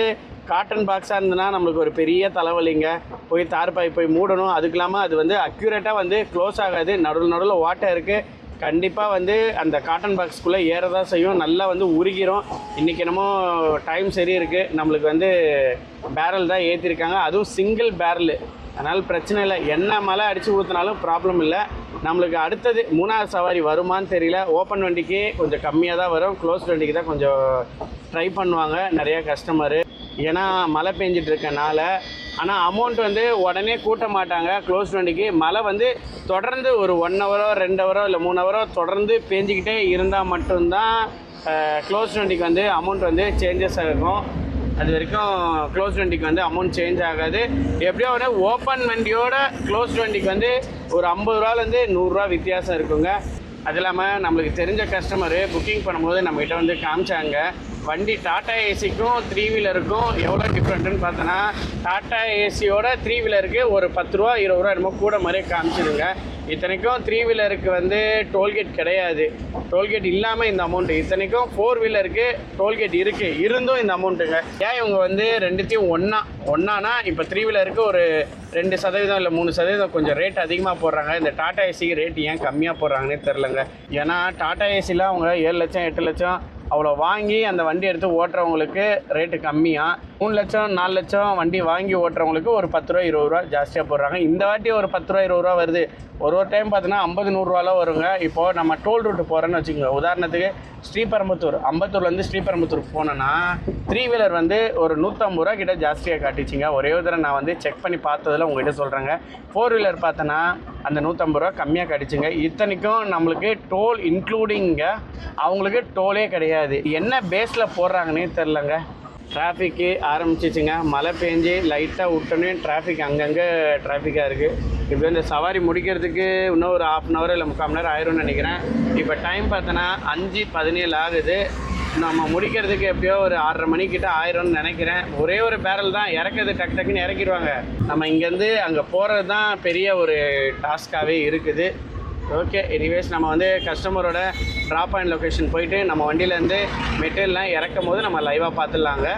காட்டன் பாக்ஸாக இருந்ததுன்னா நம்மளுக்கு ஒரு பெரிய தலைவலிங்க. போய் தார்பாய் போய் மூடணும். அதுக்கு இல்லாமல் அது வந்து அக்யூரேட்டாக வந்து க்ளோஸ் ஆகாது. நடுவில் வாட்டர் இருக்குது. கண்டிப்பாக வந்து அந்த காட்டன் பாக்ஸ்க்குள்ளே ஏறதான் செய்யும், நல்லா வந்து உருகிரும். இன்றைக்கி என்னமோ டைம் சரி இருக்குது, நம்மளுக்கு வந்து பேரல் தான் ஏற்றிருக்காங்க, அதுவும் சிங்கிள் பேரலு. அதனால் பிரச்சனை இல்லை. என்ன மழை அடித்து ஊற்றினாலும் ப்ராப்ளம் இல்லை. நம்மளுக்கு அடுத்தது 3வது சவாரி வருமானு தெரியல. ஓப்பன் வண்டிக்கு கொஞ்சம் கம்மியாக தான் வரும், க்ளோஸ் வண்டிக்கு தான் கொஞ்சம் ட்ரை பண்ணுவாங்க நிறைய கஸ்டமரு. ஏன்னா மழை பெஞ்சிட்டு இருக்கனால. ஆனால் அமௌண்ட் வந்து உடனே கூட்ட மாட்டாங்க க்ளோஸ் வண்டிக்கு. மழை வந்து தொடர்ந்து ஒரு 1 hour 2 hour இல்லை 3 hour தொடர்ந்து பெஞ்சிக்கிட்டே இருந்தால் மட்டும்தான் க்ளோஸ் வண்டிக்கு வந்து அமௌண்ட் வந்து சேஞ்சஸ் ஆகும். அது வரைக்கும் க்ளோஸ் வண்டிக்கு வந்து அமௌண்ட் சேஞ்ச் ஆகாது. எப்படியோ ஒரு ஓப்பன் வண்டியோட க்ளோஸ் வண்டிக்கு வந்து ஒரு 50 ரூபாலேருந்து 100 ரூபா வித்தியாசம் இருக்குங்க. அது இல்லாமல் நம்மளுக்கு தெரிஞ்ச கஸ்டமரு புக்கிங் பண்ணும்போது நம்மகிட்ட வந்து காமிச்சாங்க, வண்டி டாட்டா ஏசிக்கும் 3 வீலருக்கும் எவ்வளோ டிஃப்ரெண்ட்டுன்னு பார்த்தோன்னா, டாட்டா ஏசியோட 3 வீலருக்கு ஒரு 10 ரூபா 20 ரூபா என்னமோ கூட மாதிரியே காமிச்சிடுங்க. இத்தனைக்கும் 3 வீலருக்கு வந்து டோல்கேட் கிடையாது, டோல்கேட் இல்லாமல் இந்த அமௌண்ட்டு. இத்தனைக்கும் 4 வீலருக்கு டோல்கேட் இருக்குது, இருந்தும் இந்த அமௌண்ட்டுங்க. ஏன் இவங்க வந்து ரெண்டுத்தையும் ஒன்றானா இப்போ 3 வீலருக்கு ஒரு 2% இல்லை 3% கொஞ்சம் ரேட் அதிகமாக போடுறாங்க. இந்த டாட்டா ஏசிக்கு ரேட் ஏன் கம்மியாக போடுறாங்கன்னே தெரிலங்க. ஏன்னா டாட்டா ஏசிலாம் அவங்க 7 லட்சம் 8 லட்சம் அவ்வளோ வாங்கி அந்த வண்டி எடுத்து ஓட்டுறவங்களுக்கு ரேட்டு கம்மியாக, 3 லட்சம் 4 லட்சம் வண்டி வாங்கி ஓட்டுறவங்களுக்கு ஒரு 10 ரூபா 20 ரூபா ஜாஸ்தியாக போடுறாங்க. இந்த வாட்டி ஒரு 10 ரூபா 20 ரூபா வருது. ஒரு டைம் பார்த்தோன்னா 50-100 ரூபாலாம் வருங்க. இப்போது நம்ம டோல் ரூட்டு போகிறோன்னு வச்சுக்கோங்க. உதாரணத்துக்கு ஸ்ரீபெரும்புத்தூர், அம்பத்தூர்லேருந்து ஸ்ரீபெரும்புத்தூர் போனோன்னா 3 வீலர் வந்து ஒரு 150 ரூபா கிட்ட ஜாஸ்தியாக காட்டிச்சிங்க. ஒரே ஒரு தடவை நான் வந்து செக் பண்ணி பார்த்ததில் உங்கள்கிட்ட சொல்கிறேங்க. 4 வீலர் பார்த்தோன்னா அந்த 150 ரூபா கம்மியாக காட்டிச்சுங்க. இத்தனைக்கும் நம்மளுக்கு டோல் இன்க்ளூடிங்க, அவங்களுக்கு டோலே கிடையாது. என்ன பேஸில் போடுறாங்கன்னே தெரிலங்க. டிராஃபிக்கு ஆரம்பிச்சிச்சுங்க. மழை பெஞ்சு லைட்டாக விட்டோன்னே டிராஃபிக் அங்கங்கே டிராஃபிக்காக இருக்குது. இப்போ இந்த சவாரி முடிக்கிறதுக்கு இன்னும் ஒரு 1/2 hour இல்லை 3/4 மணி நேரம் ஆயிரும்னு நினைக்கிறேன். இப்போ டைம் பார்த்தோன்னா 5:17 ஆகுது. நம்ம முடிக்கிறதுக்கு எப்படியோ ஒரு 6:30 மணிக்கிட்ட ஆயிரும்னு நினைக்கிறேன். ஒரே ஒரு பேரல் தான் இறக்குறது, டக்குன்னு இறக்கிடுவாங்க. நம்ம இங்கேருந்து அங்கே போகிறது தான் பெரிய ஒரு டாஸ்க்காகவே இருக்குது. ஓகே, எனிவேஸ் நம்ம வந்து கஸ்டமரோட ட்ராப் பாயிண்ட் லொக்கேஷன் போயிட்டு நம்ம வண்டியிலேருந்து மெட்டீரியல்லாம் இறக்கும் போது நம்ம லைவாக பார்த்துடலாங்க.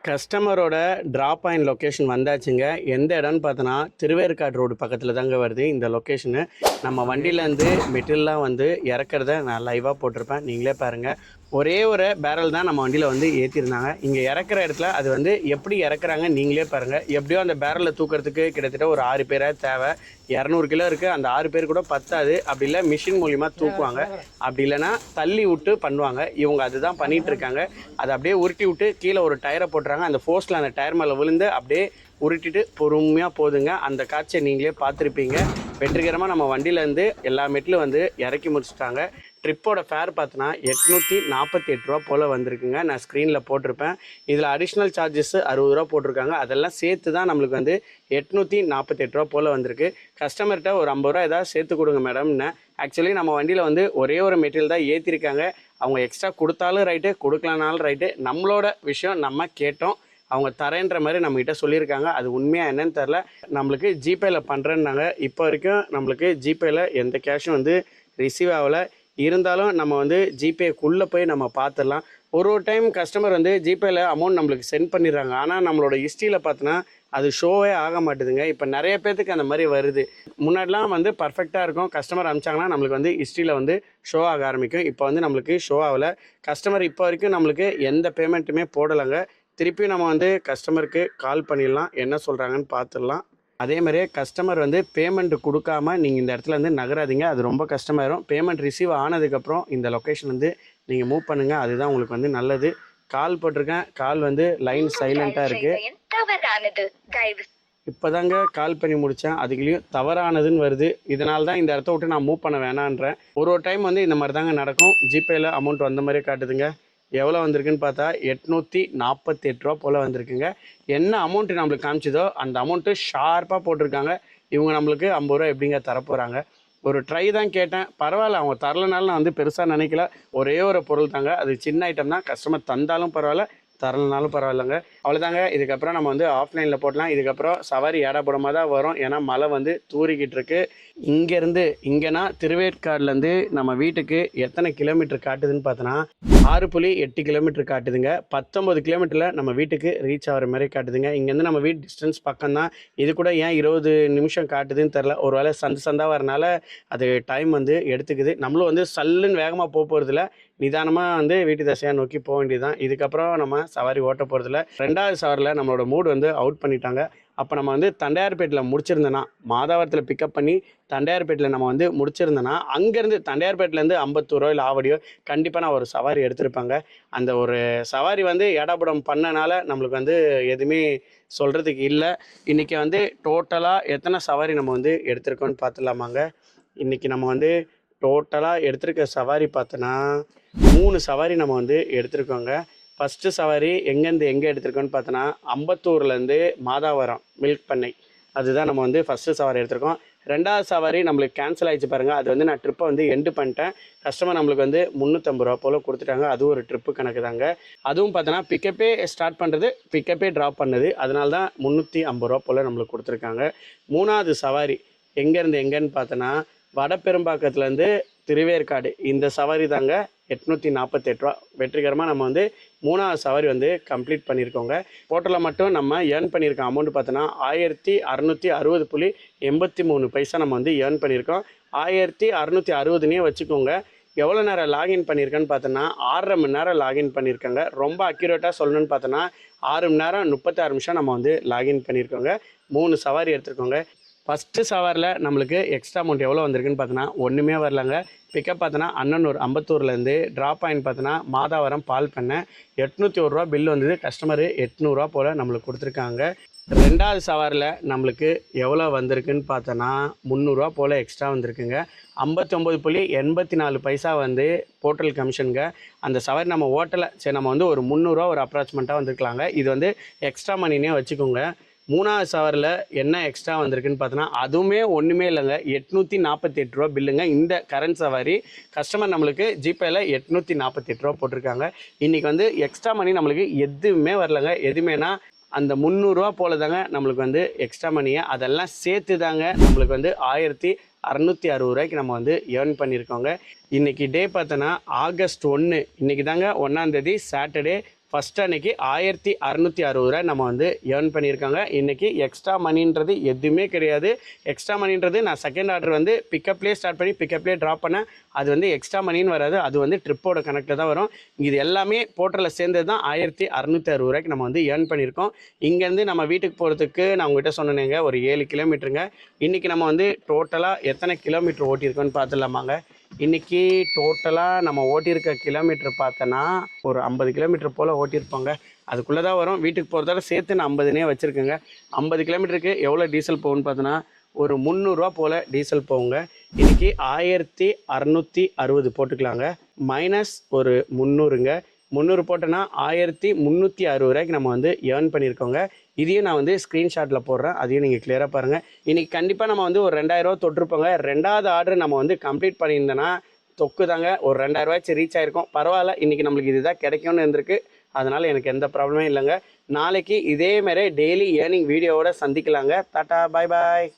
கஸ்டமரோட ட்ராப் பாயிண்ட் லொக்கேஷன் வந்தாச்சுங்க. எந்த இடம்னு பார்த்தோன்னா திருவேற்காடு ரோடு பக்கத்தில் தாங்க வருது இந்த லொக்கேஷனு. நம்ம வண்டியிலேருந்து மெட்டீரியல்லாம் வந்து இறக்கிறத நான் லைவாக போட்டிருப்பேன், நீங்களே பாருங்கள். ஒரே ஒரு பேரல் தான் நம்ம வண்டியில் வந்து ஏற்றிருந்தாங்க. இங்கே இறக்குற இடத்துல அது வந்து எப்படி இறக்குறாங்க நீங்களே பாருங்கள். எப்படியோ அந்த பேரலில் தூக்கிறதுக்கு கிட்டத்தட்ட ஒரு 6 பேராக தேவை. 200 கிலோ இருக்குது, அந்த 6 பேர் கூட பத்தாது. அப்படி இல்லை மிஷின் மூலிமா தூக்குவாங்க, அப்படி இல்லைன்னா தள்ளி விட்டு பண்ணுவாங்க. இவங்க அதுதான் பண்ணிகிட்டு இருக்காங்க. அதை அப்படியே உருட்டி விட்டு கீழே ஒரு டயரை போட்டுறாங்க. அந்த ஃபோர்ஸில் அந்த டயர் மேலே விழுந்து அப்படியே உருட்டிட்டு பொறுமையாக போதுங்க. அந்த காட்சியை நீங்களே பார்த்துருப்பீங்க. வெற்றிகரமாக நம்ம வண்டியிலேருந்து எல்லா மெட்டிலும் வந்து இறக்கி முடிச்சுட்டாங்க. ட்ரிப்போட ஃபேர் பார்த்தோன்னா 848 ரூபா போல் வந்திருக்குங்க. நான் ஸ்க்ரீனில் போட்டிருப்பேன். இதில் அடிஷ்னல் சார்ஜஸ் 60 ரூபா போட்டிருக்காங்க. அதெல்லாம் சேர்த்து தான் நம்மளுக்கு வந்து 848 ரூபா போல் வந்திருக்கு. கஸ்டமர்கிட்ட ஒரு 50 ரூபா ஏதாவது சேர்த்து கொடுங்க மேடம்னு. ஆக்சுவலி நம்ம வண்டியில் வந்து ஒரே ஒரு மெட்டீரியல் தான் ஏற்றிருக்காங்க. அவங்க எக்ஸ்ட்ரா கொடுத்தாலும் ரைட்டு, கொடுக்கலனாலும் ரைட்டு. நம்மளோட விஷயம் நம்ம கேட்டோம், அவங்க தரேன்ற மாதிரி நம்மகிட்ட சொல்லியிருக்காங்க. அது உண்மையாக என்னன்னு தெரில. நம்மளுக்கு ஜிபேயில் பண்ணுறேன்னாங்க. இப்போ வரைக்கும் நம்மளுக்கு ஜிபேயில் எந்த கேஷும் வந்து ரிசீவ் ஆகலை. இருந்தாலும் நம்ம வந்து ஜிபேக்குள்ளே போய் நம்ம பார்த்துடலாம். ஒரு டைம் கஸ்டமர் வந்து ஜிபேயில் அமௌண்ட் நம்மளுக்கு சென்ட் பண்ணிடுறாங்க. ஆனால் நம்மளோட ஹிஸ்ட்ரியில் பார்த்தோன்னா அது ஷோவே ஆக மாட்டுதுங்க. இப்போ நிறைய பேர்த்துக்கு அந்த மாதிரி வருது. முன்னாடிலாம் வந்து பர்ஃபெக்டாக இருக்கும். கஸ்டமர் அனுப்பிச்சாங்கன்னா நம்மளுக்கு வந்து ஹிஸ்ட்ரியில் வந்து ஷோ ஆக ஆரம்பிக்கும். இப்போ வந்து நம்மளுக்கு ஷோ ஆகலை. கஸ்டமர் இப்போ வரைக்கும் நம்மளுக்கு எந்த பேமெண்ட்டுமே போடலைங்க. திருப்பி நம்ம வந்து கஸ்டமருக்கு கால் பண்ணிடலாம், என்ன சொல்கிறாங்கன்னு பார்த்துடலாம். அதே மாதிரியே கஸ்டமர் வந்து பேமெண்ட் கொடுக்காம நீங்கள் இந்த இடத்துல வந்து நகராதிங்க, அது ரொம்ப கஷ்டமாயிரும். பேமெண்ட் ரிசீவ் ஆனதுக்கப்புறம் இந்த லொக்கேஷன் வந்து நீங்கள் மூவ் பண்ணுங்கள், அதுதான் உங்களுக்கு வந்து நல்லது. கால் போட்டிருக்கேன், கால் வந்து லைன் சைலண்ட்டாக இருக்குது. இப்போ தாங்க கால் பண்ணி முடித்தேன், அதுக்குள்ளேயும் தவறானதுன்னு வருது. இதனால தான் இந்த இடத்த விட்டு நான் மூவ் பண்ண வேணான்றேன். ஒரு டைம் வந்து இந்த மாதிரி தாங்க நடக்கும். ஜிபேயில் அமௌண்ட் வந்த மாதிரியே காட்டுதுங்க. எவ்வளோ வந்திருக்குன்னு பார்த்தா 848 ரூபா போல் வந்திருக்குங்க. என்ன அமௌண்ட்டு நம்மளுக்கு காமிச்சதோ அந்த அமௌண்ட்டு ஷார்ப்பாக போட்டிருக்காங்க. இவங்க நம்மளுக்கு 50 ரூபா எப்படிங்க தரப்போகிறாங்க? ஒரு ட்ரை தான் கேட்டேன், பரவாயில்ல. அவங்க தரலனாலும் நான் வந்து பெருசாக நினைக்கல. ஒரே ஒரு பொருள் தாங்க, அது சின்ன ஐட்டம் தான். கஸ்டமர் தந்தாலும் பரவாயில்ல, தரலனாலும் பரவாயில்லைங்க. அவ்வளோதாங்க. இதுக்கப்புறம் நம்ம வந்து ஆஃப்லைனில் போடலாம். இதுக்கப்புறம் சவாரி ஏடாபுடமாக தான் வரும், ஏன்னா மழை வந்து தூரிக்கிட்டு இருக்கு. இங்கேருந்து இங்கேனா திருவேற்காடுலேருந்து நம்ம வீட்டுக்கு எத்தனை கிலோமீட்டர் காட்டுதுன்னு பார்த்தோன்னா 6.8 கிலோமீட்டர் காட்டுதுங்க. 19 கிலோமீட்டரில் நம்ம வீட்டுக்கு ரீச் ஆகிற மாதிரி காட்டுதுங்க. இங்கேருந்து நம்ம வீட்டு டிஸ்டன்ஸ் பக்கம் தான். இது கூட ஏன் 20 நிமிஷம் காட்டுதுன்னு தெரில. ஒரு வேளை சந்தாக வரனால அது டைம் வந்து எடுத்துக்குது. நம்மளும் வந்து சல்லுன்னு வேகமாக போகிறதில்ல, நிதானமாக வந்து வீட்டு தசையாக நோக்கி போக வேண்டியதுதான். இதுக்கப்புறம் நம்ம சவாரி ஓட்ட போகிறதில்ல. 2வது சவாரியில் நம்மளோட மூடு வந்து அவுட் பண்ணிட்டாங்க. அப்போ நம்ம வந்து தண்டையார்பேட்டில் முடிச்சிருந்தோன்னா, மாதாவரத்தில் பிக்கப் பண்ணி தண்டையார்பேட்டில் நம்ம வந்து முடிச்சிருந்தோன்னா, அங்கேருந்து தண்டையார்பேட்டிலேருந்து அம்பத்தூரோ இல்லை ஆவடியோ கண்டிப்பாக நான் ஒரு சவாரி எடுத்திருப்பாங்க. அந்த ஒரு சவாரி வந்து ஏடாபுடம் பண்ணனால நம்மளுக்கு வந்து எதுவுமே சொல்கிறதுக்கு இல்லை. இன்றைக்கி வந்து டோட்டலாக எத்தனை சவாரி நம்ம வந்து எடுத்திருக்கோன்னு பார்த்துலாமாங்க. இன்றைக்கி நம்ம வந்து டோட்டலாக எடுத்திருக்க சவாரி பார்த்தோன்னா 3 சவாரி நம்ம வந்து எடுத்திருக்கோங்க. ஃபஸ்ட்டு சவாரி எங்கேருந்து எங்கே எடுத்திருக்கோன்னு பார்த்தோன்னா அம்பத்தூர்லேருந்து மாதாவரம் மில்க் பண்ணை, அதுதான் நம்ம வந்து ஃபஸ்ட்டு சவாரி எடுத்திருக்கோம். 2வது சவாரி நம்மளுக்கு கேன்சல் ஆகிடுச்சு பாருங்கள். அது வந்து நான் ட்ரிப்பை வந்து எண்டு பண்ணிட்டேன். கஸ்டமர் நம்மளுக்கு வந்து 350 ரூபா போல் கொடுத்துட்டாங்க. அதுவும் ஒரு ட்ரிப்பு கணக்கு தாங்க. அதுவும் பார்த்தோன்னா பிக்கப்பே ஸ்டார்ட் பண்ணுறது, பிக்கப்பே ட்ராப் பண்ணது, அதனால தான் 350 ரூபா போல் நம்மளுக்கு கொடுத்துருக்காங்க. 3வது சவாரி எங்கேருந்து எங்கேன்னு பார்த்தோன்னா வடபெரும்பாக்கத்துலேருந்து திருவேற்காடு, இந்த சவாரி தாங்க 848 ரூபா. வெற்றிகரமாக நம்ம வந்து 3வது சவாரி வந்து கம்ப்ளீட் பண்ணியிருக்கோங்க. டோட்டலில் மட்டும் நம்ம ஏர்ன் பண்ணியிருக்க அமௌண்ட் பார்த்தோன்னா 1660.83 பைசா நம்ம வந்து ஏர்ன் பண்ணியிருக்கோம். 1660னே வச்சுக்கோங்க. எவ்வளோ நேரம் லாகின் பண்ணியிருக்கேன்னு பார்த்தோன்னா 6.5 மணி நேரம் லாகின் பண்ணியிருக்கோங்க. ரொம்ப அக்யூரேட்டாக சொல்லணுன்னு பார்த்தோன்னா 6 மணி நேரம் 36 நிமிஷம் நம்ம வந்து லாகின் பண்ணியிருக்கோங்க. 3 சவாரி எடுத்துருக்கோங்க. ஃபஸ்ட்டு சவாரில் நம்மளுக்கு எக்ஸ்ட்ரா அமௌண்ட் எவ்வளோ வந்திருக்குன்னு பார்த்தோன்னா ஒன்றுமே வரலங்க. பிக்கப் பார்த்தோன்னா அண்ணனூர் அம்பத்தூர்லேருந்து, ட்ராப் பாயிண்ட் பார்த்தோன்னா மாதாவரம் பால் பண்ணை. 801 ரூபா பில் வந்தது. கஸ்டமரு 800 ரூபா போல் நம்மளுக்கு கொடுத்துருக்காங்க. 2வது சவாரில் நம்மளுக்கு எவ்வளோ வந்திருக்குன்னு பார்த்தோன்னா 300 ரூபா போல் எக்ஸ்ட்ரா வந்திருக்குங்க. 59.84 பைசா வந்து போர்ட்டல் கமிஷனுங்க. அந்த சவாரி நம்ம ஓட்டலை, சரி நம்ம வந்து ஒரு 300 ரூபா ஒரு அப்ராச்மெண்ட்டாக வந்துருக்கலாங்க. இது வந்து எக்ஸ்ட்ரா மணினே வச்சுக்கோங்க. 3வது சவரில் என்ன எக்ஸ்ட்ரா வந்திருக்குன்னு பார்த்தோன்னா அதுவுமே ஒன்றுமே இல்லைங்க, 848 ரூபா பில்லுங்க. இந்த கரண்ட் சவாரி கஸ்டமர் நம்மளுக்கு ஜிபேயில் 848 ரூபா போட்டிருக்காங்க. இன்றைக்கி வந்து எக்ஸ்ட்ரா மணி நம்மளுக்கு எதுவுமே வரலங்க. எதுவுமேனா அந்த 300 ரூபா போல தாங்க நம்மளுக்கு வந்து எக்ஸ்ட்ரா மணியை அதெல்லாம் சேர்த்து தாங்க நம்மளுக்கு வந்து 1660 ரூபாய்க்கு நம்ம வந்து ஏர்ன் பண்ணியிருக்கோங்க. இன்றைக்கி டே பார்த்தோன்னா ஆகஸ்ட் 1, இன்றைக்கி தாங்க 1ஆம் தேதி சாட்டர்டே. ஃபஸ்ட்டு அன்றைக்கி 1660 ரூபா நம்ம வந்து ஏர்ன் பண்ணியிருக்காங்க. இன்றைக்கி எக்ஸ்ட்ரா மணின்றது எதுவுமே கிடையாது. எக்ஸ்ட்ரா மணின்றது நான் செகண்ட் ஆர்டர் வந்து பிக்கப்லேயே ஸ்டார்ட் பண்ணி பிக்கப்லேயே ட்ராப் பண்ணேன். அது வந்து எக்ஸ்ட்ரா மணின்னு வராது, அது வந்து ட்ரிப்போட கணக்கில் தான் வரும். இது எல்லாமே போர்ட்டலில் சேர்ந்தது தான் 1660 ரூபாய்க்கு நம்ம வந்து ஏர்ன் பண்ணியிருக்கோம். இங்கேருந்து நம்ம வீட்டுக்கு போகிறதுக்கு நான் உங்கள்கிட்ட சொன்னேங்க ஒரு 7 கிலோமீட்டருங்க. இன்றைக்கி நம்ம வந்து டோட்டலாக எத்தனை கிலோமீட்டர் ஓட்டியிருக்கோன்னு பார்த்துடலாமாங்க. இன்றைக்கி டோட்டலாக நம்ம ஓட்டியிருக்க கிலோமீட்டர் பார்த்தோன்னா ஒரு 50 கிலோமீட்டர் போல் ஓட்டியிருப்போங்க. அதுக்குள்ளே தான் வரும். வீட்டுக்கு போகிறதோட சேர்த்து நான் 50னே வச்சுருக்கேங்க. 50 கிலோமீட்டருக்கு எவ்வளோ டீசல் போகுன்னு பார்த்தோன்னா ஒரு 300 ரூபா போல் டீசல் போகுங்க. இன்றைக்கி 1660 போட்டுக்கலாங்க. மைனஸ் ஒரு 300ங்க. 300 போட்டோன்னா 1360 ரூபாய்க்கு நம்ம வந்து ஏர்ன் பண்ணியிருக்கோங்க. இதையும் நான் வந்து ஸ்க்ரீன்ஷாட்டில் போடுறேன், அதையும் நீங்கள் கிளியராக பாருங்கள். இன்றைக்கி கண்டிப்பாக நம்ம வந்து ஒரு 2000 ரூபா தொட்டிருப்போங்க. 2வது ஆர்டர் நம்ம வந்து கம்ப்ளீட் பண்ணியிருந்தோன்னா தொக்கு தாங்க ஒரு 2000 ரூபாய்ச்சி ரீச் ஆகிருக்கும். பரவாயில்ல, இன்றைக்கி நம்மளுக்கு இதுதான் கிடைக்கும்னு இருந்திருக்கு. அதனால் எனக்கு எந்த ப்ராப்ளமே இல்லைங்க. நாளைக்கு இதேமாரி டெய்லி ஏர்னிங் வீடியோவோட சந்திக்கலாங்க. டாட்டா, பாய் பாய்.